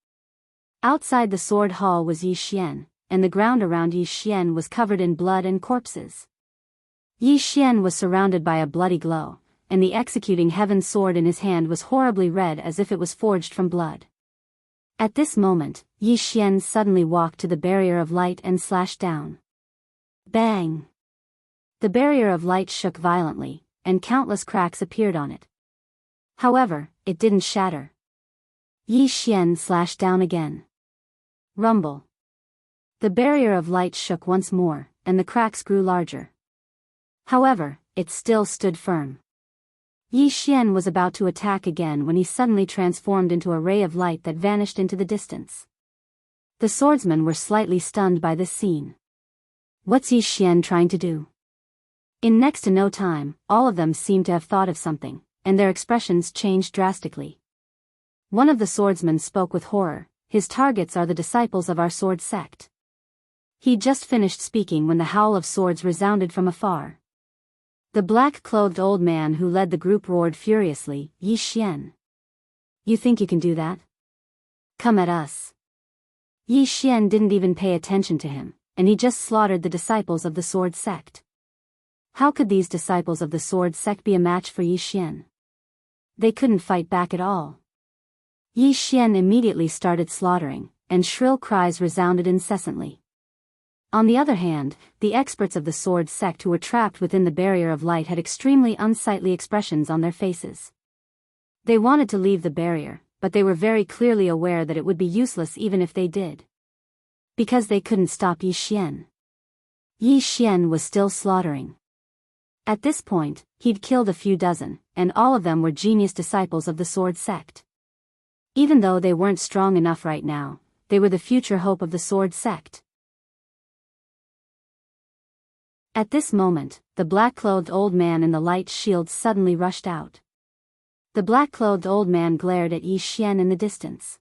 Outside the sword hall was Yi Xian, and the ground around Yi Xian was covered in blood and corpses. Yi Xian was surrounded by a bloody glow, and the executing heaven sword in his hand was horribly red as if it was forged from blood. At this moment, Yi Xian suddenly walked to the barrier of light and slashed down. Bang! The barrier of light shook violently, and countless cracks appeared on it. However, it didn't shatter. Yi Xian slashed down again. Rumble! The barrier of light shook once more, and the cracks grew larger. However, it still stood firm. Yi Xian was about to attack again when he suddenly transformed into a ray of light that vanished into the distance. The swordsmen were slightly stunned by this scene. What's Yi Xian trying to do? In next to no time, all of them seemed to have thought of something, and their expressions changed drastically. One of the swordsmen spoke with horror. His targets are the disciples of our sword sect. He just finished speaking when the howl of swords resounded from afar. The black-clothed old man who led the group roared furiously, Yi Xian. You think you can do that? Come at us. Yi Xian didn't even pay attention to him, and he just slaughtered the disciples of the sword sect. How could these disciples of the sword sect be a match for Yi Xian? They couldn't fight back at all. Yi Xian immediately started slaughtering, and shrill cries resounded incessantly. On the other hand, the experts of the sword sect who were trapped within the barrier of light had extremely unsightly expressions on their faces. They wanted to leave the barrier, but they were very clearly aware that it would be useless even if they did. Because they couldn't stop Yi Xian. Yi Xian was still slaughtering. At this point, he'd killed a few dozen, and all of them were genius disciples of the sword sect. Even though they weren't strong enough right now, they were the future hope of the sword sect. At this moment, the black-clothed old man in the light shield suddenly rushed out. The black-clothed old man glared at Yi Xian in the distance.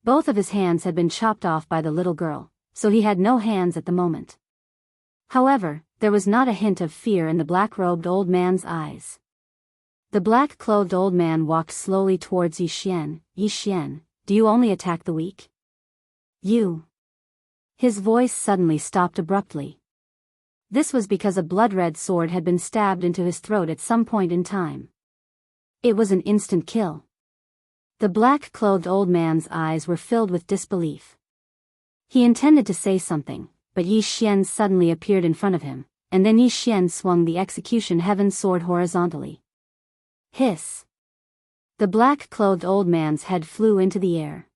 Both of his hands had been chopped off by the little girl, so he had no hands at the moment. However, there was not a hint of fear in the black-robed old man's eyes. The black-clothed old man walked slowly towards Yi Xian. Yi Xian, do you only attack the weak? You. His voice suddenly stopped abruptly. This was because a blood-red sword had been stabbed into his throat at some point in time. It was an instant kill. The black-clothed old man's eyes were filled with disbelief. He intended to say something, but Yi Xian suddenly appeared in front of him, and then Yi Xian swung the execution heaven sword horizontally. Hiss! The black-clothed old man's head flew into the air.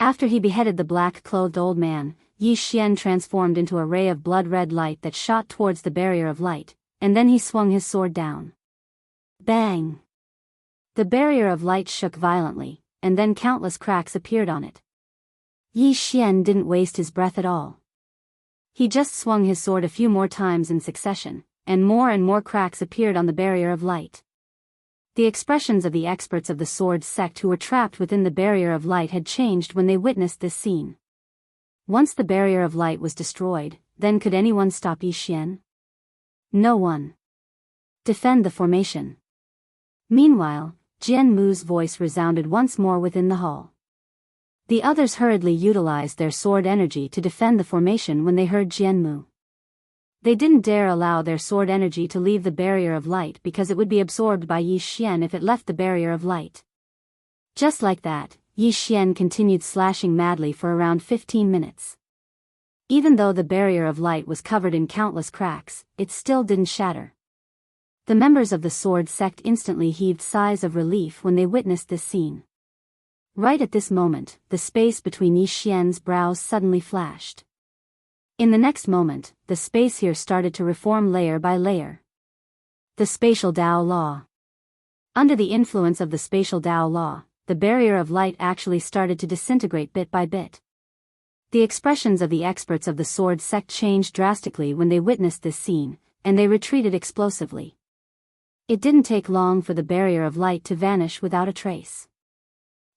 After he beheaded the black-clothed old man, Yi Xian transformed into a ray of blood-red light that shot towards the barrier of light, and then he swung his sword down. Bang! The barrier of light shook violently, and then countless cracks appeared on it. Yi Xian didn't waste his breath at all. He just swung his sword a few more times in succession, and more cracks appeared on the barrier of light. The expressions of the experts of the sword sect who were trapped within the barrier of light had changed when they witnessed this scene. Once the barrier of light was destroyed, then could anyone stop Yi Xian? No one. Defend the formation. Meanwhile, Jianmu's voice resounded once more within the hall. The others hurriedly utilized their sword energy to defend the formation when they heard Jianmu. They didn't dare allow their sword energy to leave the barrier of light because it would be absorbed by Yi Xian if it left the barrier of light. Just like that, Yi Xian continued slashing madly for around 15 minutes. Even though the barrier of light was covered in countless cracks, it still didn't shatter. The members of the sword sect instantly heaved sighs of relief when they witnessed this scene. Right at this moment, the space between Yi Xian's brows suddenly flashed. In the next moment, the space here started to reform layer by layer. The spatial Dao law. Under the influence of the spatial Dao law, the barrier of light actually started to disintegrate bit by bit. The expressions of the experts of the sword sect changed drastically when they witnessed this scene, and they retreated explosively. It didn't take long for the barrier of light to vanish without a trace.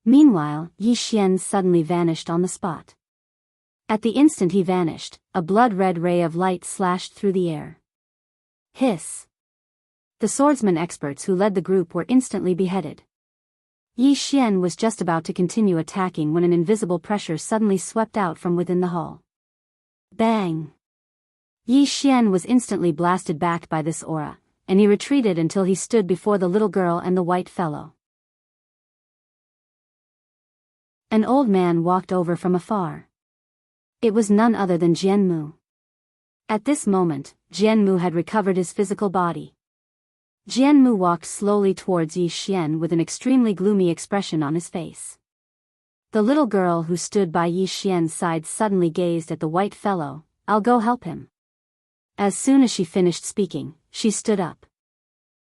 Meanwhile, Yi Xian suddenly vanished on the spot. At the instant he vanished, a blood-red ray of light slashed through the air. Hiss! The swordsman experts who led the group were instantly beheaded. Yi Xian was just about to continue attacking when an invisible pressure suddenly swept out from within the hall. Bang! Yi Xian was instantly blasted back by this aura, and he retreated until he stood before the little girl and the white fellow. An old man walked over from afar. It was none other than Jianmu. At this moment, Jianmu had recovered his physical body. Jianmu walked slowly towards Yi Xian with an extremely gloomy expression on his face. The little girl who stood by Yi Xian's side suddenly gazed at the white fellow. "I'll go help him." As soon as she finished speaking, she stood up.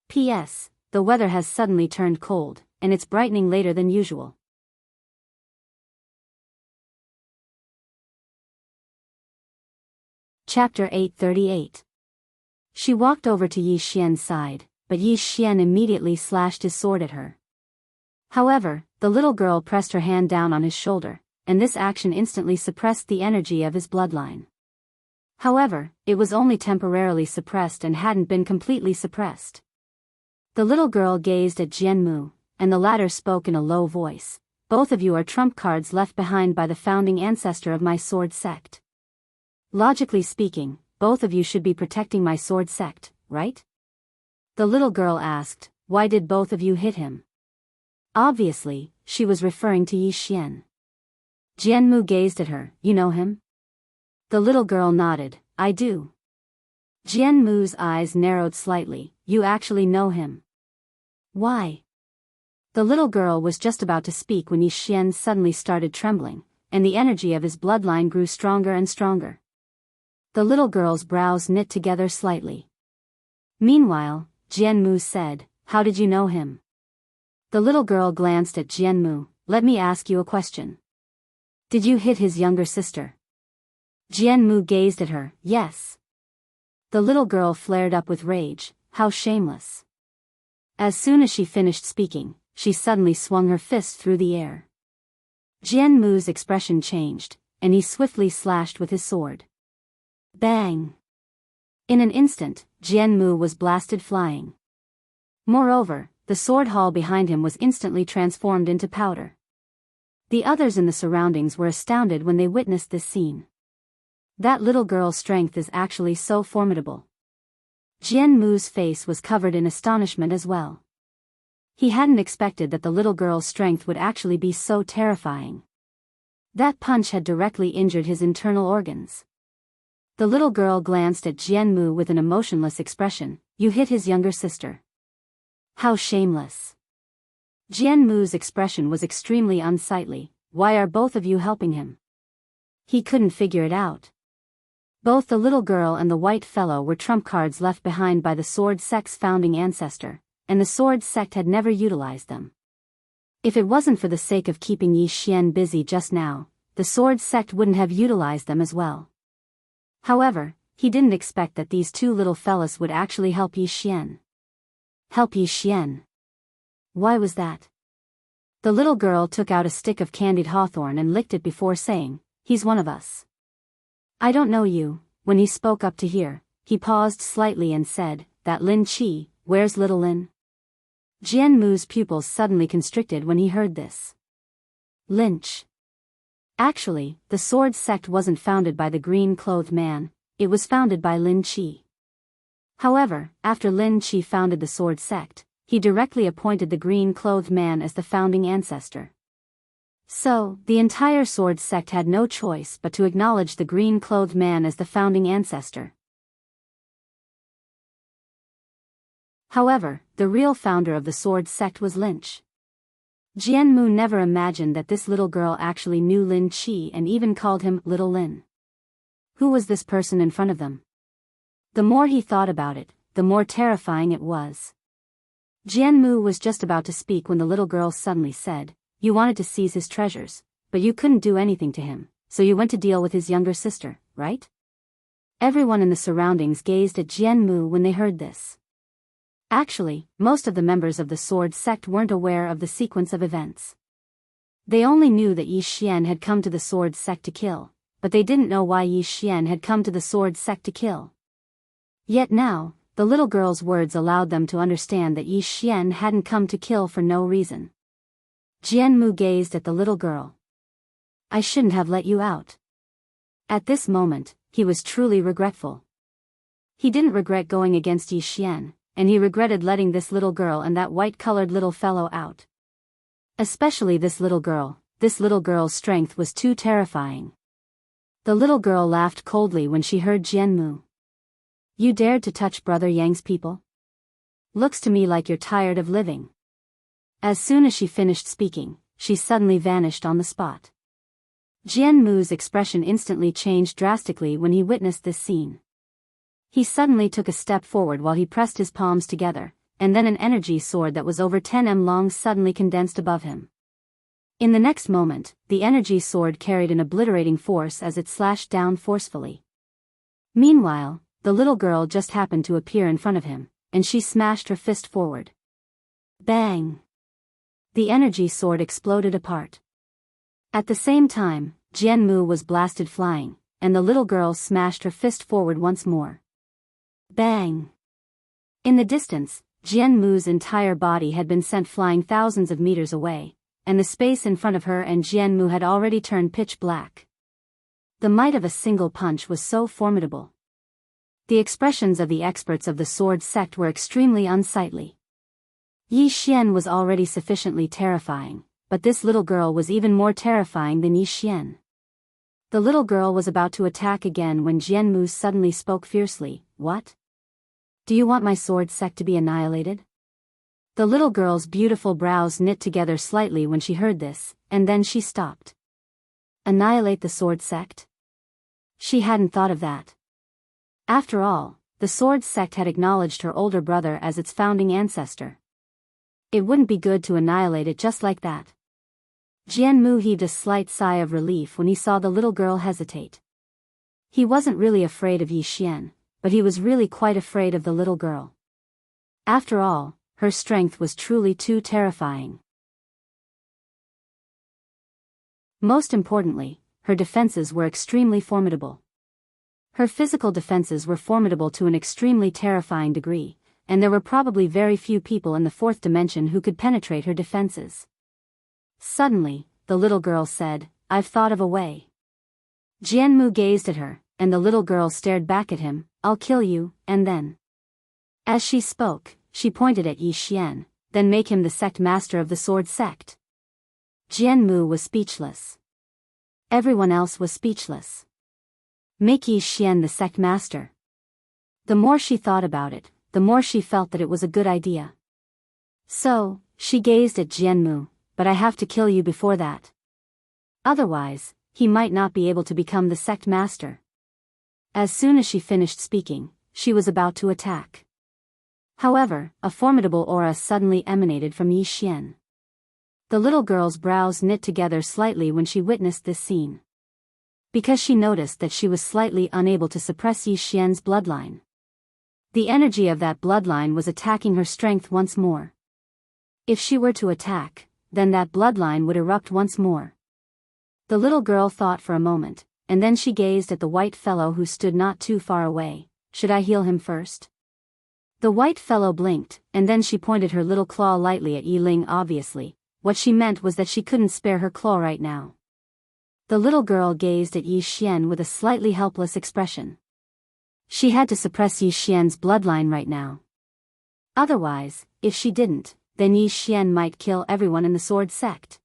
P.S. The weather has suddenly turned cold, and it's brightening later than usual. Chapter 838. She walked over to Yi Xian's side, but Yi Xian immediately slashed his sword at her. However, the little girl pressed her hand down on his shoulder, and this action instantly suppressed the energy of his bloodline. However, it was only temporarily suppressed and hadn't been completely suppressed. The little girl gazed at Jianmu, and the latter spoke in a low voice. "Both of you are trump cards left behind by the founding ancestor of my sword sect. Logically speaking, both of you should be protecting my sword sect, right?" The little girl asked, "Why did both of you hit him?" Obviously, she was referring to Yi Xian. Jianmu gazed at her. "You know him?" The little girl nodded. "I do." Jianmu's eyes narrowed slightly. "You actually know him? Why?" The little girl was just about to speak when Yi Xian suddenly started trembling, and the energy of his bloodline grew stronger and stronger. The little girl's brows knit together slightly. Meanwhile, Jianmu said, "How did you know him?" The little girl glanced at Jianmu. "Let me ask you a question. Did you hit his younger sister?" Jianmu gazed at her. "Yes." The little girl flared up with rage. "How shameless." As soon as she finished speaking, she suddenly swung her fist through the air. Jianmu's expression changed, and he swiftly slashed with his sword. Bang! In an instant, Jianmu was blasted flying. Moreover, the sword hall behind him was instantly transformed into powder. The others in the surroundings were astounded when they witnessed this scene. That little girl's strength is actually so formidable. Jianmu's face was covered in astonishment as well. He hadn't expected that the little girl's strength would actually be so terrifying. That punch had directly injured his internal organs. The little girl glanced at Jianmu with an emotionless expression. "You hit his younger sister. How shameless." Jianmu's expression was extremely unsightly. "Why are both of you helping him?" He couldn't figure it out. Both the little girl and the white fellow were trump cards left behind by the sword sect's founding ancestor, and the sword sect had never utilized them. If it wasn't for the sake of keeping Yi Xian busy just now, the sword sect wouldn't have utilized them as well. However, he didn't expect that these two little fellas would actually help Yi Xian. Help Yi Xian? Why was that? The little girl took out a stick of candied hawthorn and licked it before saying, "He's one of us. I don't know you, when he spoke up to hear, he paused slightly and said, "That Lin Chi, where's little Lin?" Jianmu's pupils suddenly constricted when he heard this. Lynch. Actually, the sword sect wasn't founded by the green-clothed man, it was founded by Lin Chi. However, after Lin Chi founded the sword sect, he directly appointed the green-clothed man as the founding ancestor. So, the entire sword sect had no choice but to acknowledge the green-clothed man as the founding ancestor. However, the real founder of the sword sect was Lynch. Jianmu never imagined that this little girl actually knew Lin Chi and even called him Little Lin. Who was this person in front of them? The more he thought about it, the more terrifying it was. Jianmu was just about to speak when the little girl suddenly said, "You wanted to seize his treasures, but you couldn't do anything to him, so you went to deal with his younger sister, right?" Everyone in the surroundings gazed at Jianmu when they heard this. Actually, most of the members of the sword sect weren't aware of the sequence of events. They only knew that Yi Xian had come to the sword sect to kill, but they didn't know why Yi Xian had come to the sword sect to kill. Yet now, the little girl's words allowed them to understand that Yi Xian hadn't come to kill for no reason. Jianmu gazed at the little girl. "I shouldn't have let you out." At this moment, he was truly regretful. He didn't regret going against Yi Xian, and he regretted letting this little girl and that white-colored little fellow out. Especially this little girl. This little girl's strength was too terrifying. The little girl laughed coldly when she heard Jianmu. "You dared to touch Brother Yang's people? Looks to me like you're tired of living." As soon as she finished speaking, she suddenly vanished on the spot. Jianmu's expression instantly changed drastically when he witnessed this scene. He suddenly took a step forward while he pressed his palms together, and then an energy sword that was over 10 m long suddenly condensed above him. In the next moment, the energy sword carried an obliterating force as it slashed down forcefully. Meanwhile, the little girl just happened to appear in front of him, and she smashed her fist forward. Bang! The energy sword exploded apart. At the same time, Jianmu was blasted flying, and the little girl smashed her fist forward once more. Bang! In the distance, Jianmu's entire body had been sent flying thousands of meters away, and the space in front of her and Jianmu had already turned pitch black. The might of a single punch was so formidable. The expressions of the experts of the sword sect were extremely unsightly. Yi Xian was already sufficiently terrifying, but this little girl was even more terrifying than Yi Xian. The little girl was about to attack again when Jianmu suddenly spoke fiercely. "What? Do you want my sword sect to be annihilated?" The little girl's beautiful brows knit together slightly when she heard this, and then she stopped. Annihilate the sword sect? She hadn't thought of that. After all, the sword sect had acknowledged her older brother as its founding ancestor. It wouldn't be good to annihilate it just like that. Jianmu heaved a slight sigh of relief when he saw the little girl hesitate. He wasn't really afraid of Yi Xian, but he was really quite afraid of the little girl. After all, her strength was truly too terrifying. Most importantly, her defenses were extremely formidable. Her physical defenses were formidable to an extremely terrifying degree, and there were probably very few people in the fourth dimension who could penetrate her defenses. Suddenly, the little girl said, "I've thought of a way." Jianmu gazed at her, and the little girl stared back at him. "I'll kill you, and then..." As she spoke, she pointed at Yi Xian, "Then make him the sect master of the sword sect." Jianmu was speechless. Everyone else was speechless. Make Yi Xian the sect master. The more she thought about it, the more she felt that it was a good idea. So, she gazed at Jianmu, "But I have to kill you before that. Otherwise, he might not be able to become the sect master." As soon as she finished speaking, she was about to attack. However, a formidable aura suddenly emanated from Yi Xian. The little girl's brows knit together slightly when she witnessed this scene. Because she noticed that she was slightly unable to suppress Yi Xian's bloodline. The energy of that bloodline was attacking her strength once more. If she were to attack, then that bloodline would erupt once more. The little girl thought for a moment, and then she gazed at the white fellow who stood not too far away. Should I heal him first? The white fellow blinked, and then she pointed her little claw lightly at Yi Ling. Obviously, what she meant was that she couldn't spare her claw right now. The little girl gazed at Yi Xian with a slightly helpless expression. She had to suppress Yi Xian's bloodline right now. Otherwise, if she didn't, then Yi Xian might kill everyone in the sword sect.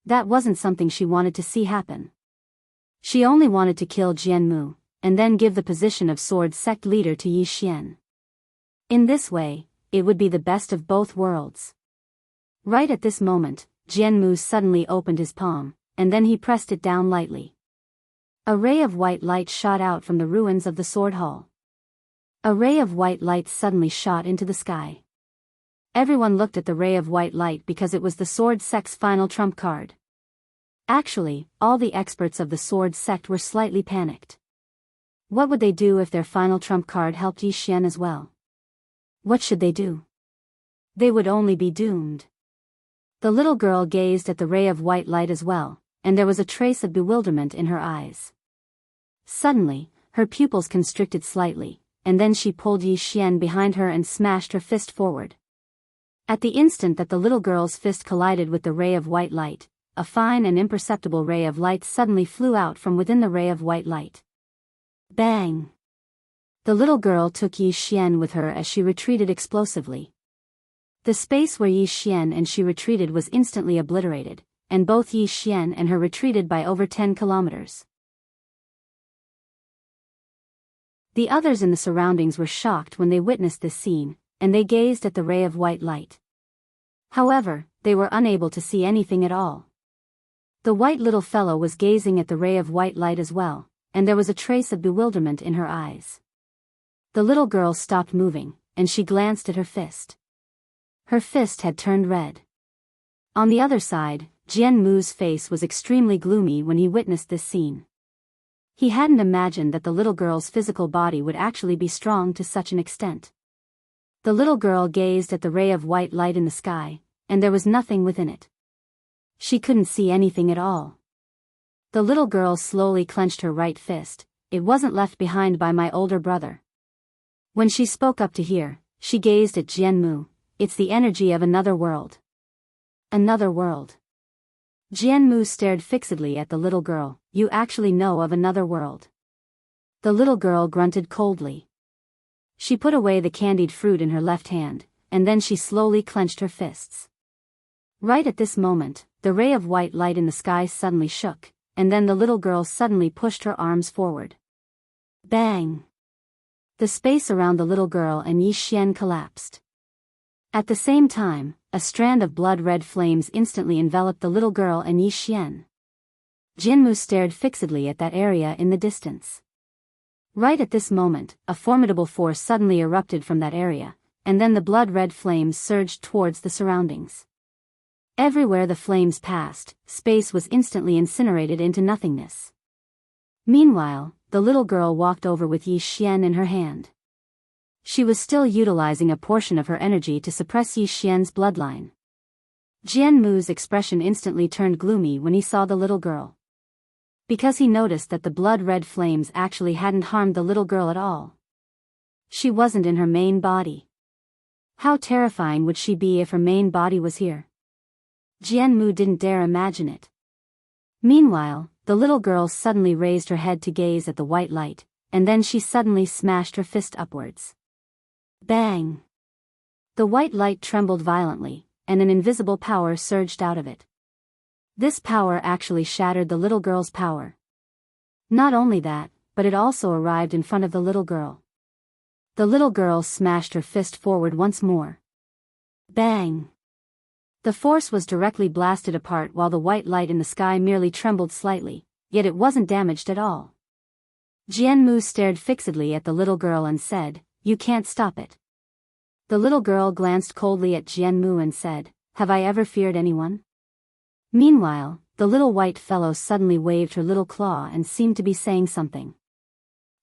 That wasn't something she wanted to see happen. She only wanted to kill Jianghu, and then give the position of sword sect leader to Yi Xian. In this way, it would be the best of both worlds. Right at this moment, Jianghu suddenly opened his palm, and then he pressed it down lightly. A ray of white light shot out from the ruins of the sword hall. A ray of white light suddenly shot into the sky. Everyone looked at the ray of white light because it was the sword sect's final trump card. Actually, all the experts of the sword sect were slightly panicked. What would they do if their final trump card helped Yi Xian as well? What should they do? They would only be doomed. The little girl gazed at the ray of white light as well, and there was a trace of bewilderment in her eyes. Suddenly, her pupils constricted slightly, and then she pulled Yi Xian behind her and smashed her fist forward. At the instant that the little girl's fist collided with the ray of white light, a fine and imperceptible ray of light suddenly flew out from within the ray of white light. Bang! The little girl took Yi Xian with her as she retreated explosively. The space where Yi Xian and she retreated was instantly obliterated, and both Yi Xian and her retreated by over 10 kilometers. The others in the surroundings were shocked when they witnessed this scene, and they gazed at the ray of white light. However, they were unable to see anything at all. The white little fellow was gazing at the ray of white light as well, and there was a trace of bewilderment in her eyes. The little girl stopped moving, and she glanced at her fist. Her fist had turned red. On the other side, Jianghu's face was extremely gloomy when he witnessed this scene. He hadn't imagined that the little girl's physical body would actually be strong to such an extent. The little girl gazed at the ray of white light in the sky, and there was nothing within it. She couldn't see anything at all. The little girl slowly clenched her right fist. It wasn't left behind by my older brother. When she spoke up to hear, she gazed at Jianghu. It's the energy of another world. Another world. Jianghu stared fixedly at the little girl. You actually know of another world? The little girl grunted coldly. She put away the candied fruit in her left hand, and then she slowly clenched her fists. Right at this moment, the ray of white light in the sky suddenly shook, and then the little girl suddenly pushed her arms forward. Bang! The space around the little girl and Yi Xian collapsed. At the same time, a strand of blood-red flames instantly enveloped the little girl and Yi Xian. Jianghu stared fixedly at that area in the distance. Right at this moment, a formidable force suddenly erupted from that area, and then the blood-red flames surged towards the surroundings. Everywhere the flames passed, space was instantly incinerated into nothingness. Meanwhile, the little girl walked over with Yi Xian in her hand. She was still utilizing a portion of her energy to suppress Yi Xian's bloodline. Jianghu's expression instantly turned gloomy when he saw the little girl. Because he noticed that the blood-red flames actually hadn't harmed the little girl at all. She wasn't in her main body. How terrifying would she be if her main body was here? Jianghu didn't dare imagine it. Meanwhile, the little girl suddenly raised her head to gaze at the white light, and then she suddenly smashed her fist upwards. Bang! The white light trembled violently, and an invisible power surged out of it. This power actually shattered the little girl's power. Not only that, but it also arrived in front of the little girl. The little girl smashed her fist forward once more. Bang! The force was directly blasted apart while the white light in the sky merely trembled slightly, yet it wasn't damaged at all. Jianghu stared fixedly at the little girl and said, "You can't stop it." The little girl glanced coldly at Jianghu and said, "Have I ever feared anyone?" Meanwhile, the little white fellow suddenly waved her little claw and seemed to be saying something.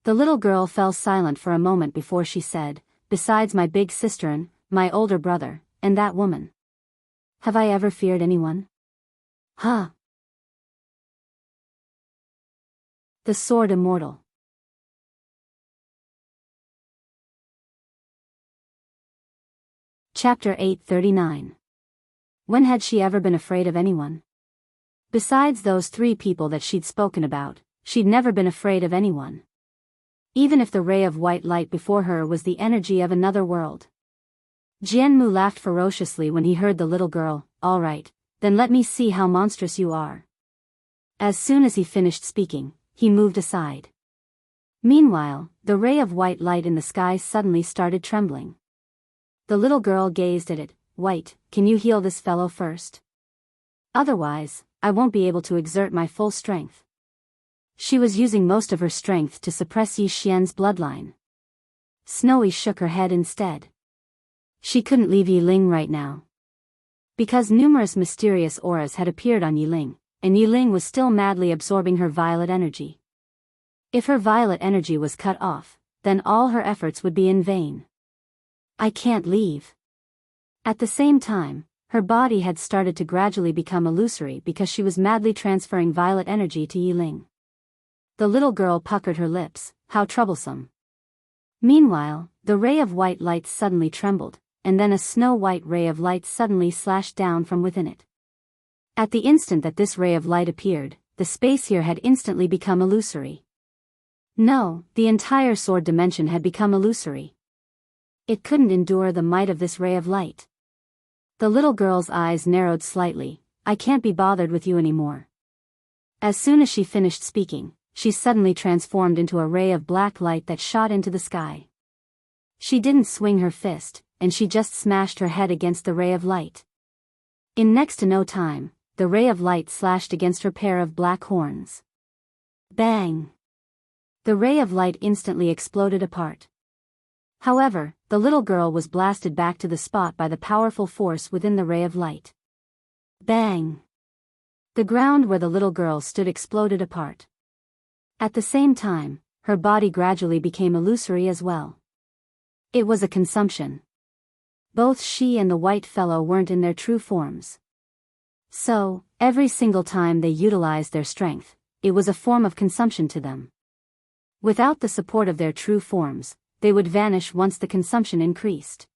The little girl fell silent for a moment before she said, "Besides my big sister and my older brother, and that woman. Have I ever feared anyone?" Huh? The Sword Immortal. Chapter 839. When had she ever been afraid of anyone? Besides those 3 people that she'd spoken about, she'd never been afraid of anyone. Even if the ray of white light before her was the energy of another world. Jianghu laughed ferociously when he heard the little girl. "All right, then let me see how monstrous you are." As soon as he finished speaking, he moved aside. Meanwhile, the ray of white light in the sky suddenly started trembling. The little girl gazed at it. "White, can you heal this fellow first? Otherwise, I won't be able to exert my full strength." She was using most of her strength to suppress Yi Xian's bloodline. Snowy shook her head instead. She couldn't leave Yi Ling right now. Because numerous mysterious auras had appeared on Yi Ling, and Yi Ling was still madly absorbing her violet energy. If her violet energy was cut off, then all her efforts would be in vain. "I can't leave." At the same time, her body had started to gradually become illusory because she was madly transferring violet energy to Yi Ling. The little girl puckered her lips. How troublesome. Meanwhile, the ray of white light suddenly trembled, and then a snow-white ray of light suddenly slashed down from within it. At the instant that this ray of light appeared, the space here had instantly become illusory. No, the entire sword dimension had become illusory. It couldn't endure the might of this ray of light. The little girl's eyes narrowed slightly. "I can't be bothered with you anymore." As soon as she finished speaking, she suddenly transformed into a ray of black light that shot into the sky. She didn't swing her fist, and she just smashed her head against the ray of light. In next to no time, the ray of light slashed against her pair of black horns. Bang! The ray of light instantly exploded apart. However, the little girl was blasted back to the spot by the powerful force within the ray of light. Bang! The ground where the little girl stood exploded apart. At the same time, her body gradually became illusory as well. It was a consumption. Both she and the white fellow weren't in their true forms. So, every single time they utilized their strength, it was a form of consumption to them. Without the support of their true forms, they would vanish once the consumption increased.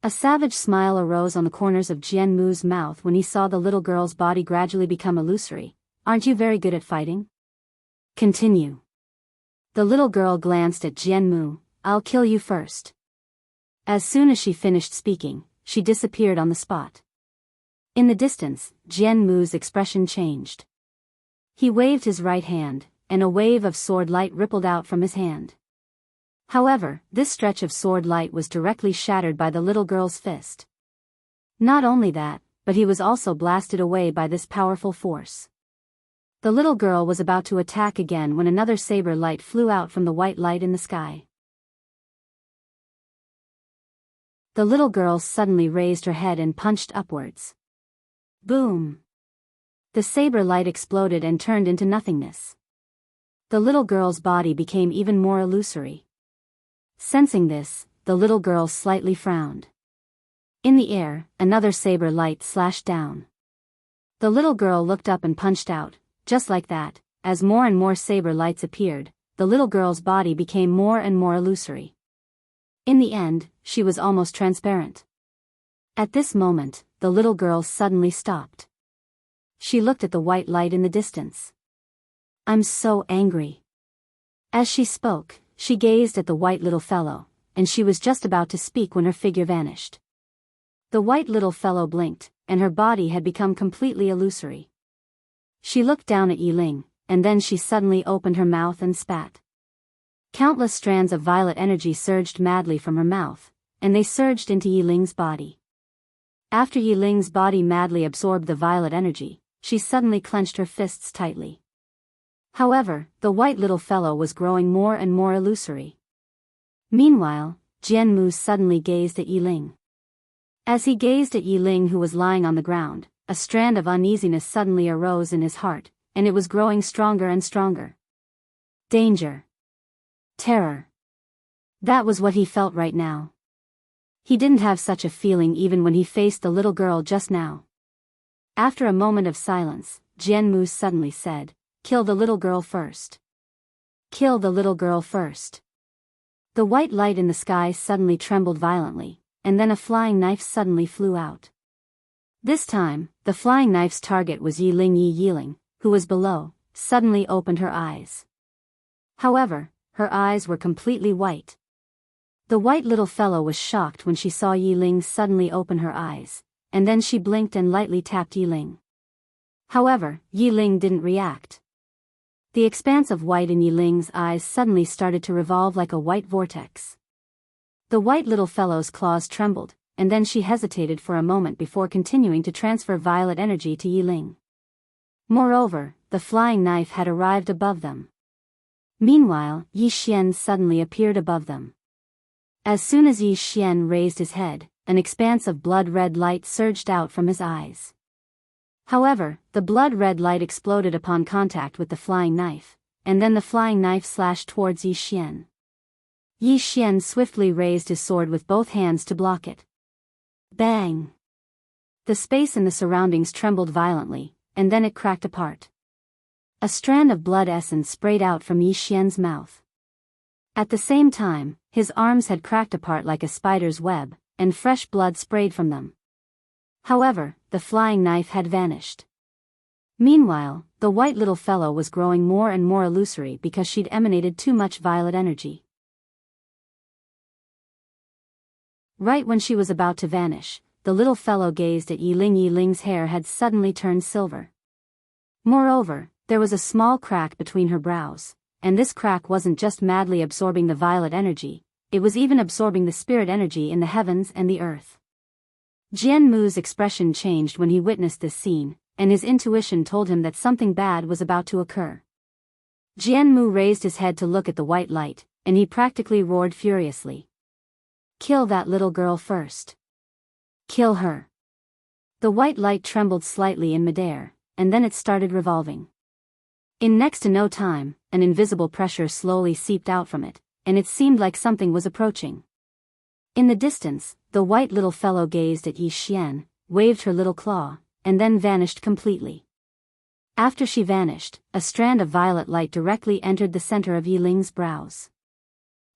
A savage smile arose on the corners of Jianghu's mouth when he saw the little girl's body gradually become illusory. "Aren't you very good at fighting? Continue." The little girl glanced at Jianghu. "I'll kill you first." As soon as she finished speaking, she disappeared on the spot. In the distance, Jianghu's expression changed. He waved his right hand, and a wave of sword light rippled out from his hand. However, this stretch of sword light was directly shattered by the little girl's fist. Not only that, but he was also blasted away by this powerful force. The little girl was about to attack again when another saber light flew out from the white light in the sky. The little girl suddenly raised her head and punched upwards. Boom! The saber light exploded and turned into nothingness. The little girl's body became even more illusory. Sensing this, the little girl slightly frowned. In the air, another saber light slashed down. The little girl looked up and punched out. Just like that, as more and more saber lights appeared, the little girl's body became more and more illusory. In the end, she was almost transparent. At this moment, the little girl suddenly stopped. She looked at the white light in the distance. "I'm so angry." As she spoke, she gazed at the white little fellow, and she was just about to speak when her figure vanished. The white little fellow blinked, and her body had become completely illusory. She looked down at Yi Ling, and then she suddenly opened her mouth and spat. Countless strands of violet energy surged madly from her mouth, and they surged into Yi Ling's body. After Yi Ling's body madly absorbed the violet energy, she suddenly clenched her fists tightly. However, the white little fellow was growing more and more illusory. Meanwhile, Jianghu suddenly gazed at Yi Ling. As he gazed at Yi Ling, who was lying on the ground, a strand of uneasiness suddenly arose in his heart, and it was growing stronger and stronger. Danger. Terror. That was what he felt right now. He didn't have such a feeling even when he faced the little girl just now. After a moment of silence, Jianghu suddenly said, "Kill the little girl first." Kill the little girl first. The white light in the sky suddenly trembled violently, and then a flying knife suddenly flew out. This time, the flying knife's target was Yiling, who was below, suddenly opened her eyes. However, her eyes were completely white. The white little fellow was shocked when she saw Yiling suddenly open her eyes, and then she blinked and lightly tapped Yiling. However, Yiling didn't react. The expanse of white in Yiling's eyes suddenly started to revolve like a white vortex. The white little fellow's claws trembled, and then she hesitated for a moment before continuing to transfer violet energy to Yiling. Moreover, the flying knife had arrived above them. Meanwhile, Yi Xian suddenly appeared above them. As soon as Yi Xian raised his head, an expanse of blood-red light surged out from his eyes. However, the blood-red light exploded upon contact with the flying knife, and then the flying knife slashed towards Yi Xian. Yi Xian swiftly raised his sword with both hands to block it. Bang! The space in the surroundings trembled violently, and then it cracked apart. A strand of blood essence sprayed out from Yi Xian's mouth. At the same time, his arms had cracked apart like a spider's web, and fresh blood sprayed from them. However, the flying knife had vanished. Meanwhile, the white little fellow was growing more and more illusory because she'd emanated too much violet energy. Right when she was about to vanish, the little fellow gazed at Yiling. Yiling's hair had suddenly turned silver. Moreover, there was a small crack between her brows, and this crack wasn't just madly absorbing the violet energy, it was even absorbing the spirit energy in the heavens and the earth. Jianmu's expression changed when he witnessed this scene, and his intuition told him that something bad was about to occur. Jianmu raised his head to look at the white light, and he practically roared furiously. Kill that little girl first. Kill her. The white light trembled slightly in midair, and then it started revolving. In next to no time, an invisible pressure slowly seeped out from it, and it seemed like something was approaching. In the distance, the white little fellow gazed at Yi Xian, waved her little claw, and then vanished completely. After she vanished, a strand of violet light directly entered the center of Yiling's brows.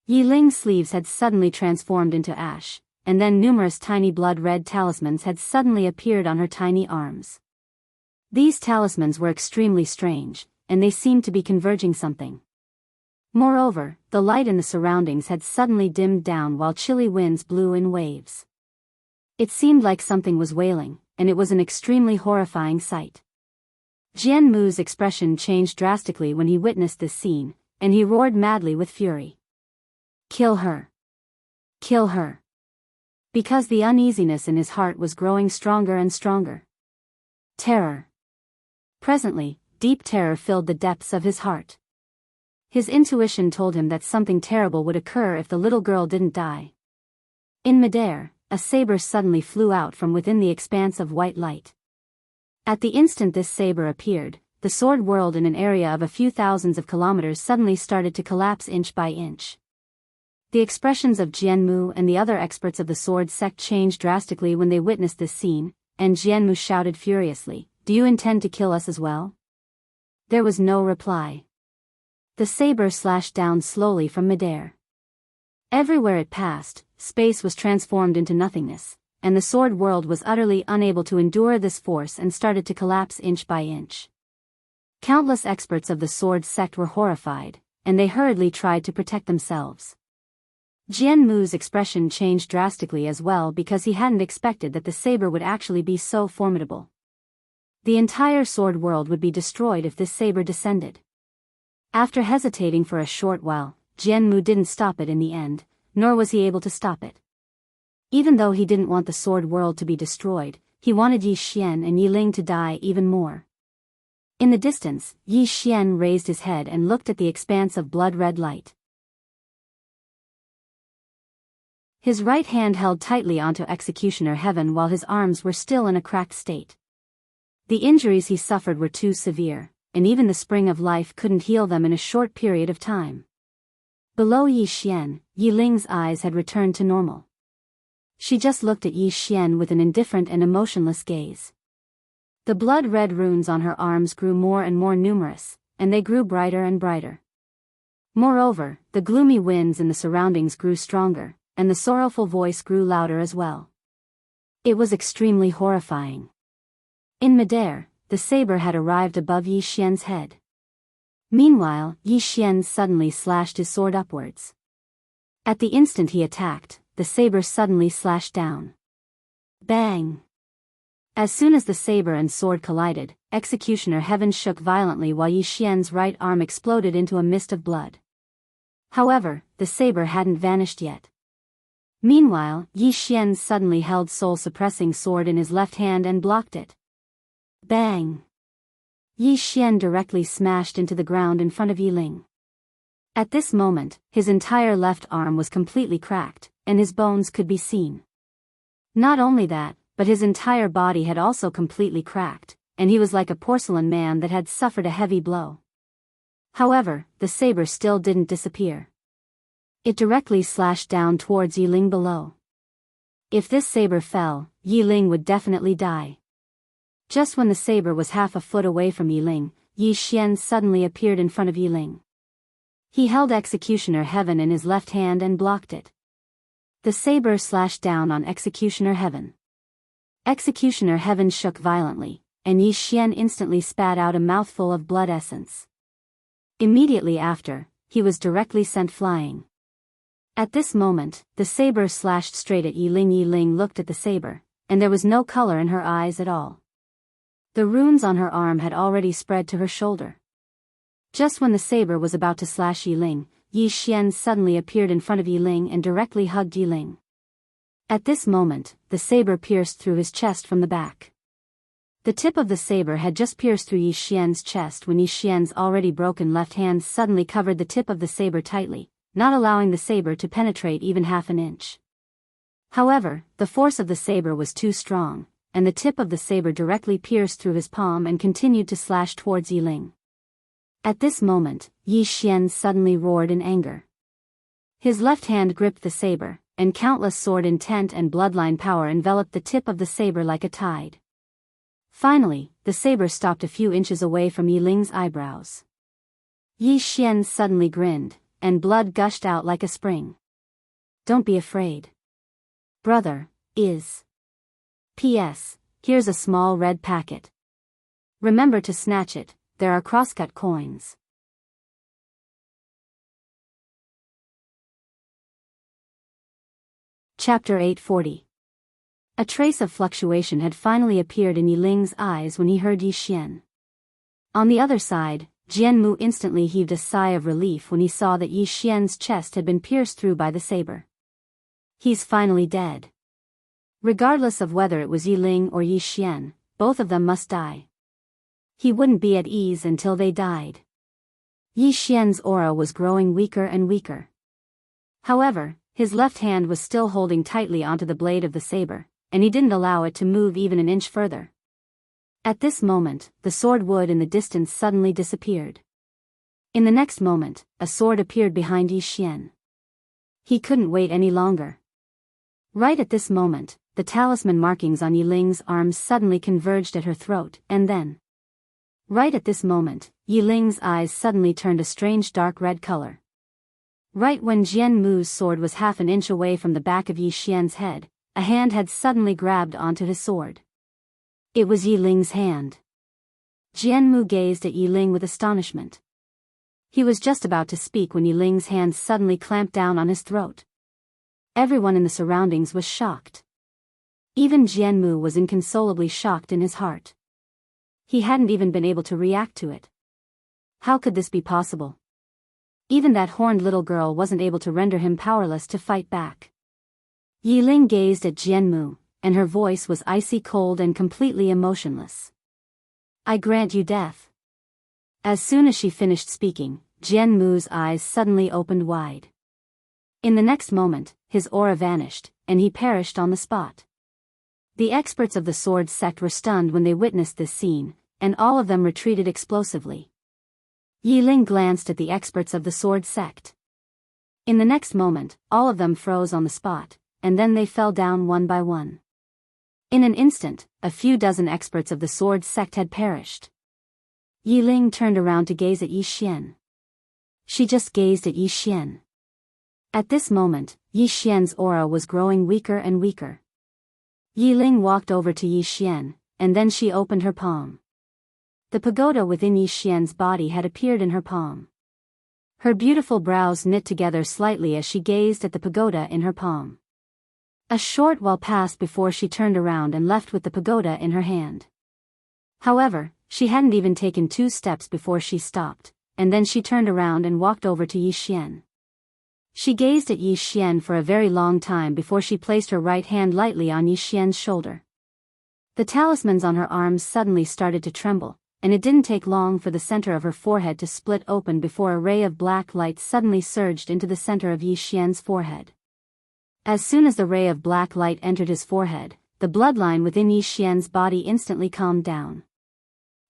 Yiling's sleeves had suddenly transformed into ash, and then numerous tiny blood-red talismans had suddenly appeared on her tiny arms. These talismans were extremely strange, and they seemed to be converging something. Moreover, the light in the surroundings had suddenly dimmed down while chilly winds blew in waves. It seemed like something was wailing, and it was an extremely horrifying sight. Jianmu's expression changed drastically when he witnessed this scene, and he roared madly with fury. Kill her! Kill her! Because the uneasiness in his heart was growing stronger and stronger. Terror. Presently, deep terror filled the depths of his heart. His intuition told him that something terrible would occur if the little girl didn't die. In midair, a saber suddenly flew out from within the expanse of white light. At the instant this saber appeared, the sword world in an area of a few thousands of kilometers suddenly started to collapse inch by inch. The expressions of Jianmu and the other experts of the sword sect changed drastically when they witnessed this scene, and Jianmu shouted furiously, "Do you intend to kill us as well?" There was no reply. The saber slashed down slowly from midair. Everywhere it passed, space was transformed into nothingness, and the sword world was utterly unable to endure this force and started to collapse inch by inch. Countless experts of the sword sect were horrified, and they hurriedly tried to protect themselves. Jianmu's expression changed drastically as well because he hadn't expected that the saber would actually be so formidable. The entire sword world would be destroyed if this saber descended. After hesitating for a short while, Jianmu didn't stop it in the end, nor was he able to stop it. Even though he didn't want the sword world to be destroyed, he wanted Yi Xian and Yiling to die even more. In the distance, Yi Xian raised his head and looked at the expanse of blood-red light. His right hand held tightly onto Executioner Heaven while his arms were still in a cracked state. The injuries he suffered were too severe, and even the spring of life couldn't heal them in a short period of time. Below Yi Xian, Yiling's eyes had returned to normal. She just looked at Yi Xian with an indifferent and emotionless gaze. The blood-red runes on her arms grew more and more numerous, and they grew brighter and brighter. Moreover, the gloomy winds in the surroundings grew stronger, and the sorrowful voice grew louder as well. It was extremely horrifying. In midair, the saber had arrived above Yi Xian's head. Meanwhile, Yi Xian suddenly slashed his sword upwards. At the instant he attacked, the saber suddenly slashed down. Bang! As soon as the saber and sword collided, Executioner Heaven shook violently while Yi Xian's right arm exploded into a mist of blood. However, the saber hadn't vanished yet. Meanwhile, Yi Xian suddenly held soul-suppressing sword in his left hand and blocked it. Bang! Yi Xian directly smashed into the ground in front of Yi Ling. At this moment, his entire left arm was completely cracked, and his bones could be seen. Not only that, but his entire body had also completely cracked, and he was like a porcelain man that had suffered a heavy blow. However, the saber still didn't disappear. It directly slashed down towards Yi Ling below. If this saber fell, Yi Ling would definitely die. Just when the saber was half a foot away from Yi Ling, Yi Xian suddenly appeared in front of Yi Ling. He held Executioner Heaven in his left hand and blocked it. The saber slashed down on Executioner Heaven. Executioner Heaven shook violently, and Yi Xian instantly spat out a mouthful of blood essence. Immediately after, he was directly sent flying. At this moment, the saber slashed straight at Yi Ling. Yi Ling looked at the saber, and there was no color in her eyes at all. The runes on her arm had already spread to her shoulder. Just when the saber was about to slash Yi Ling, Yi Xian suddenly appeared in front of Yi Ling and directly hugged Yi Ling. At this moment, the saber pierced through his chest from the back. The tip of the saber had just pierced through Yi Xian's chest when Yi Xian's already broken left hand suddenly covered the tip of the saber tightly, not allowing the saber to penetrate even half an inch. However, the force of the saber was too strong, and the tip of the saber directly pierced through his palm and continued to slash towards Yi Ling. At this moment, Yi Xian suddenly roared in anger. His left hand gripped the saber, and countless sword intent and bloodline power enveloped the tip of the saber like a tide. Finally, the saber stopped a few inches away from Yi Ling's eyebrows. Yi Xian suddenly grinned, and blood gushed out like a spring. Don't be afraid. Brother, is. P.S. Here's a small red packet. Remember to snatch it, there are crosscut coins. Chapter 840. A trace of fluctuation had finally appeared in Yi Ling's eyes when he heard Yi Xian. On the other side, Jianmu instantly heaved a sigh of relief when he saw that Yi Xian's chest had been pierced through by the saber. He's finally dead. Regardless of whether it was Yi Ling or Yi Xian, both of them must die. He wouldn't be at ease until they died. Yi Xian's aura was growing weaker and weaker. However, his left hand was still holding tightly onto the blade of the saber, and he didn't allow it to move even an inch further. At this moment, the sword wood in the distance suddenly disappeared. In the next moment, a sword appeared behind Yi Xian. He couldn't wait any longer. Right at this moment, the talisman markings on Yi Ling's arms suddenly converged at her throat, and then. Right at this moment, Yi Ling's eyes suddenly turned a strange dark red color. Right when Jianmu's sword was half an inch away from the back of Yi Xian's head, a hand had suddenly grabbed onto his sword. It was Yi Ling's hand. Jianmu gazed at Yi Ling with astonishment. He was just about to speak when Yi Ling's hand suddenly clamped down on his throat. Everyone in the surroundings was shocked. Even Jianmu was inconsolably shocked in his heart. He hadn't even been able to react to it. How could this be possible? Even that horned little girl wasn't able to render him powerless to fight back. Yi Ling gazed at Jianmu, and her voice was icy cold and completely emotionless. I grant you death. As soon as she finished speaking, Jianmu's eyes suddenly opened wide. In the next moment, his aura vanished, and he perished on the spot. The experts of the sword sect were stunned when they witnessed this scene, and all of them retreated explosively. Yi Ling glanced at the experts of the sword sect. In the next moment, all of them froze on the spot, and then they fell down one by one. In an instant, a few dozen experts of the sword sect had perished. Yi Ling turned around to gaze at Yi Xian. She just gazed at Yi Xian. At this moment, Yi Xian's aura was growing weaker and weaker. Yi Ling walked over to Yi Xian, and then she opened her palm. The pagoda within Yi Xian's body had appeared in her palm. Her beautiful brows knit together slightly as she gazed at the pagoda in her palm. A short while passed before she turned around and left with the pagoda in her hand. However, she hadn't even taken 2 steps before she stopped, and then she turned around and walked over to Yi Xian. She gazed at Yi Xian for a very long time before she placed her right hand lightly on Yi Xian's shoulder. The talismans on her arms suddenly started to tremble, and it didn't take long for the center of her forehead to split open before a ray of black light suddenly surged into the center of Yi Xian's forehead. As soon as the ray of black light entered his forehead, the bloodline within Yi Xian's body instantly calmed down.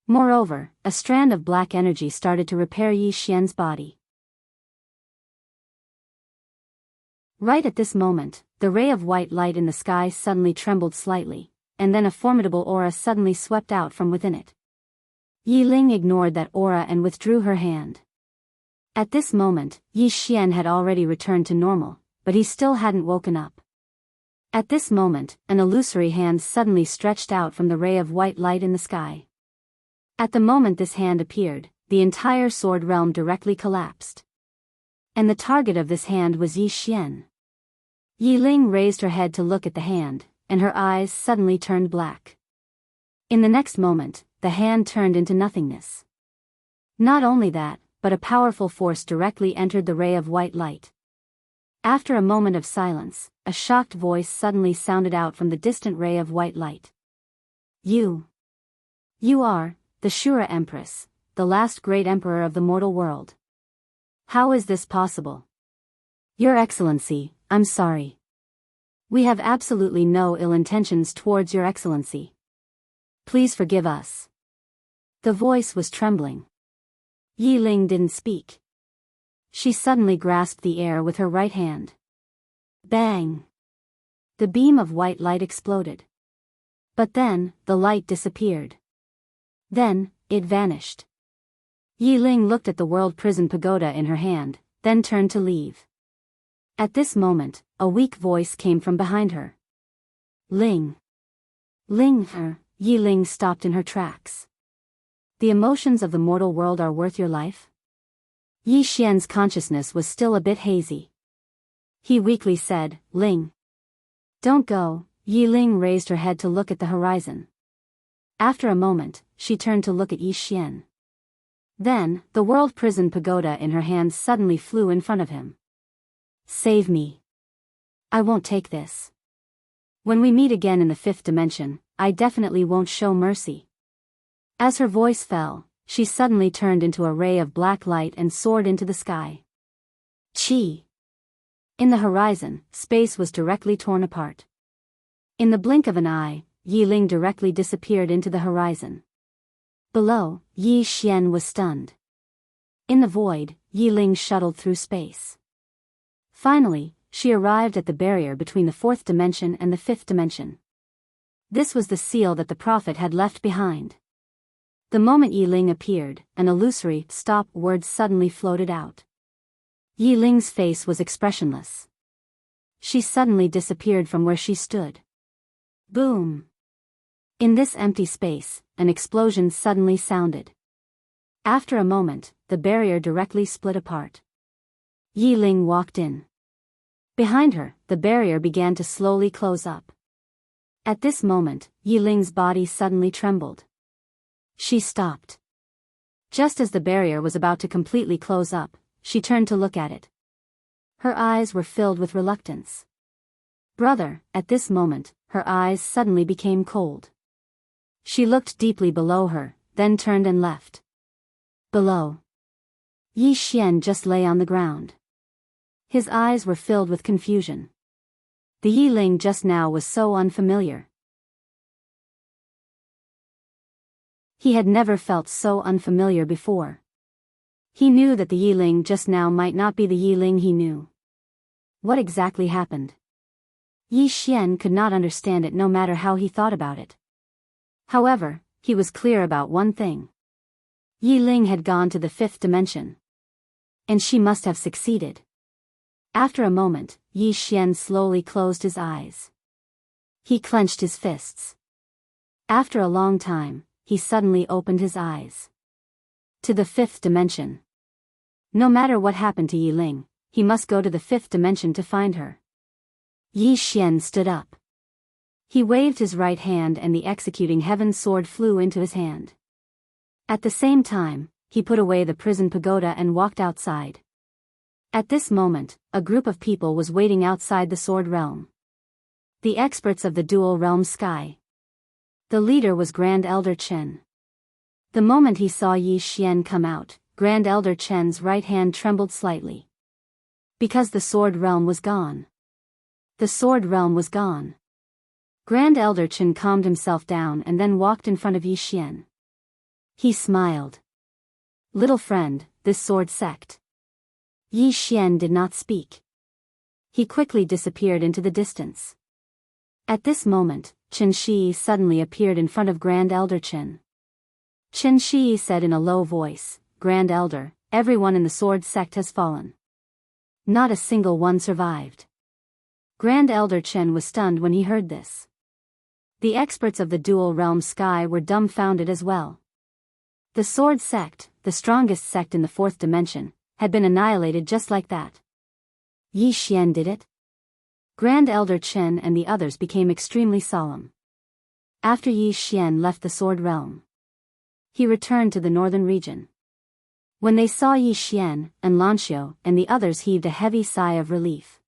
Moreover, a strand of black energy started to repair Yi Xian's body. Right at this moment, the ray of white light in the sky suddenly trembled slightly, and then a formidable aura suddenly swept out from within it. Yi Ling ignored that aura and withdrew her hand. At this moment, Yi Xian had already returned to normal, but he still hadn't woken up. At this moment, an illusory hand suddenly stretched out from the ray of white light in the sky. At the moment this hand appeared, the entire sword realm directly collapsed. And the target of this hand was Yi Xian. Yi Ling raised her head to look at the hand, and her eyes suddenly turned black. In the next moment, the hand turned into nothingness. Not only that, but a powerful force directly entered the ray of white light. After a moment of silence, a shocked voice suddenly sounded out from the distant ray of white light. You are the Shura Empress, the last great emperor of the mortal world. How is this possible? Your Excellency, I'm sorry. We have absolutely no ill intentions towards Your Excellency. Please forgive us. The voice was trembling. Yi Ling didn't speak. She suddenly grasped the air with her right hand. Bang! The beam of white light exploded. But then, the light disappeared. Then, it vanished. Yi Ling looked at the world prison pagoda in her hand, then turned to leave. At this moment, a weak voice came from behind her. Ling. Yi Ling stopped in her tracks. The emotions of the mortal world are worth your life? Yi Xian's consciousness was still a bit hazy. He weakly said, Ling. Don't go. Yi Ling raised her head to look at the horizon. After a moment, she turned to look at Yi Xian. Then, the world prison pagoda in her hands suddenly flew in front of him. Save me. I won't take this. When we meet again in the 5th dimension, I definitely won't show mercy. As her voice fell, she suddenly turned into a ray of black light and soared into the sky. Chi. In the horizon, space was directly torn apart. In the blink of an eye, Yi Ling directly disappeared into the horizon. Below, Yi Xian was stunned. In the void, Yi Ling shuttled through space. Finally, she arrived at the barrier between the 4th dimension and the 5th dimension. This was the seal that the prophet had left behind. The moment Yi Ling appeared, an illusory stop word suddenly floated out. Yi Ling's face was expressionless. She suddenly disappeared from where she stood. Boom! In this empty space, an explosion suddenly sounded. After a moment, the barrier directly split apart. Yi Ling walked in. Behind her, the barrier began to slowly close up. At this moment, Yi Ling's body suddenly trembled. She stopped. Just as the barrier was about to completely close up, she turned to look at it. Her eyes were filled with reluctance. Brother, at this moment, her eyes suddenly became cold. She looked deeply below her, then turned and left. Below, Yi Xian just lay on the ground. His eyes were filled with confusion. The Yi Ling just now was so unfamiliar. He had never felt so unfamiliar before. He knew that the Yi Ling just now might not be the Yi Ling he knew. What exactly happened? Yi Xian could not understand it no matter how he thought about it. However, he was clear about one thing. Yi Ling had gone to the 5th dimension. And she must have succeeded. After a moment, Yi Xian slowly closed his eyes. He clenched his fists. After a long time, he suddenly opened his eyes. To the fifth dimension. No matter what happened to Yi Ling, he must go to the fifth dimension to find her. Yi Xian stood up. He waved his right hand and the executing heaven sword flew into his hand. At the same time, he put away the prison pagoda and walked outside. At this moment, a group of people was waiting outside the sword realm. The experts of the dual realm sky. The leader was Grand Elder Chen. The moment he saw Yi Xian come out, Grand Elder Chen's right hand trembled slightly. Because the sword realm was gone. The sword realm was gone. Grand Elder Chen calmed himself down and then walked in front of Yi Xian. He smiled. Little friend, this sword sect. Yi Xian did not speak. He quickly disappeared into the distance. At this moment, Chen Shi suddenly appeared in front of Grand Elder Chen. Chen Shi said in a low voice, Grand Elder, everyone in the sword sect has fallen. Not a single one survived. Grand Elder Chen was stunned when he heard this. The experts of the dual realm sky were dumbfounded as well. The sword sect, the strongest sect in the fourth dimension, had been annihilated just like that. Yi Xian did it? Grand Elder Chen and the others became extremely solemn. After Yi Xian left the sword realm, he returned to the northern region. When they saw Yi Xian, and Lanxiu, and the others heaved a heavy sigh of relief.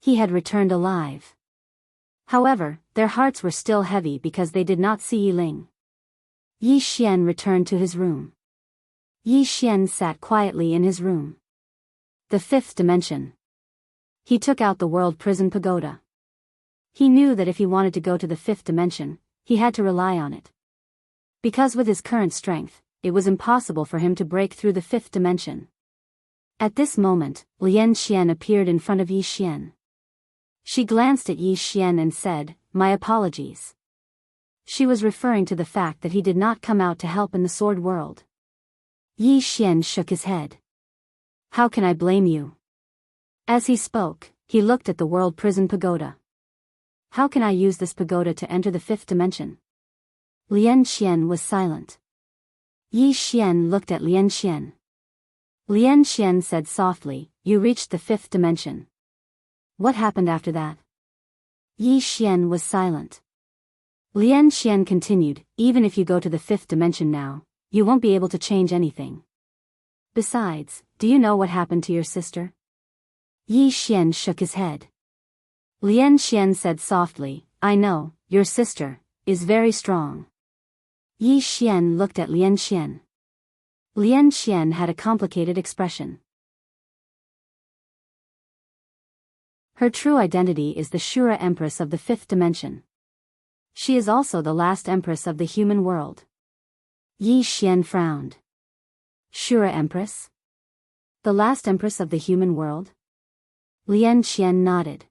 He had returned alive. However, their hearts were still heavy because they did not see Yi Ling. Yi Xian returned to his room. Yi Xian sat quietly in his room. The fifth dimension. He took out the world prison pagoda. He knew that if he wanted to go to the fifth dimension, he had to rely on it. Because with his current strength, it was impossible for him to break through the fifth dimension. At this moment, Lian Xian appeared in front of Yi Xian. She glanced at Yi Xian and said, "My apologies." She was referring to the fact that he did not come out to help in the sword world. Yi Xian shook his head. "How can I blame you?" As he spoke, he looked at the world prison pagoda. "How can I use this pagoda to enter the fifth dimension?" Lian Xian was silent. Yi Xian looked at Lian Xian. Lian Xian said softly, "You reached the fifth dimension. What happened after that?" Yi Xian was silent. Lian Xian continued, "Even if you go to the fifth dimension now, you won't be able to change anything. Besides, do you know what happened to your sister?" Yi Xian shook his head. Lian Xian said softly, "I know, your sister is very strong." Yi Xian looked at Lian Xian. Lian Xian had a complicated expression. Her true identity is the Shura Empress of the fifth dimension. She is also the last Empress of the human world. Yi Xian frowned. Shura Empress? The last Empress of the human world? Lian Xian nodded.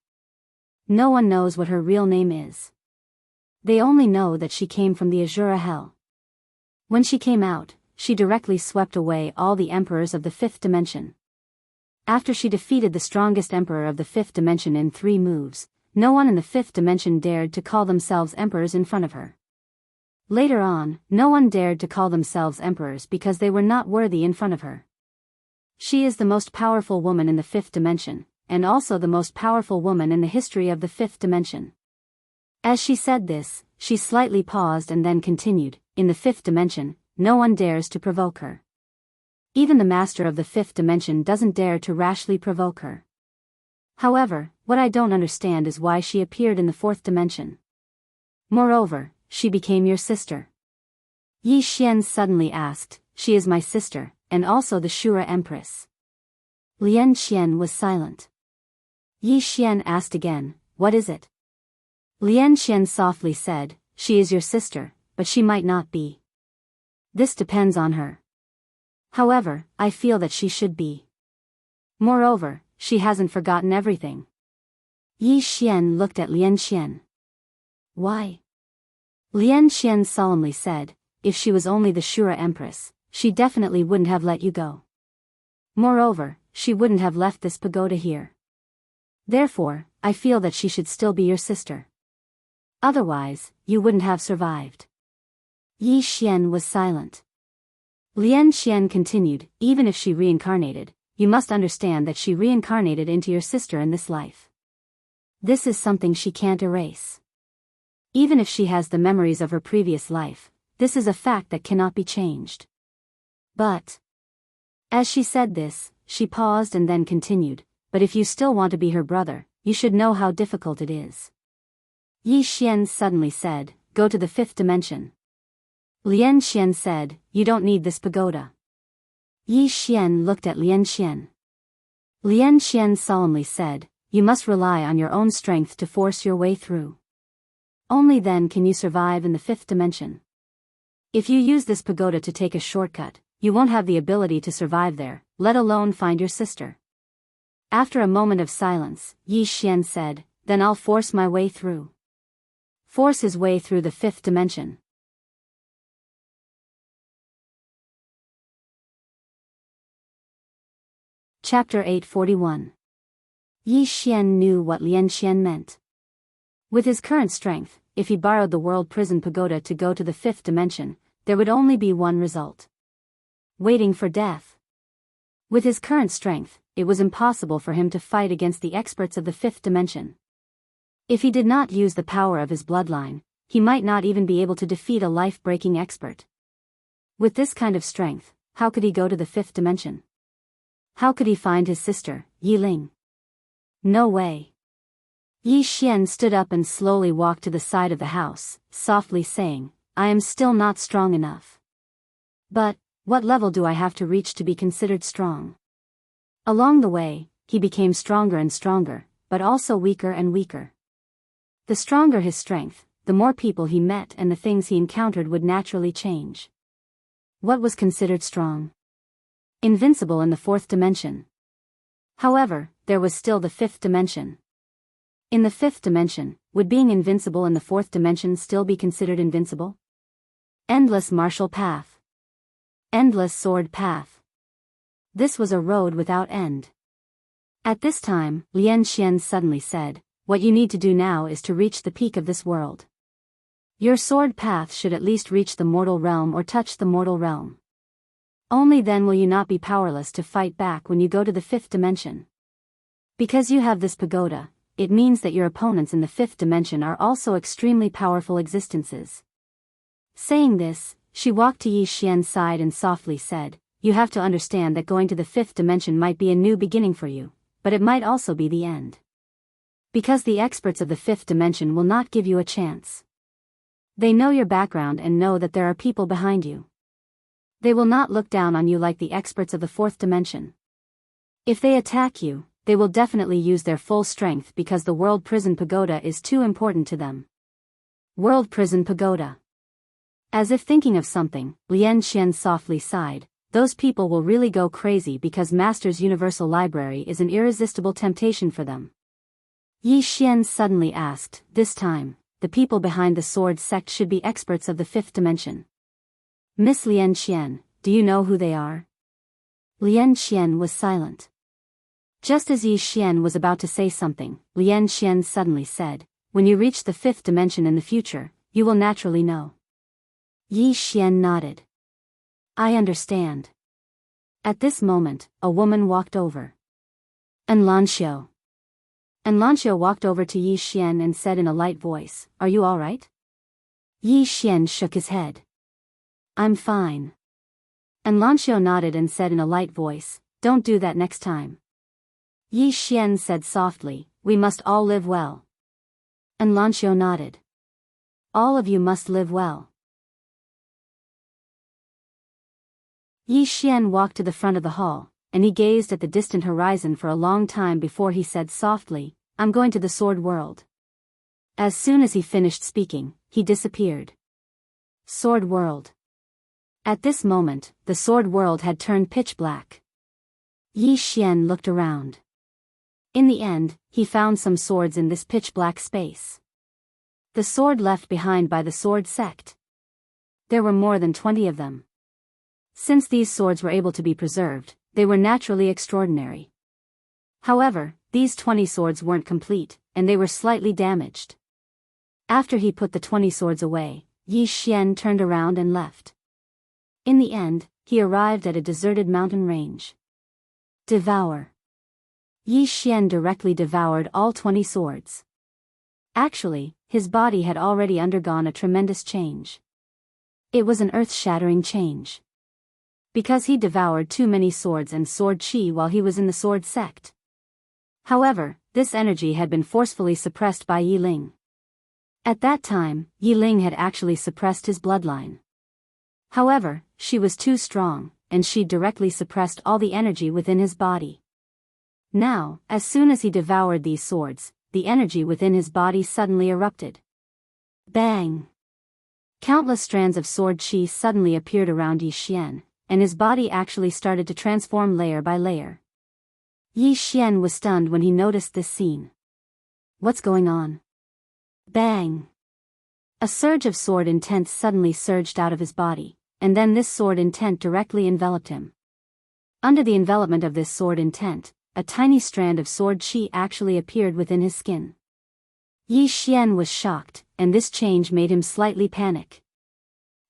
No one knows what her real name is. They only know that she came from the Azura Hell. When she came out, she directly swept away all the emperors of the fifth dimension. After she defeated the strongest emperor of the fifth dimension in 3 moves, no one in the fifth dimension dared to call themselves emperors in front of her. Later on, no one dared to call themselves emperors because they were not worthy in front of her. She is the most powerful woman in the fifth dimension, and also the most powerful woman in the history of the fifth dimension. As she said this, she slightly paused and then continued, "In the fifth dimension, no one dares to provoke her. Even the master of the fifth dimension doesn't dare to rashly provoke her. However, what I don't understand is why she appeared in the fourth dimension. Moreover, she became your sister." Yi Xian suddenly asked, "She is my sister, and also the Shura Empress." Lian Xian was silent. Yi Xian asked again, "What is it?" Lian Xian softly said, "She is your sister, but she might not be. This depends on her. However, I feel that she should be. Moreover, she hasn't forgotten everything." Yi Xian looked at Lian Xian. "Why?" Lian Xian solemnly said, "If she was only the Shura Empress, she definitely wouldn't have let you go. Moreover, she wouldn't have left this pagoda here. Therefore, I feel that she should still be your sister. Otherwise, you wouldn't have survived. Yi Xian was silent. Lian Xian continued, even if she reincarnated, you must understand that she reincarnated into your sister in this life. This is something she can't erase. Even if she has the memories of her previous life, this is a fact that cannot be changed. But, as she said this, she paused and then continued, but if you still want to be her brother, you should know how difficult it is. Yi Xian suddenly said, go to the 5th dimension. Lian Xian said, you don't need this pagoda. Yi Xian looked at Lian Xian. Lian Xian solemnly said, you must rely on your own strength to force your way through. Only then can you survive in the 5th dimension. If you use this pagoda to take a shortcut, you won't have the ability to survive there, let alone find your sister. After a moment of silence, Yi Xian said, then I'll force my way through. Force his way through the 5th dimension. Chapter 841. Yi Xian knew what Lian Xian meant. With his current strength, if he borrowed the world prison pagoda to go to the 5th dimension, there would only be one result. Waiting for death. With his current strength, it was impossible for him to fight against the experts of the 5th dimension. If he did not use the power of his bloodline, he might not even be able to defeat a life-breaking expert. With this kind of strength, how could he go to the 5th dimension? How could he find his sister, Yi Ling? No way. Yi Xian stood up and slowly walked to the side of the house, softly saying, I am still not strong enough. But, what level do I have to reach to be considered strong? Along the way, he became stronger and stronger, but also weaker and weaker. The stronger his strength, the more people he met and the things he encountered would naturally change. What was considered strong? Invincible in the 4th dimension. However, there was still the 5th dimension. In the 5th dimension, would being invincible in the 4th dimension still be considered invincible? Endless martial path. Endless sword path. This was a road without end. At this time, Lian Xian suddenly said, what you need to do now is to reach the peak of this world. Your sword path should at least reach the mortal realm or touch the mortal realm. Only then will you not be powerless to fight back when you go to the 5th dimension. Because you have this pagoda, it means that your opponents in the 5th dimension are also extremely powerful existences. Saying this, she walked to Yi Xian's side and softly said, you have to understand that going to the 5th dimension might be a new beginning for you, but it might also be the end. Because the experts of the 5th dimension will not give you a chance. They know your background and know that there are people behind you. They will not look down on you like the experts of the 4th dimension. If they attack you, they will definitely use their full strength because the World Prison Pagoda is too important to them. World Prison Pagoda. As if thinking of something, Lian Xian softly sighed, those people will really go crazy because Master's Universal Library is an irresistible temptation for them. Yi Xian suddenly asked, this time, the people behind the sword sect should be experts of the 5th dimension. Miss Lian Xian, do you know who they are? Lian Xian was silent. Just as Yi Xian was about to say something, Lian Xian suddenly said, when you reach the 5th dimension in the future, you will naturally know. Yi Xian nodded. I understand. At this moment, a woman walked over. Enlanxiu. Enlanxiu walked over to Yi Xian and said in a light voice, are you all right? Yi Xian shook his head. I'm fine. Enlanxiu nodded and said in a light voice, don't do that next time. Yi Xian said softly, we must all live well. Enlanxiu nodded. All of you must live well. Yi Xian walked to the front of the hall, and he gazed at the distant horizon for a long time before he said softly, I'm going to the sword world. As soon as he finished speaking, he disappeared. Sword world. At this moment, the sword world had turned pitch black. Yi Xian looked around. In the end, he found some swords in this pitch black space. The sword left behind by the sword sect. There were more than 20 of them. Since these swords were able to be preserved, they were naturally extraordinary. However, these 20 swords weren't complete, and they were slightly damaged. After he put the 20 swords away, Yi Xian turned around and left. In the end, he arrived at a deserted mountain range. Devour. Yi Xian directly devoured all 20 swords. Actually, his body had already undergone a tremendous change. It was an earth-shattering change. Because he devoured too many swords and sword chi while he was in the sword sect. However, this energy had been forcefully suppressed by Yi Ling. At that time, Yi Ling had actually suppressed his bloodline. However, she was too strong, and she directly suppressed all the energy within his body. Now, as soon as he devoured these swords, the energy within his body suddenly erupted. Bang! Countless strands of sword chi suddenly appeared around Yi Xian, and his body actually started to transform layer by layer. Yi Xian was stunned when he noticed this scene. What's going on? Bang! A surge of sword intent suddenly surged out of his body, and then this sword intent directly enveloped him. Under the envelopment of this sword intent, a tiny strand of sword chi actually appeared within his skin. Yi Xian was shocked, and this change made him slightly panic.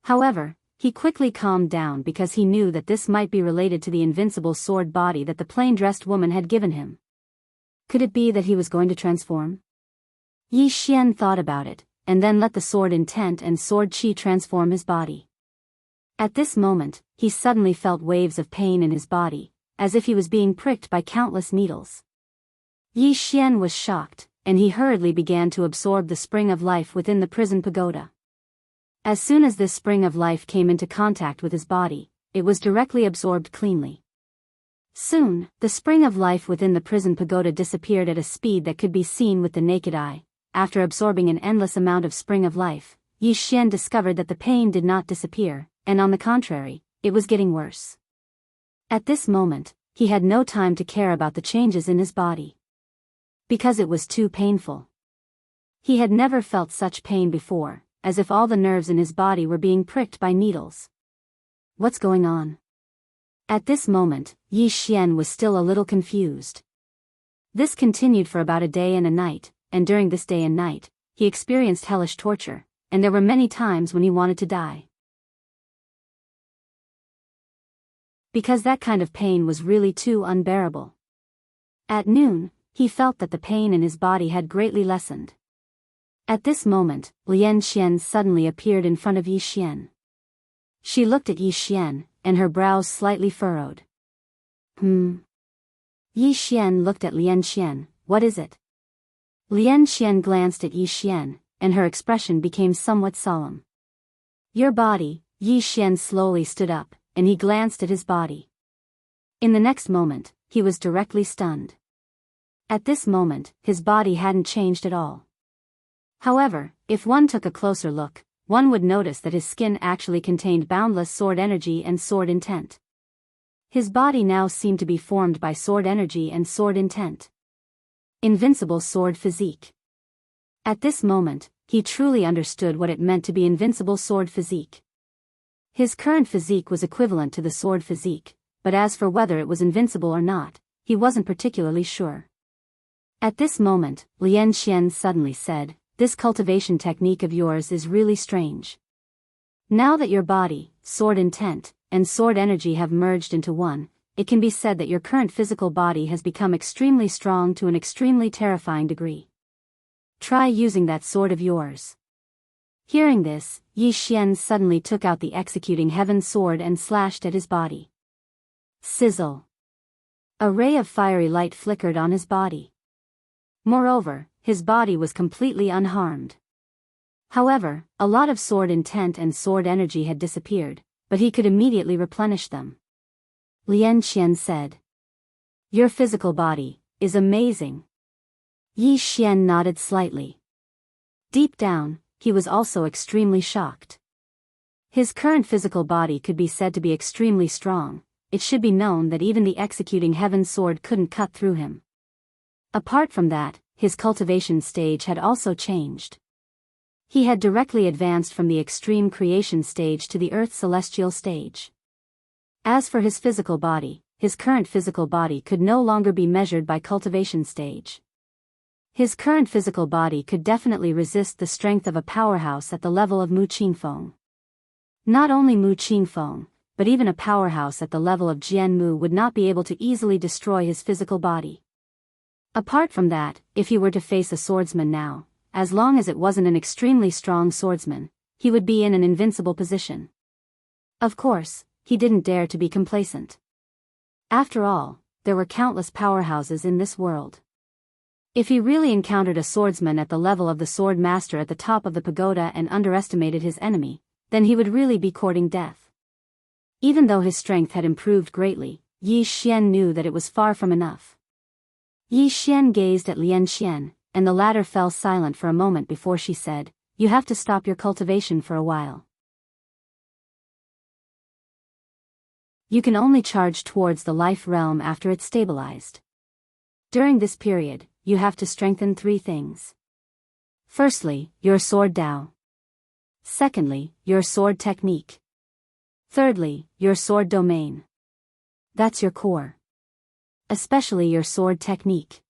However, he quickly calmed down because he knew that this might be related to the invincible sword body that the plain-dressed woman had given him. Could it be that he was going to transform? Yi Xian thought about it, and then let the sword intent and sword chi transform his body. At this moment, he suddenly felt waves of pain in his body, as if he was being pricked by countless needles. Yi Xian was shocked, and he hurriedly began to absorb the spring of life within the prison pagoda. As soon as this spring of life came into contact with his body, it was directly absorbed cleanly. Soon, the spring of life within the prison pagoda disappeared at a speed that could be seen with the naked eye. After absorbing an endless amount of spring of life, Yi Xian discovered that the pain did not disappear, and on the contrary, it was getting worse. At this moment, he had no time to care about the changes in his body. Because it was too painful. He had never felt such pain before, as if all the nerves in his body were being pricked by needles. What's going on? At this moment, Yi Xian was still a little confused. This continued for about a day and a night, and during this day and night, he experienced hellish torture, and there were many times when he wanted to die. Because that kind of pain was really too unbearable. At noon, he felt that the pain in his body had greatly lessened. At this moment, Lian Xian suddenly appeared in front of Yi Xian. She looked at Yi Xian, and her brows slightly furrowed. Yi Xian looked at Lian Xian. What is it? Lian Xian glanced at Yi Xian, and her expression became somewhat solemn. Your body. Yi Xian slowly stood up, and he glanced at his body. In the next moment, he was directly stunned. At this moment, his body hadn't changed at all. However, if one took a closer look, one would notice that his skin actually contained boundless sword energy and sword intent. His body now seemed to be formed by sword energy and sword intent. Invincible sword physique. At this moment, he truly understood what it meant to be invincible sword physique. His current physique was equivalent to the sword physique, but as for whether it was invincible or not, he wasn't particularly sure. At this moment, Lian Xian suddenly said, "This cultivation technique of yours is really strange. Now that your body, sword intent, and sword energy have merged into one, it can be said that your current physical body has become extremely strong to an extremely terrifying degree. Try using that sword of yours." Hearing this, Yi Xian suddenly took out the executing heaven sword and slashed at his body. Sizzle. A ray of fiery light flickered on his body. Moreover, his body was completely unharmed. However, a lot of sword intent and sword energy had disappeared, but he could immediately replenish them. Lian Xian said, "Your physical body is amazing." Yi Xian nodded slightly. Deep down, he was also extremely shocked. His current physical body could be said to be extremely strong. It should be known that even the executing heaven sword couldn't cut through him. Apart from that, his cultivation stage had also changed. He had directly advanced from the extreme creation stage to the earth celestial stage. As for his physical body, his current physical body could no longer be measured by cultivation stage. His current physical body could definitely resist the strength of a powerhouse at the level of Mu Qingfeng. Not only Mu Qingfeng, but even a powerhouse at the level of Jianmu would not be able to easily destroy his physical body. Apart from that, if he were to face a swordsman now, as long as it wasn't an extremely strong swordsman, he would be in an invincible position. Of course, he didn't dare to be complacent. After all, there were countless powerhouses in this world. If he really encountered a swordsman at the level of the sword master at the top of the pagoda and underestimated his enemy, then he would really be courting death. Even though his strength had improved greatly, Yi Xian knew that it was far from enough. Yi Xian gazed at Lian Xian, and the latter fell silent for a moment before she said, "You have to stop your cultivation for a while. You can only charge towards the life realm after it's stabilized. During this period, you have to strengthen 3 things. Firstly, your sword Dao. Secondly, your sword technique. Thirdly, your sword domain. That's your core. Especially your sword technique.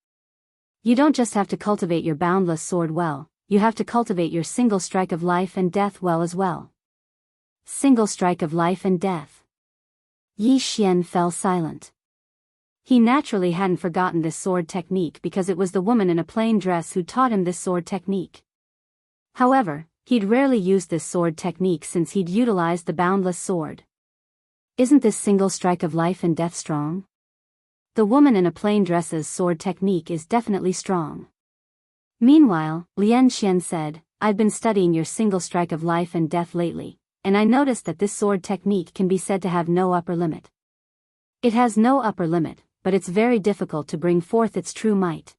You don't just have to cultivate your boundless sword well, you have to cultivate your single strike of life and death well as well." Single strike of life and death. Yi Xian fell silent. He naturally hadn't forgotten this sword technique because it was the woman in a plain dress who taught him this sword technique. However, he'd rarely used this sword technique since he'd utilized the boundless sword. Isn't this single strike of life and death strong? The woman in a plain dress's sword technique is definitely strong. Meanwhile, Lian Xian said, "I've been studying your single strike of life and death lately, and I noticed that this sword technique can be said to have no upper limit. It has no upper limit, but it's very difficult to bring forth its true might.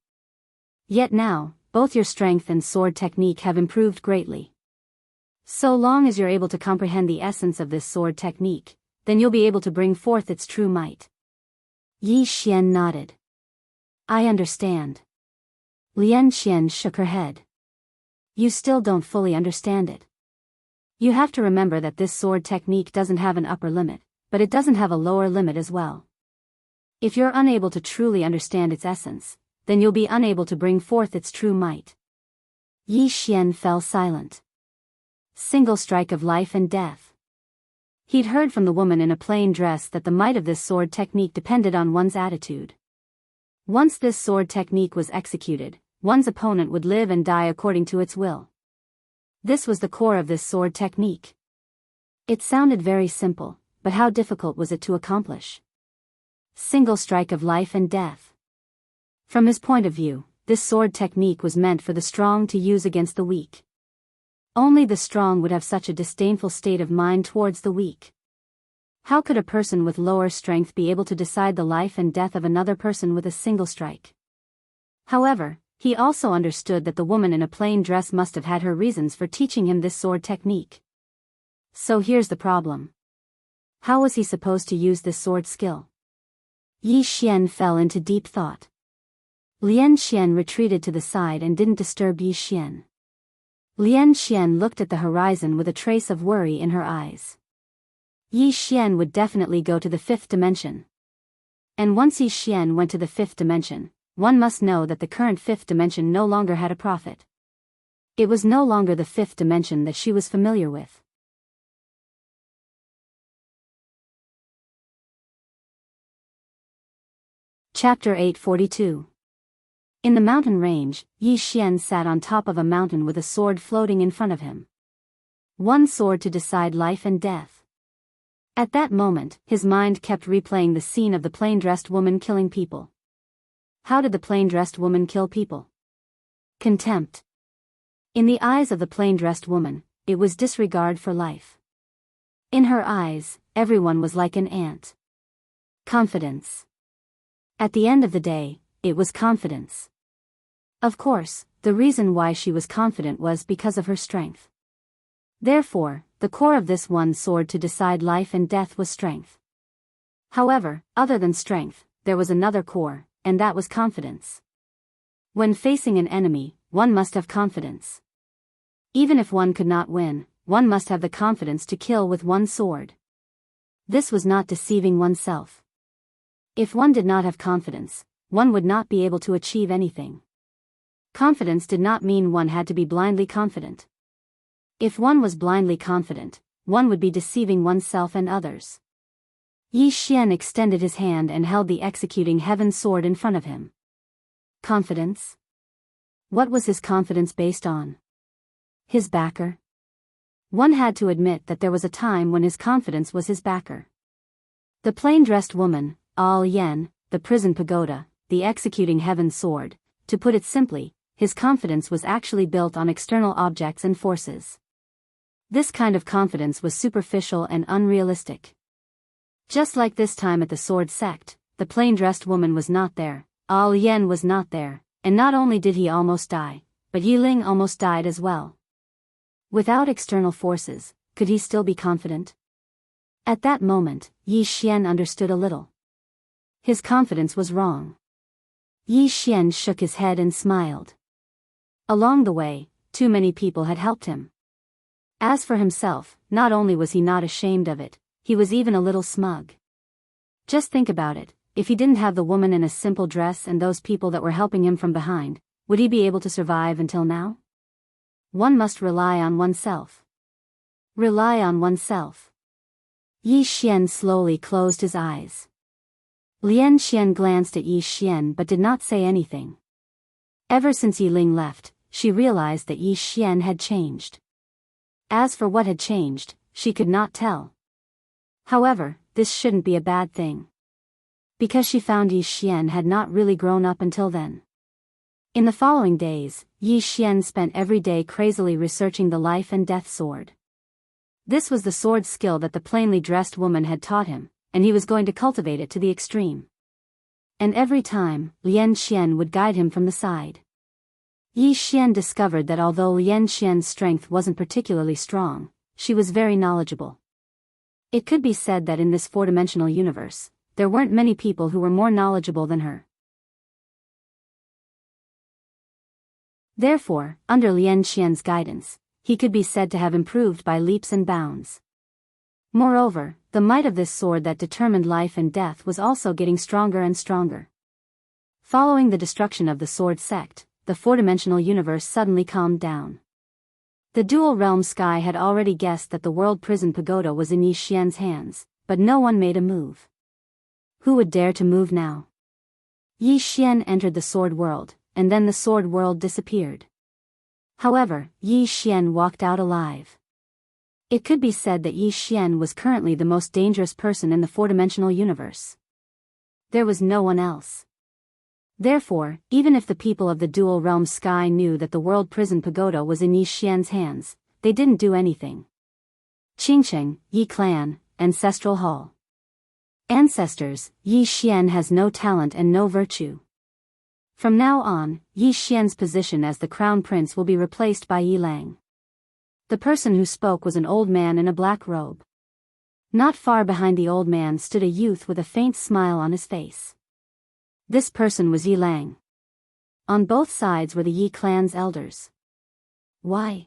Yet now, both your strength and sword technique have improved greatly. So long as you're able to comprehend the essence of this sword technique, then you'll be able to bring forth its true might." Yi Xian nodded. "I understand." Lian Xian shook her head. "You still don't fully understand it. You have to remember that this sword technique doesn't have an upper limit, but it doesn't have a lower limit as well. If you're unable to truly understand its essence, then you'll be unable to bring forth its true might." Yi Xian fell silent. Single strike of life and death. He'd heard from the woman in a plain dress that the might of this sword technique depended on one's attitude. Once this sword technique was executed, one's opponent would live and die according to its will. This was the core of this sword technique. It sounded very simple, but how difficult was it to accomplish? Single strike of life and death. From his point of view, this sword technique was meant for the strong to use against the weak. Only the strong would have such a disdainful state of mind towards the weak. How could a person with lower strength be able to decide the life and death of another person with a single strike? However, he also understood that the woman in a plain dress must have had her reasons for teaching him this sword technique. So here's the problem. How was he supposed to use this sword skill? Yi Xian fell into deep thought. Lian Xian retreated to the side and didn't disturb Yi Xian. Lian Xian looked at the horizon with a trace of worry in her eyes. Yi Xian would definitely go to the 5th dimension. And once Yi Xian went to the 5th dimension, one must know that the current 5th dimension no longer had a prophet. It was no longer the 5th dimension that she was familiar with. Chapter 842. In the mountain range, Yi Xian sat on top of a mountain with a sword floating in front of him. One sword to decide life and death. At that moment, his mind kept replaying the scene of the plain-dressed woman killing people. How did the plain-dressed woman kill people? Contempt. In the eyes of the plain-dressed woman, it was disregard for life. In her eyes, everyone was like an ant. Confidence. At the end of the day, it was confidence. Of course, the reason why she was confident was because of her strength. Therefore, the core of this one sword to decide life and death was strength. However, other than strength, there was another core, and that was confidence. When facing an enemy, one must have confidence. Even if one could not win, one must have the confidence to kill with one sword. This was not deceiving oneself. If one did not have confidence, one would not be able to achieve anything. Confidence did not mean one had to be blindly confident. If one was blindly confident, one would be deceiving oneself and others. Yi Xian extended his hand and held the executing heaven sword in front of him. Confidence? What was his confidence based on? His backer? One had to admit that there was a time when his confidence was his backer. The plain-dressed woman, Al Yen, the prison pagoda, the executing heaven sword, to put it simply, his confidence was actually built on external objects and forces. This kind of confidence was superficial and unrealistic. Just like this time at the sword sect, the plain-dressed woman was not there, Al Yen was not there, and not only did he almost die, but Yi Ling almost died as well. Without external forces, could he still be confident? At that moment, Yi Xian understood a little. His confidence was wrong. Yi Xian shook his head and smiled. Along the way, too many people had helped him. As for himself, not only was he not ashamed of it, he was even a little smug. Just think about it, if he didn't have the woman in a simple dress and those people that were helping him from behind, would he be able to survive until now? One must rely on oneself. Rely on oneself. Yi Xian slowly closed his eyes. Lian Xian glanced at Yi Xian but did not say anything. Ever since Yi Ling left, she realized that Yi Xian had changed. As for what had changed, she could not tell. However, this shouldn't be a bad thing. Because she found Yi Xian had not really grown up until then. In the following days, Yi Xian spent every day crazily researching the life and death sword. This was the sword skill that the plainly dressed woman had taught him, and he was going to cultivate it to the extreme. And every time, Lian Xian would guide him from the side. Yi Xian discovered that although Lian Xian's strength wasn't particularly strong, she was very knowledgeable. It could be said that in this four-dimensional universe, there weren't many people who were more knowledgeable than her. Therefore, under Lian Xian's guidance, he could be said to have improved by leaps and bounds. Moreover, the might of this sword that determined life and death was also getting stronger and stronger. Following the destruction of the sword sect, the four-dimensional universe suddenly calmed down. The dual realm sky had already guessed that the world prison pagoda was in Yi Xian's hands, but no one made a move. Who would dare to move now? Yi Xian entered the sword world, and then the sword world disappeared. However, Yi Xian walked out alive. It could be said that Yi Xian was currently the most dangerous person in the four-dimensional universe. There was no one else. Therefore, even if the people of the dual realm sky knew that the world prison pagoda was in Yi Xian's hands, they didn't do anything. Qingcheng, Yi Clan, Ancestral Hall. Ancestors, Yi Xian has no talent and no virtue. From now on, Yi Xian's position as the crown prince will be replaced by Yi Lang. The person who spoke was an old man in a black robe. Not far behind the old man stood a youth with a faint smile on his face. This person was Yi Lang. On both sides were the Yi clan's elders. Why?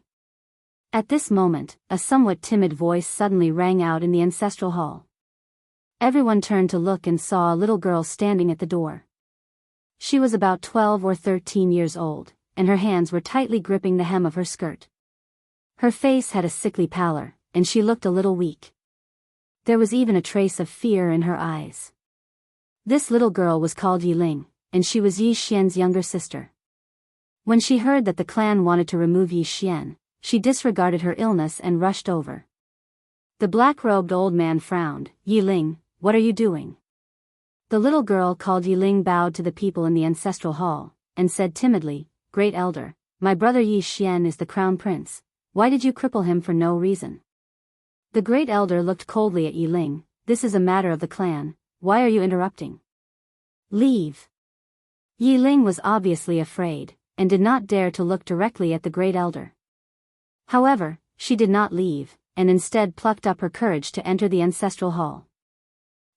At this moment, a somewhat timid voice suddenly rang out in the ancestral hall. Everyone turned to look and saw a little girl standing at the door. She was about 12 or 13 years old, and her hands were tightly gripping the hem of her skirt. Her face had a sickly pallor, and she looked a little weak. There was even a trace of fear in her eyes. This little girl was called Yi Ling, and she was Yi Xian's younger sister. When she heard that the clan wanted to remove Yi Xian, she disregarded her illness and rushed over. The black-robed old man frowned. Yi Ling, what are you doing? The little girl called Yi Ling bowed to the people in the ancestral hall, and said timidly, Great Elder, my brother Yi Xian is the crown prince. Why did you cripple him for no reason? The great elder looked coldly at Yi Ling. This is a matter of the clan. Why are you interrupting? Leave. Yi Ling was obviously afraid, and did not dare to look directly at the great elder. However, she did not leave, and instead plucked up her courage to enter the ancestral hall.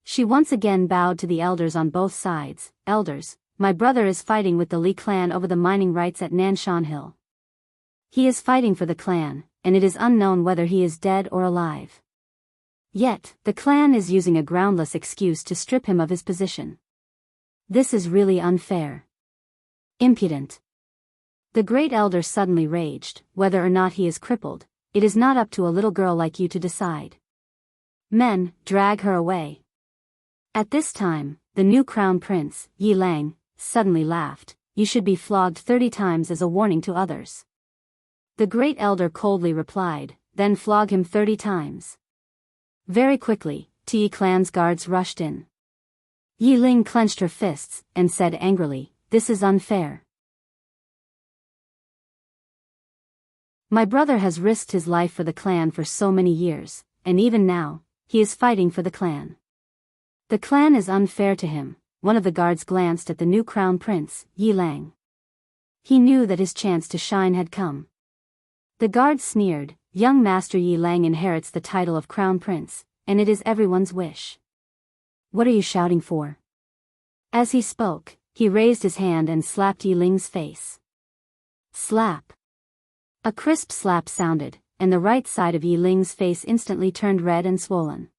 She once again bowed to the elders on both sides. Elders, my brother is fighting with the Li clan over the mining rights at Nanshan Hill. He is fighting for the clan, and it is unknown whether he is dead or alive. Yet, the clan is using a groundless excuse to strip him of his position. This is really unfair. Impudent. The great elder suddenly raged. Whether or not he is crippled, it is not up to a little girl like you to decide. Men, drag her away. At this time, the new crown prince, Yi Lang, suddenly laughed. You should be flogged 30 times as a warning to others. The great elder coldly replied, then flog him 30 times. Very quickly, Yi clan's guards rushed in. Yi Ling clenched her fists and said angrily, this is unfair. My brother has risked his life for the clan for so many years, and even now, he is fighting for the clan. The clan is unfair to him. One of the guards glanced at the new crown prince, Yi Lang. He knew that his chance to shine had come. The guard sneered, young master Yi Lang inherits the title of crown prince, and it is everyone's wish. What are you shouting for? As he spoke, he raised his hand and slapped Yi Ling's face. Slap. A crisp slap sounded, and the right side of Yi Ling's face instantly turned red and swollen.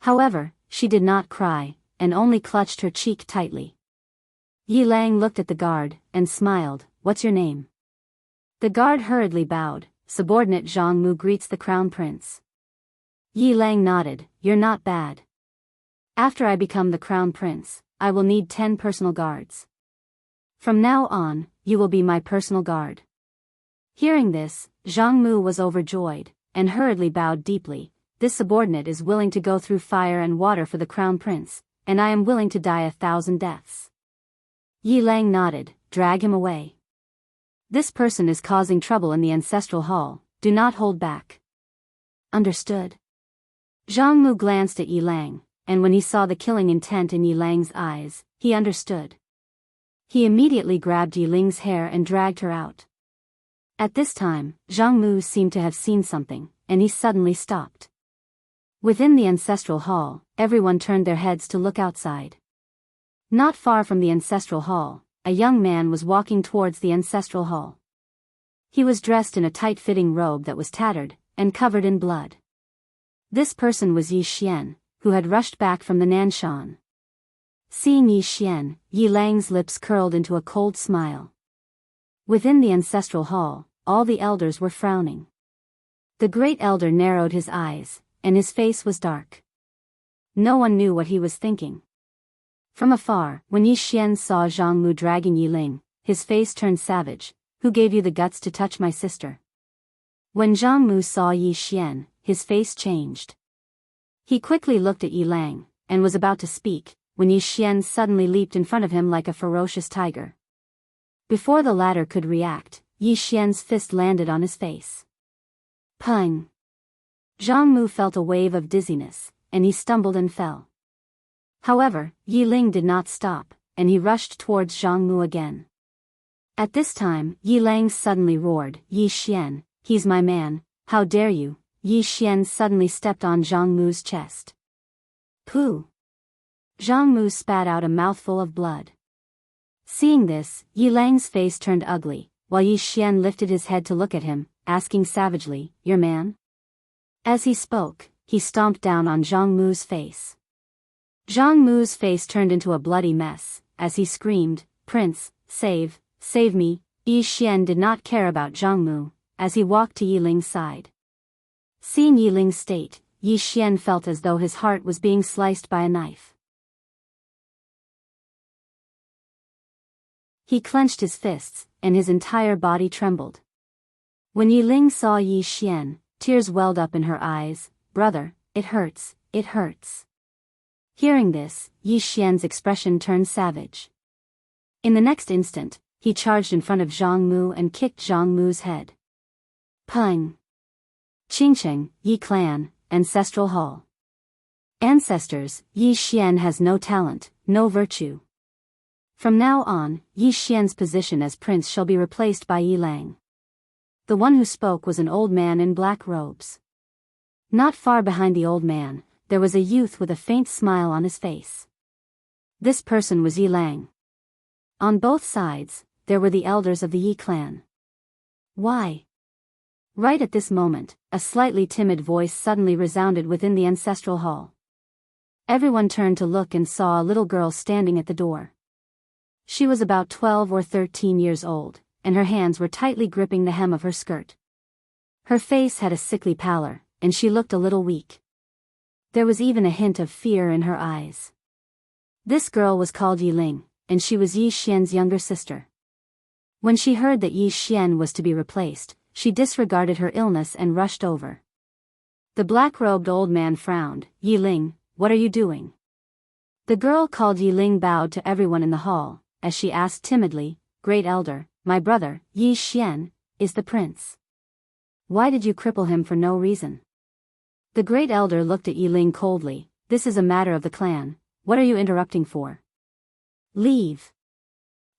However, she did not cry, and only clutched her cheek tightly. Yi Lang looked at the guard, and smiled, what's your name? The guard hurriedly bowed, subordinate Jianghu greets the crown prince. Yi Lang nodded, you're not bad. After I become the crown prince, I will need 10 personal guards. From now on, you will be my personal guard. Hearing this, Jianghu was overjoyed, and hurriedly bowed deeply. This subordinate is willing to go through fire and water for the crown prince, and I am willing to die 1,000 deaths. Yi Lang nodded, drag him away. This person is causing trouble in the ancestral hall, do not hold back. Understood. Jianghu glanced at Yi Lang, and when he saw the killing intent in Yi Lang's eyes, he understood. He immediately grabbed Yi Ling's hair and dragged her out. At this time, Jianghu seemed to have seen something, and he suddenly stopped. Within the ancestral hall, everyone turned their heads to look outside. Not far from the ancestral hall, a young man was walking towards the ancestral hall. He was dressed in a tight-fitting robe that was tattered, and covered in blood. This person was Yi Xian, who had rushed back from the Nanshan. Seeing Yi Xian, Yi Lang's lips curled into a cold smile. Within the ancestral hall, all the elders were frowning. The great elder narrowed his eyes, and his face was dark. No one knew what he was thinking. From afar, when Yi Xian saw Jianghu dragging Yi Ling, his face turned savage. Who gave you the guts to touch my sister? When Jianghu saw Yi Xian, his face changed. He quickly looked at Yi Lang, and was about to speak, when Yi Xian suddenly leaped in front of him like a ferocious tiger. Before the latter could react, Yi Xian's fist landed on his face. Pung! Jianghu felt a wave of dizziness, and he stumbled and fell. However, Yi Ling did not stop, and he rushed towards Jianghu again. At this time, Yi Lang suddenly roared, Yi Xian, he's my man, how dare you? Yi Xian suddenly stepped on Jianghu's chest. Pooh! Jianghu spat out a mouthful of blood. Seeing this, Yi Lang's face turned ugly, while Yi Xian lifted his head to look at him, asking savagely, your man? As he spoke, he stomped down on Jianghu's face. Jianghu's face turned into a bloody mess, as he screamed, Prince, save me. Yi Xian did not care about Jianghu, as he walked to Yi Ling's side. Seeing Yi Ling's state, Yi Xian felt as though his heart was being sliced by a knife. He clenched his fists, and his entire body trembled. When Yi Ling saw Yi Xian, tears welled up in her eyes. Brother, it hurts, it hurts. Hearing this, Yi Xian's expression turned savage. In the next instant, he charged in front of Jianghu and kicked Jianghu's head. Pung! Qingcheng, Yi Clan, Ancestral Hall. Ancestors, Yi Xian has no talent, no virtue. From now on, Yi Xian's position as prince shall be replaced by Yi Lang. The one who spoke was an old man in black robes. Not far behind the old man, there was a youth with a faint smile on his face. This person was Yi Lang. On both sides, there were the elders of the Yi clan. Why? Right at this moment, a slightly timid voice suddenly resounded within the ancestral hall. Everyone turned to look and saw a little girl standing at the door. She was about 12 or 13 years old, and her hands were tightly gripping the hem of her skirt. Her face had a sickly pallor, and she looked a little weak. There was even a hint of fear in her eyes. This girl was called Yiling, and she was Yi Xian's younger sister. When she heard that Yi Xian was to be replaced, she disregarded her illness and rushed over. The black-robed old man frowned. "Yiling, what are you doing?" The girl called Yiling bowed to everyone in the hall, as she asked timidly, "Great Elder, my brother, Yi Xian, is the prince. Why did you cripple him for no reason?" The Great Elder looked at Yiling coldly. "This is a matter of the clan. What are you interrupting for? Leave."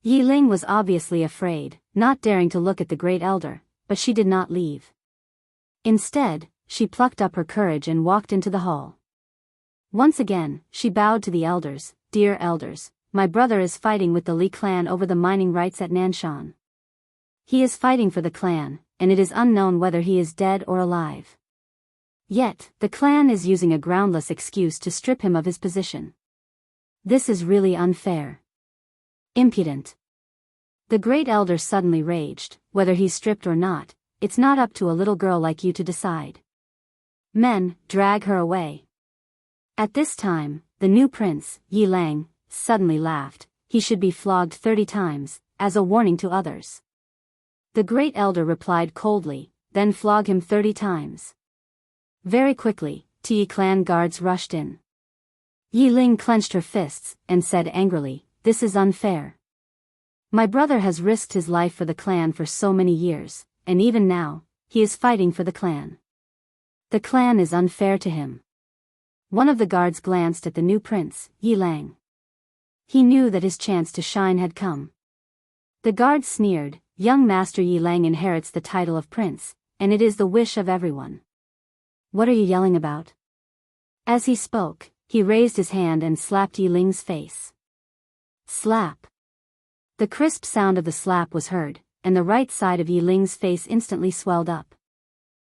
Yiling was obviously afraid, not daring to look at the Great Elder, but she did not leave. Instead, she plucked up her courage and walked into the hall. Once again, she bowed to the elders. "Dear elders, my brother is fighting with the Li clan over the mining rights at Nanshan. He is fighting for the clan, and it is unknown whether he is dead or alive. Yet, the clan is using a groundless excuse to strip him of his position. This is really unfair. Impudent." The Great Elder suddenly raged. "Whether he's stripped or not, it's not up to a little girl like you to decide. Men, drag her away." At this time, the new prince, Yi Lang, suddenly laughed. He should be flogged 30 times, as a warning to others. The Great Elder replied coldly, "Then flog him 30 times. Very quickly, Ti clan guards rushed in. Yi Ling clenched her fists, and said angrily, "This is unfair. My brother has risked his life for the clan for so many years, and even now, he is fighting for the clan. The clan is unfair to him." One of the guards glanced at the new prince, Yi Lang. He knew that his chance to shine had come. The guard sneered, "Young Master Yi Lang inherits the title of prince, and it is the wish of everyone. What are you yelling about?" As he spoke, he raised his hand and slapped Yi Ling's face. Slap. The crisp sound of the slap was heard, and the right side of Yi Ling's face instantly swelled up.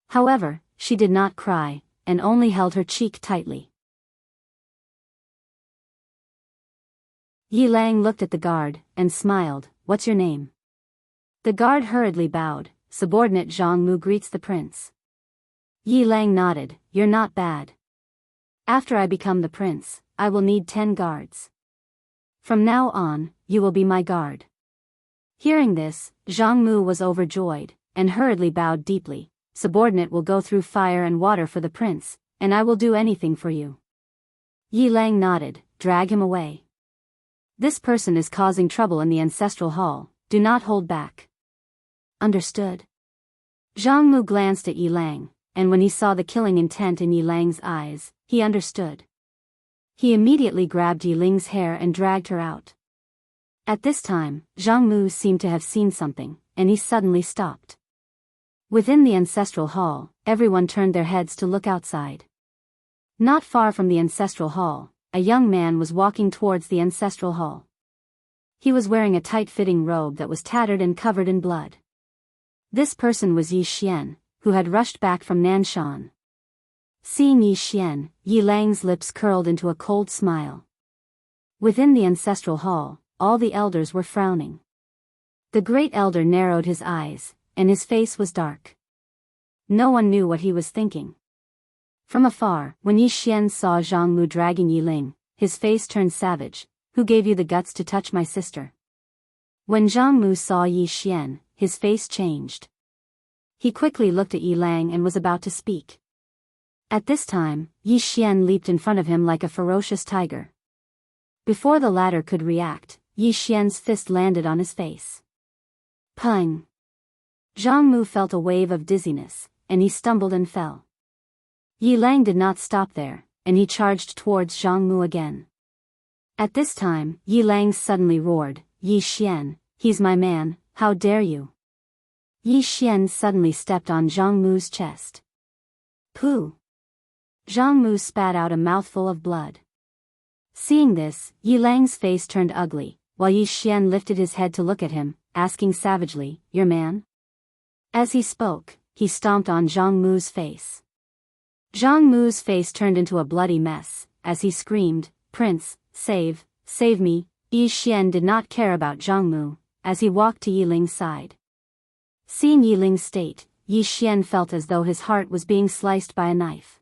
However, she did not cry, and only held her cheek tightly. Yi Lang looked at the guard, and smiled. "What's your name?" The guard hurriedly bowed. "Subordinate Jianghu greets the prince." Yi Lang nodded. "You're not bad. After I become the prince, I will need 10 guards. From now on, you will be my guard." Hearing this, Jianghu was overjoyed, and hurriedly bowed deeply. "Subordinate will go through fire and water for the prince, and I will do anything for you." Yi Lang nodded. "Drag him away. This person is causing trouble in the ancestral hall. Do not hold back." "Understood." Jianghu glanced at Yi Lang, and when he saw the killing intent in Yi Lang's eyes, he understood. He immediately grabbed Yi Ling's hair and dragged her out. At this time, Jianghu seemed to have seen something, and he suddenly stopped. Within the ancestral hall, everyone turned their heads to look outside. Not far from the ancestral hall, a young man was walking towards the ancestral hall. He was wearing a tight-fitting robe that was tattered and covered in blood. This person was Yi Xian, who had rushed back from Nanshan. Seeing Yi Xian, Yi Lang's lips curled into a cold smile. Within the ancestral hall, all the elders were frowning. The Great Elder narrowed his eyes, and his face was dark. No one knew what he was thinking. From afar, when Yi Xian saw Jianghu dragging Yi Ling, his face turned savage. "Who gave you the guts to touch my sister?" When Jianghu saw Yi Xian, his face changed. He quickly looked at Yi Lang and was about to speak. At this time, Yi Xian leaped in front of him like a ferocious tiger. Before the latter could react, Yi Xian's fist landed on his face. Pung! Jianghu felt a wave of dizziness, and he stumbled and fell. Yi Lang did not stop there, and he charged towards Jianghu again. At this time, Yi Lang suddenly roared, "Yi Xian, he's my man, how dare you!" Yi Xian suddenly stepped on Jianghu's chest. Pooh! Jianghu spat out a mouthful of blood. Seeing this, Yi Lang's face turned ugly, while Yi Xian lifted his head to look at him, asking savagely, "Your man?" As he spoke, he stomped on Jianghu's face. Jianghu's face turned into a bloody mess, as he screamed, "Prince, save me, Yi Xian did not care about Jianghu, as he walked to Yi Ling's side. Seeing Yi Ling's state, Yi Xian felt as though his heart was being sliced by a knife.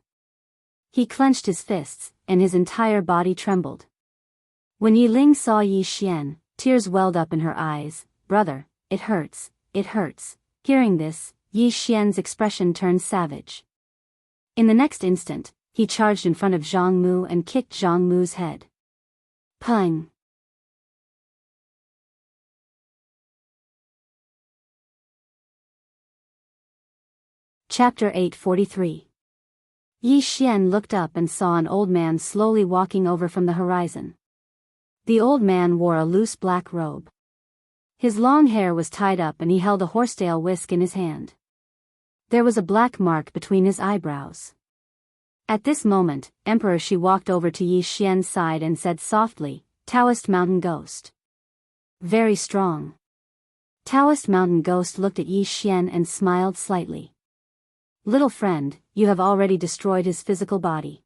He clenched his fists, and his entire body trembled. When Yi Ling saw Yi Xian, tears welled up in her eyes. "Brother, it hurts, it hurts." Hearing this, Yi Xian's expression turned savage. In the next instant, he charged in front of Jianghu and kicked Jianghu's head. Pung! Chapter 843. Yi Xian looked up and saw an old man slowly walking over from the horizon. The old man wore a loose black robe. His long hair was tied up and he held a horsetail whisk in his hand. There was a black mark between his eyebrows. At this moment, Emperor Shi walked over to Yi Xian's side and said softly, "Taoist Mountain Ghost." "Very strong." Taoist Mountain Ghost looked at Yi Xian and smiled slightly. "Little friend, you have already destroyed his physical body.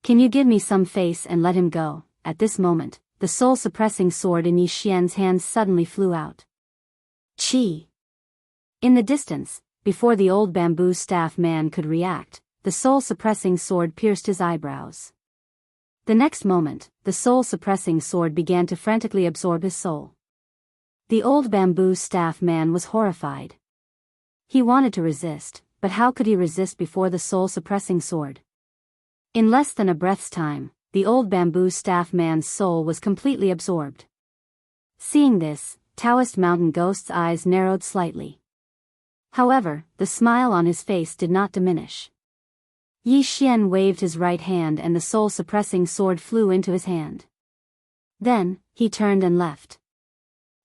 Can you give me some face and let him go?" At this moment, the soul-suppressing sword in Yi Xian's hands suddenly flew out. Chi! In the distance, before the old bamboo staff man could react, the soul-suppressing sword pierced his eyebrows. The next moment, the soul-suppressing sword began to frantically absorb his soul. The old bamboo staff man was horrified. He wanted to resist, but how could he resist before the soul-suppressing sword? In less than a breath's time, the old bamboo staff man's soul was completely absorbed. Seeing this, Taoist Mountain Ghost's eyes narrowed slightly. However, the smile on his face did not diminish. Yi Xian waved his right hand and the soul-suppressing sword flew into his hand. Then, he turned and left.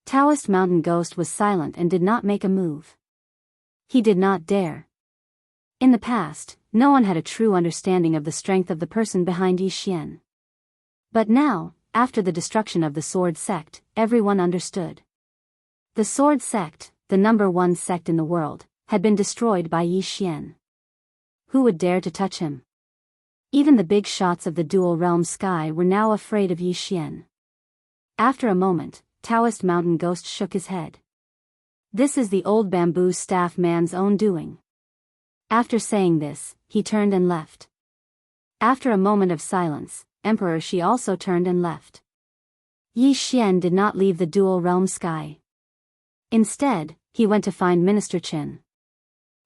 Taoist Mountain Ghost was silent and did not make a move. He did not dare. In the past, no one had a true understanding of the strength of the person behind Yi Xian. But now, after the destruction of the Sword Sect, everyone understood. The Sword Sect, the #1 sect in the world, had been destroyed by Yi Xian. Who would dare to touch him? Even the big shots of the dual realm sky were now afraid of Yi Xian. After a moment, Taoist Mountain Ghost shook his head. "This is the old bamboo staff man's own doing." After saying this, he turned and left. After a moment of silence, Emperor Shi also turned and left. Yi Xian did not leave the dual realm sky. Instead, he went to find Minister Chen.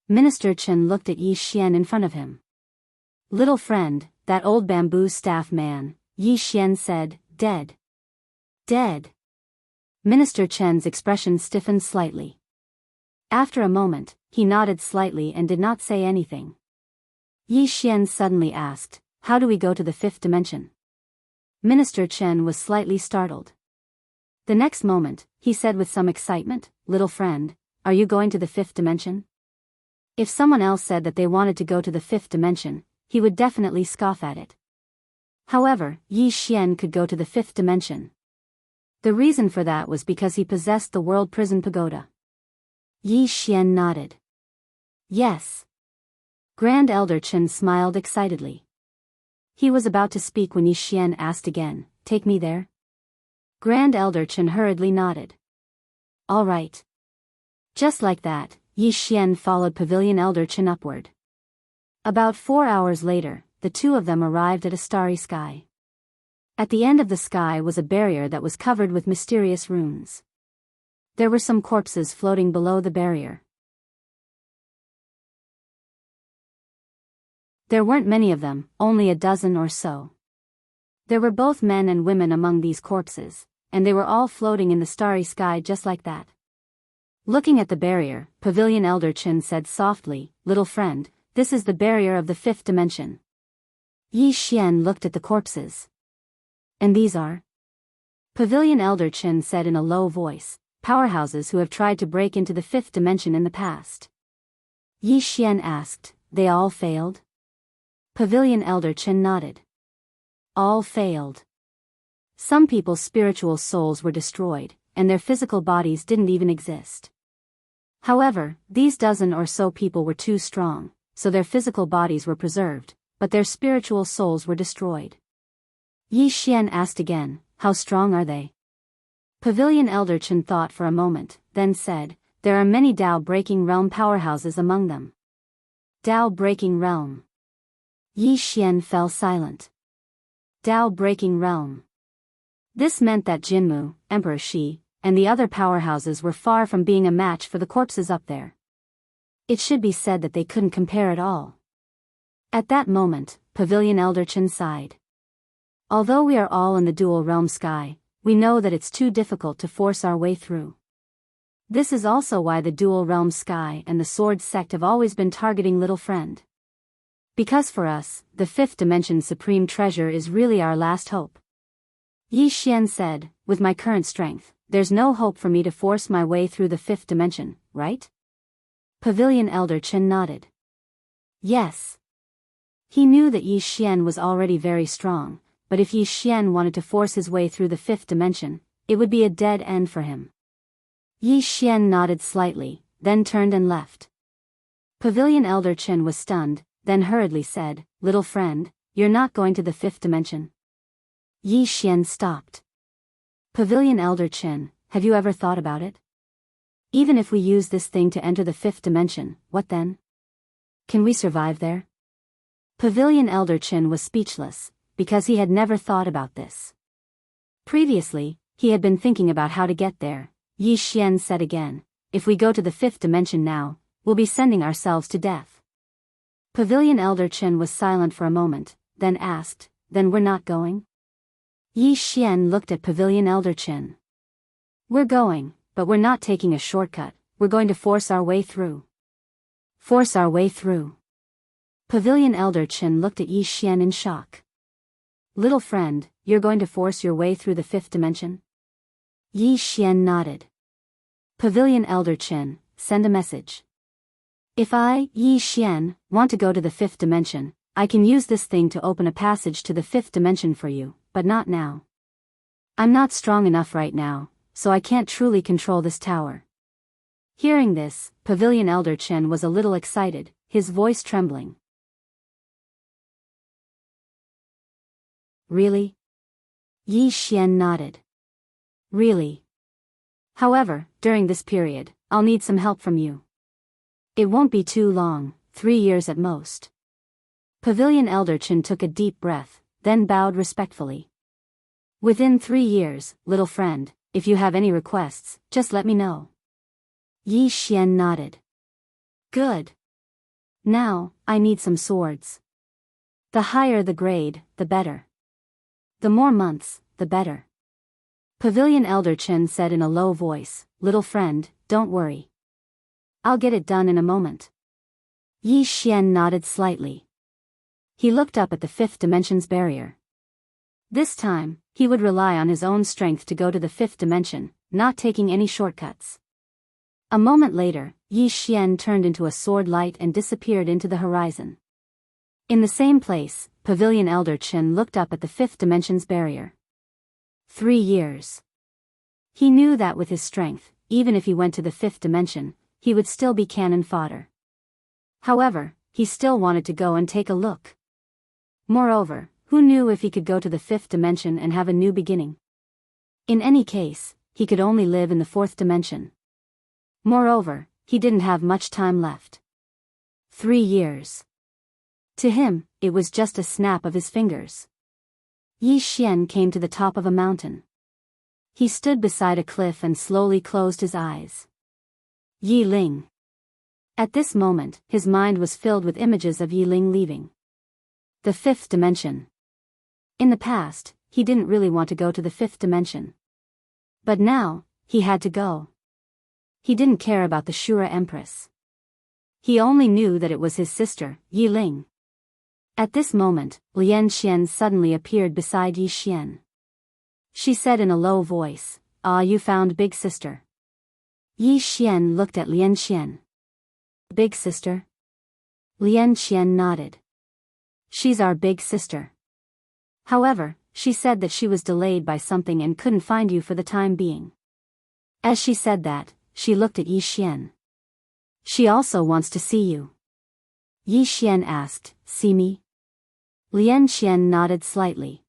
Minister Chen looked at Yi Xian in front of him. "Little friend, that old bamboo staff man," Yi Xian said, "dead." "Dead?" Minister Chen's expression stiffened slightly. After a moment, he nodded slightly and did not say anything. Yi Xian suddenly asked, "How do we go to the 5th dimension?" Minister Chen was slightly startled. The next moment, he said with some excitement, "Little friend, are you going to the 5th dimension?" If someone else said that they wanted to go to the 5th dimension, he would definitely scoff at it. However, Yi Xian could go to the 5th dimension. The reason for that was because he possessed the World Prison Pagoda. Yi Xian nodded. "Yes." Grand Elder Chen smiled excitedly. He was about to speak when Yi Xian asked again, "Take me there?" Grand Elder Chen hurriedly nodded. "All right." Just like that, Yi Xian followed Pavilion Elder Chen upward. About 4 hours later, the two of them arrived at a starry sky. At the end of the sky was a barrier that was covered with mysterious runes. There were some corpses floating below the barrier. There weren't many of them, only a dozen or so. There were both men and women among these corpses, and they were all floating in the starry sky just like that. Looking at the barrier, Pavilion Elder Chen said softly, "Little friend, this is the barrier of the 5th dimension." Yi Xian looked at the corpses. "And these are?" Pavilion Elder Chen said in a low voice, "Powerhouses who have tried to break into the 5th dimension in the past." Yi Xian asked, "They all failed?" Pavilion Elder Chen nodded. "All failed. Some people's spiritual souls were destroyed, and their physical bodies didn't even exist. However, these dozen or so people were too strong, so their physical bodies were preserved, but their spiritual souls were destroyed." Yi Xian asked again, "How strong are they?" Pavilion Elder Chen thought for a moment, then said, there are many Dao-breaking realm powerhouses among them. Dao-breaking realm. Yi Xian fell silent. Dao-breaking realm. This meant that Jinmu, Emperor Shi, and the other powerhouses were far from being a match for the corpses up there. It should be said that they couldn't compare at all. At that moment, Pavilion Elder Chen sighed. Although we are all in the dual realm sky, we know that it's too difficult to force our way through. This is also why the dual realm sky and the sword sect have always been targeting little friend. Because for us, the fifth dimension supreme treasure is really our last hope. Yi Xian said, with my current strength, there's no hope for me to force my way through the fifth dimension, right? Pavilion Elder Chen nodded. Yes. He knew that Yi Xian was already very strong, but if Yi Xian wanted to force his way through the fifth dimension, it would be a dead end for him. Yi Xian nodded slightly, then turned and left. Pavilion Elder Chen was stunned, then hurriedly said, little friend, you're not going to the fifth dimension? Yi Xian stopped. Pavilion Elder Chen, have you ever thought about it? Even if we use this thing to enter the fifth dimension, what then? Can we survive there? Pavilion Elder Chen was speechless, because he had never thought about this. Previously, he had been thinking about how to get there. Yi Xian said again, if we go to the fifth dimension now, we'll be sending ourselves to death. Pavilion Elder Chen was silent for a moment, then asked, then we're not going? Yi Xian looked at Pavilion Elder Chen. We're going, but we're not taking a shortcut, we're going to force our way through. Force our way through. Pavilion Elder Chen looked at Yi Xian in shock. Little friend, you're going to force your way through the fifth dimension? Yi Xian nodded. Pavilion Elder Chen, send a message. If I, Yi Xian, want to go to the fifth dimension, I can use this thing to open a passage to the fifth dimension for you, but not now. I'm not strong enough right now, so I can't truly control this tower. Hearing this, Pavilion Elder Chen was a little excited, his voice trembling. Really? Yi Xian nodded. Really. However, during this period, I'll need some help from you. It won't be too long, 3 years at most. Pavilion Elder Chen took a deep breath, then bowed respectfully. Within 3 years, little friend, if you have any requests, just let me know. Yi Xian nodded. Good. Now, I need some swords. The higher the grade, the better. The more months, the better. Pavilion Elder Chen said in a low voice, little friend, don't worry. I'll get it done in a moment. Yi Xian nodded slightly. He looked up at the fifth dimension's barrier. This time, he would rely on his own strength to go to the fifth dimension, not taking any shortcuts. A moment later, Yi Xian turned into a sword light and disappeared into the horizon. In the same place, Pavilion Elder Chen looked up at the fifth dimension's barrier. 3 years. He knew that with his strength, even if he went to the fifth dimension, he would still be cannon fodder. However, he still wanted to go and take a look. Moreover, who knew if he could go to the fifth dimension and have a new beginning? In any case, he could only live in the fourth dimension. Moreover, he didn't have much time left. 3 years. To him, it was just a snap of his fingers. Yi Xian came to the top of a mountain. He stood beside a cliff and slowly closed his eyes. Yi Ling. At this moment, his mind was filled with images of Yi Ling leaving the fifth dimension. In the past, he didn't really want to go to the fifth dimension. But now, he had to go. He didn't care about the Shura Empress. He only knew that it was his sister, Yi Ling. At this moment, Lian Xian suddenly appeared beside Yi Xian. She said in a low voice, "Ah, you found big sister." Yi Xian looked at Lian Xian. Big sister? Lian Xian nodded. She's our big sister. However, she said that she was delayed by something and couldn't find you for the time being. As she said that, she looked at Yi Xian. She also wants to see you. Yi Xian asked, "See me?" Lian Xian nodded slightly.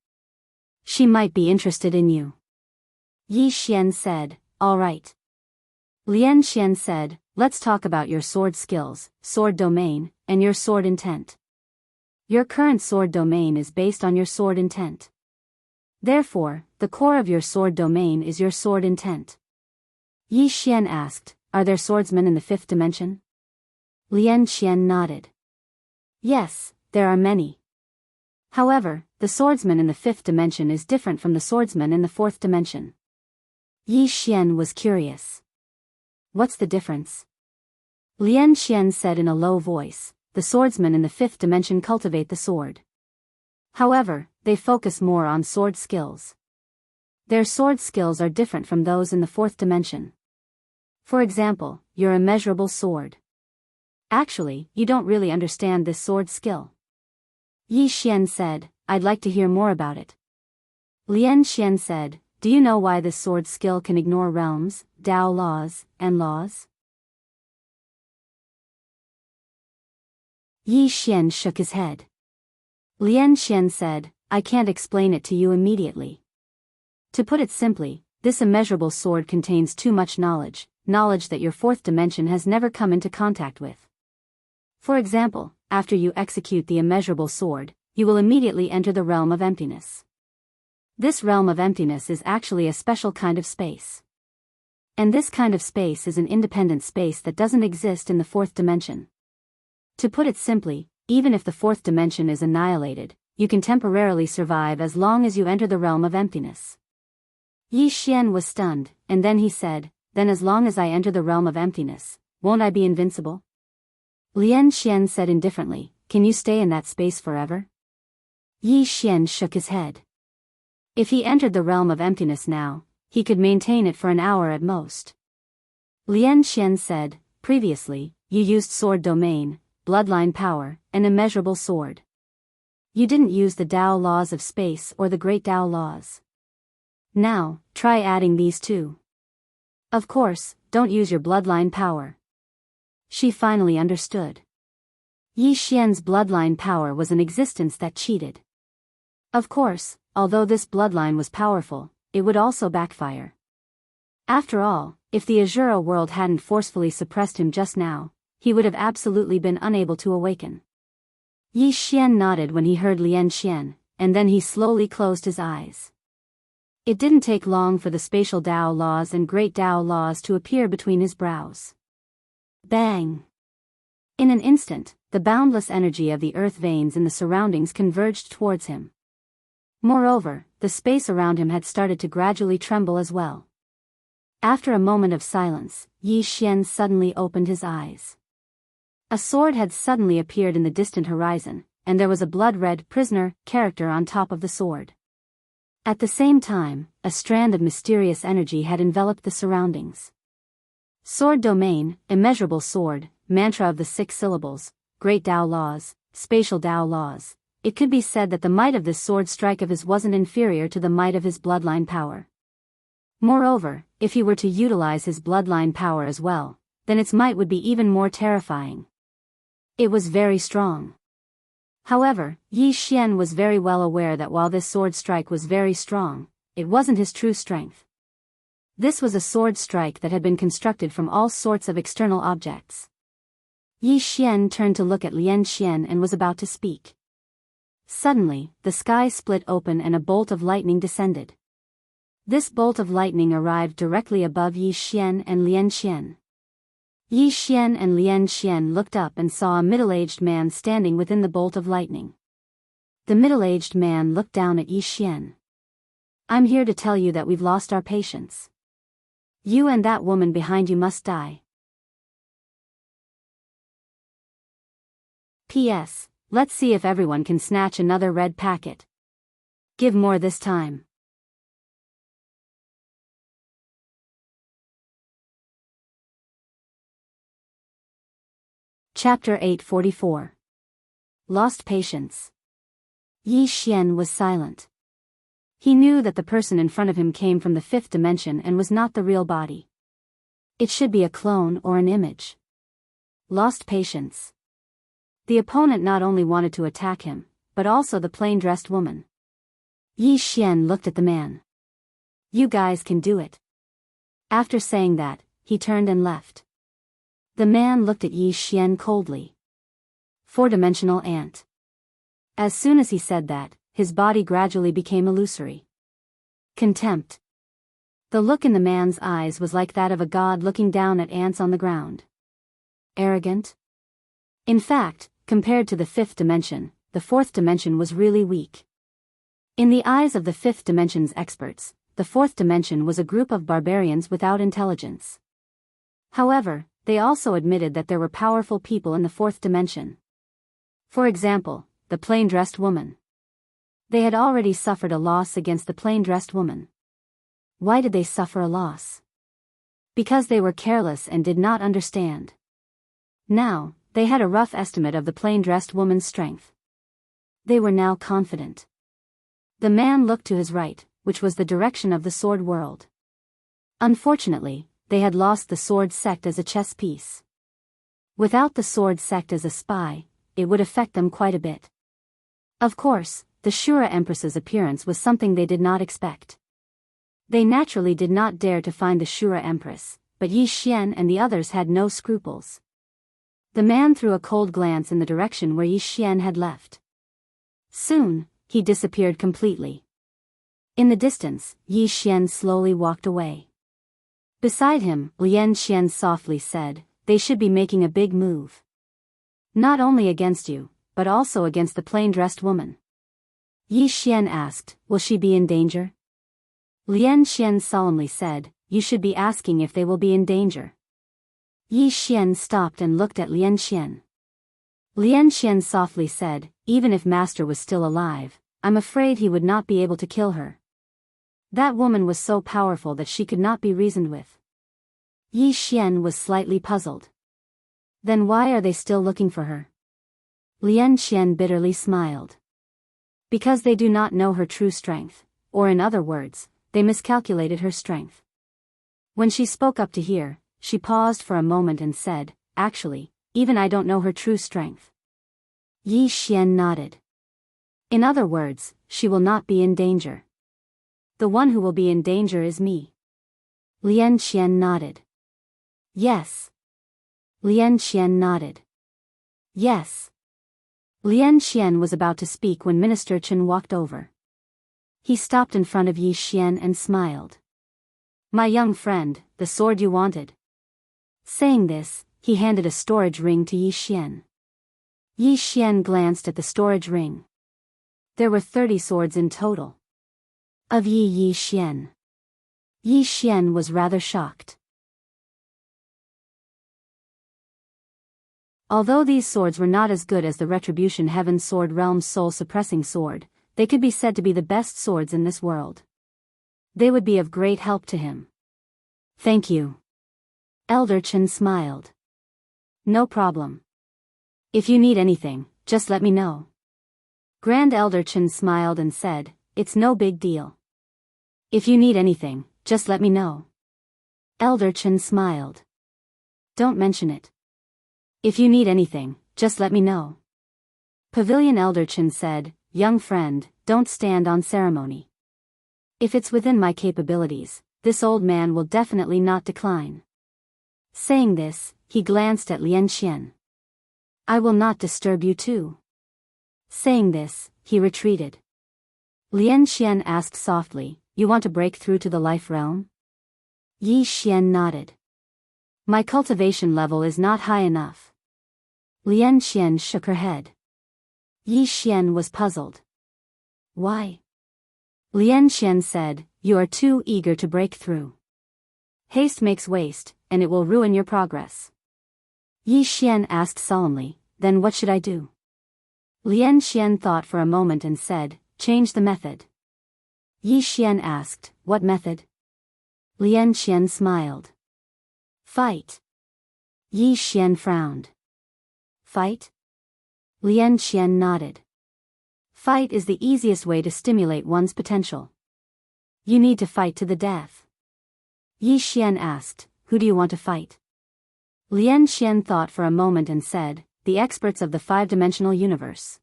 She might be interested in you. Yi Xian said, all right. Lian Xian said, let's talk about your sword skills, sword domain, and your sword intent. Your current sword domain is based on your sword intent. Therefore, the core of your sword domain is your sword intent. Yi Xian asked, are there swordsmen in the fifth dimension? Lian Xian nodded. Yes, there are many. However, the swordsman in the fifth dimension is different from the swordsman in the fourth dimension. Yi Xian was curious. What's the difference? Lian Xian said in a low voice, the swordsmen in the fifth dimension cultivate the sword. However, they focus more on sword skills. Their sword skills are different from those in the fourth dimension. For example, your immeasurable sword. Actually, you don't really understand this sword skill. Yi Xian said, I'd like to hear more about it. Lian Xian said, do you know why this sword skill can ignore realms, Tao laws, and laws? Yi Xian shook his head. Lian Xian said, I can't explain it to you immediately. To put it simply, this immeasurable sword contains too much knowledge that your fourth dimension has never come into contact with. For example, after you execute the immeasurable sword, you will immediately enter the realm of emptiness. This realm of emptiness is actually a special kind of space. And this kind of space is an independent space that doesn't exist in the fourth dimension. To put it simply, even if the fourth dimension is annihilated, you can temporarily survive as long as you enter the realm of emptiness. Yi Xian was stunned, and then he said, then as long as I enter the realm of emptiness, won't I be invincible? Lian Xian said indifferently, can you stay in that space forever? Yi Xian shook his head. If he entered the realm of emptiness now, he could maintain it for an hour at most. Lian Xian said, previously, you used sword domain, bloodline power, and immeasurable sword. You didn't use the Tao laws of space or the great Tao laws. Now, try adding these two. Of course, don't use your bloodline power. She finally understood. Yi Xian's bloodline power was an existence that cheated. Of course, although this bloodline was powerful, it would also backfire. After all, if the Azura world hadn't forcefully suppressed him just now, he would have absolutely been unable to awaken. Yi Xian nodded when he heard Lian Xian, and then he slowly closed his eyes. It didn't take long for the spatial Tao laws and great Tao laws to appear between his brows. Bang! In an instant, the boundless energy of the earth veins in the surroundings converged towards him. Moreover, the space around him had started to gradually tremble as well. After a moment of silence, Yi Xian suddenly opened his eyes. A sword had suddenly appeared in the distant horizon, and there was a blood-red prisoner character on top of the sword. At the same time, a strand of mysterious energy had enveloped the surroundings. Sword domain, immeasurable sword, mantra of the 6 syllables, great Tao laws, spatial Tao laws. It could be said that the might of this sword strike of his wasn't inferior to the might of his bloodline power. Moreover, if he were to utilize his bloodline power as well, then its might would be even more terrifying. It was very strong. However, Yi Xian was very well aware that while this sword strike was very strong, it wasn't his true strength. This was a sword strike that had been constructed from all sorts of external objects. Yi Xian turned to look at Lian Xian and was about to speak. Suddenly, the sky split open and a bolt of lightning descended. This bolt of lightning arrived directly above Yi Xian and Lian Xian. Yi Xian and Lian Xian looked up and saw a middle-aged man standing within the bolt of lightning. The middle-aged man looked down at Yi Xian. I'm here to tell you that we've lost our patience. You and that woman behind you must die. P.S. Let's see if everyone can snatch another red packet. Give more this time. Chapter 844. Lost Patience. Yi Xian was silent. He knew that the person in front of him came from the fifth dimension and was not the real body. It should be a clone or an image. Lost patience. The opponent not only wanted to attack him, but also the plain-dressed woman. Yi Xian looked at the man. You guys can do it. After saying that, he turned and left. The man looked at Yi Xian coldly. Four-dimensional ant. As soon as he said that, his body gradually became illusory. Contempt. The look in the man's eyes was like that of a god looking down at ants on the ground. Arrogant? In fact, compared to the fifth dimension, the fourth dimension was really weak. In the eyes of the fifth dimension's experts, the fourth dimension was a group of barbarians without intelligence. However, they also admitted that there were powerful people in the fourth dimension. For example, the plain-dressed woman. They had already suffered a loss against the plain-dressed woman. Why did they suffer a loss? Because they were careless and did not understand. Now, they had a rough estimate of the plain-dressed woman's strength. They were now confident. The man looked to his right, which was the direction of the sword world. Unfortunately, they had lost the sword sect as a chess piece. Without the sword sect as a spy, it would affect them quite a bit. Of course, the Shura Empress's appearance was something they did not expect. They naturally did not dare to find the Shura Empress, but Yi Xian and the others had no scruples. The man threw a cold glance in the direction where Yi Xian had left. Soon, he disappeared completely. In the distance, Yi Xian slowly walked away. Beside him, Lian Xian softly said, "They should be making a big move. Not only against you, but also against the plain-dressed woman." Yi Xian asked, "Will she be in danger?" Lian Xian solemnly said, "You should be asking if they will be in danger." Yi Xian stopped and looked at Lian Xian. Lian Xian softly said, "Even if Master was still alive, I'm afraid he would not be able to kill her. That woman was so powerful that she could not be reasoned with." Yi Xian was slightly puzzled. Then why are they still looking for her? Lian Xian bitterly smiled. Because they do not know her true strength, or in other words, they miscalculated her strength. When she spoke up to hear, she paused for a moment and said, "Actually, even I don't know her true strength." Yi Xian nodded. In other words, she will not be in danger. The one who will be in danger is me. Lian Xian nodded. Yes. Lian Xian nodded. Yes. Lian Xian was about to speak when Minister Chen walked over. He stopped in front of Yi Xian and smiled. "My young friend, the sword you wanted." Saying this, he handed a storage ring to Yi Xian. Yi Xian glanced at the storage ring. There were 30 swords in total. Of Yi Xian. Yi Xian was rather shocked. Although these swords were not as good as the Retribution Heaven Sword Realm's soul-suppressing sword, they could be said to be the best swords in this world. They would be of great help to him. "Thank you." Elder Chen smiled. "No problem. If you need anything, just let me know." Grand Elder Chen smiled and said, "It's no big deal. If you need anything, just let me know." Elder Chen smiled. "Don't mention it. If you need anything, just let me know." Pavilion Elder Chen said, "Young friend, don't stand on ceremony. If it's within my capabilities, this old man will definitely not decline." Saying this, he glanced at Lian Xian. "I will not disturb you too." Saying this, he retreated. Lian Xian asked softly, "You want to break through to the life realm?" Yi Xian nodded. "My cultivation level is not high enough." Lian Xian shook her head. Yi Xian was puzzled. "Why?" Lian Xian said, "You are too eager to break through. Haste makes waste, and it will ruin your progress." Yi Xian asked solemnly, "Then what should I do?" Lian Xian thought for a moment and said, "Change the method." Yi Xian asked, "What method?" Lian Xian smiled. "Fight." Yi Xian frowned. "Fight?" Lian Xian nodded. "Fight is the easiest way to stimulate one's potential. You need to fight to the death." Yi Xian asked, "Who do you want to fight?" Lian Xian thought for a moment and said, "The experts of the five-dimensional universe."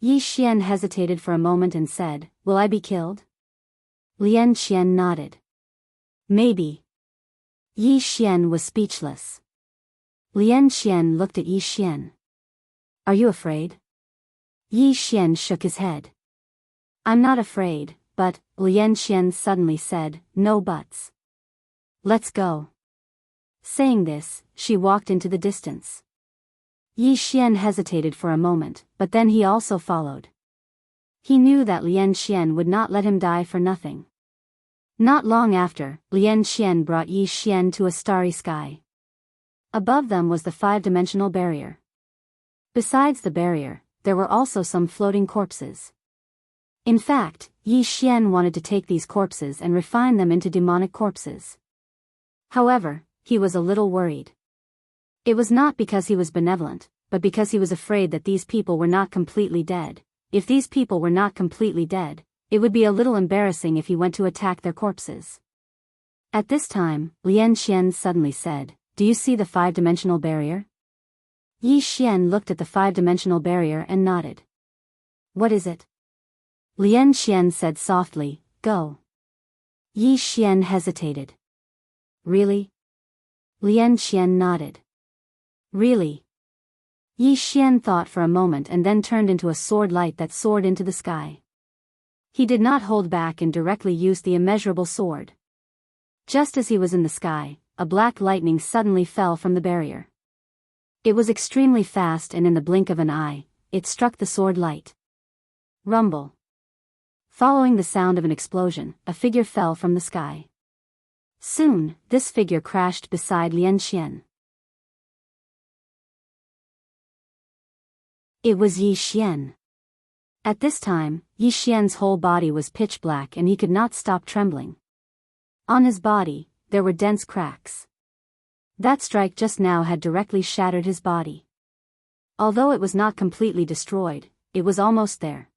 Yi Xian hesitated for a moment and said, "Will I be killed?" Lian Qian nodded. Maybe. Yi Xian was speechless. Lian Qian looked at Yi Xian. Are you afraid? Yi Xian shook his head. I'm not afraid, but, Lian Qian suddenly said, no buts. Let's go. Saying this, she walked into the distance. Yi Xian hesitated for a moment, but then he also followed. He knew that Lian Qian would not let him die for nothing. Not long after, Lian Qian brought Yi Xian to a starry sky. Above them was the five-dimensional barrier. Besides the barrier, there were also some floating corpses. In fact, Yi Xian wanted to take these corpses and refine them into demonic corpses. However, he was a little worried. It was not because he was benevolent, but because he was afraid that these people were not completely dead. If these people were not completely dead, it would be a little embarrassing if he went to attack their corpses. At this time, Lian Qian suddenly said, do you see the five-dimensional barrier? Yi Xian looked at the five-dimensional barrier and nodded. What is it? Lian Qian said softly, go. Yi Xian hesitated. Really? Lian Qian nodded. Really? Yi Xian thought for a moment and then turned into a sword light that soared into the sky. He did not hold back and directly used the immeasurable sword. Just as he was in the sky, a black lightning suddenly fell from the barrier. It was extremely fast and in the blink of an eye, it struck the sword light. Rumble. Following the sound of an explosion, a figure fell from the sky. Soon, this figure crashed beside Lian Qian. It was Yi Xian. At this time, Yi Xian's whole body was pitch black and he could not stop trembling. On his body, there were dense cracks. That strike just now had directly shattered his body. Although it was not completely destroyed, it was almost there.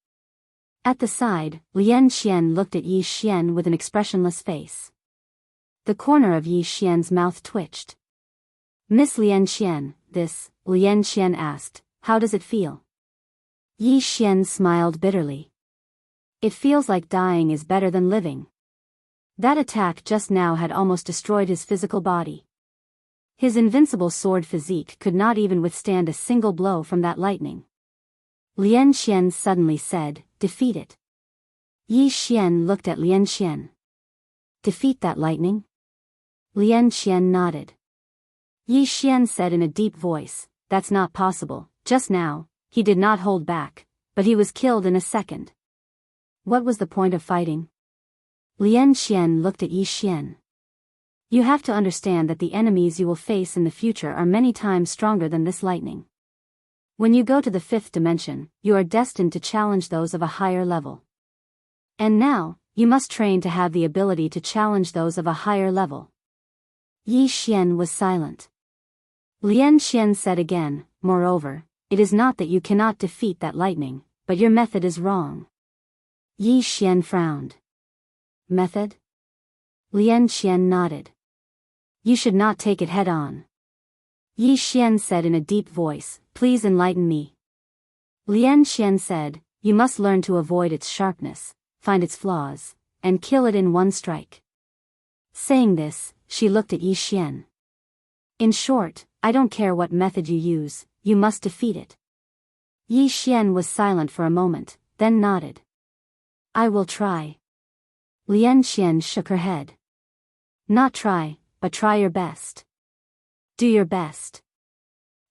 At the side, Lian Qian looked at Yi Xian with an expressionless face. The corner of Yi Xian's mouth twitched. Miss Lian Qian, this, Lian Qian asked, how does it feel? Yi Xian smiled bitterly. It feels like dying is better than living. That attack just now had almost destroyed his physical body. His invincible sword physique could not even withstand a single blow from that lightning. Lian Qian suddenly said, defeat it. Yi Xian looked at Lian Qian. Defeat that lightning? Lian Qian nodded. Yi Xian said in a deep voice, that's not possible. Just now, he did not hold back, but he was killed in a second. What was the point of fighting? Lian Qian looked at Yi Xian. You have to understand that the enemies you will face in the future are many times stronger than this lightning. When you go to the fifth dimension, you are destined to challenge those of a higher level. And now, you must train to have the ability to challenge those of a higher level. Yi Xian was silent. Lian Qian said again, moreover, it is not that you cannot defeat that lightning, but your method is wrong. Yi Xian frowned. Method? Lian Qian nodded. You should not take it head on. Yi Xian said in a deep voice, please enlighten me. Lian Qian said, you must learn to avoid its sharpness, find its flaws, and kill it in one strike. Saying this, she looked at Yi Xian. In short, I don't care what method you use, you must defeat it. Yi Xian was silent for a moment, then nodded. I will try. Lian Qian shook her head. Not try, but try your best. Do your best.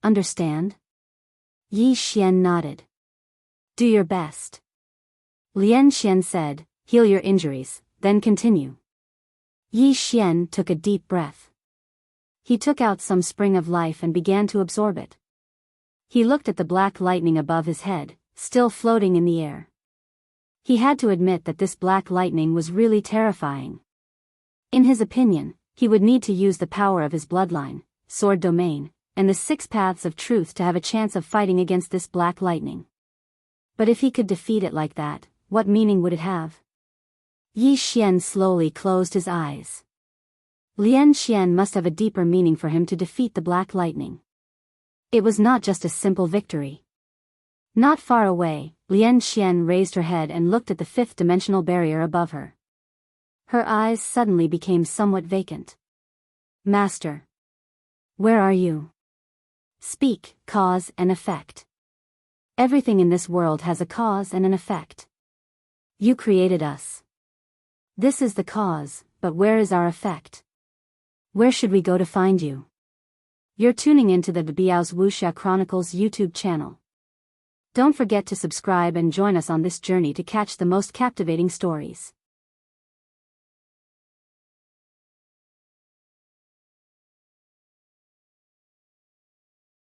Understand? Yi Xian nodded. Do your best. Lian Qian said, heal your injuries, then continue. Yi Xian took a deep breath. He took out some spring of life and began to absorb it. He looked at the black lightning above his head, still floating in the air. He had to admit that this black lightning was really terrifying. In his opinion, he would need to use the power of his bloodline, sword domain, and the 6 paths of truth to have a chance of fighting against this black lightning. But if he could defeat it like that, what meaning would it have? Yi Xian slowly closed his eyes. Lian Qian must have a deeper meaning for him to defeat the black lightning. It was not just a simple victory. Not far away, Lian Qian raised her head and looked at the 5th dimensional barrier above her. Her eyes suddenly became somewhat vacant. Master. Where are you? Speak, cause and effect. Everything in this world has a cause and an effect. You created us. This is the cause, but where is our effect? Where should we go to find you? You're tuning into the Biyao's Wuxia Chronicles YouTube channel. Don't forget to subscribe and join us on this journey to catch the most captivating stories.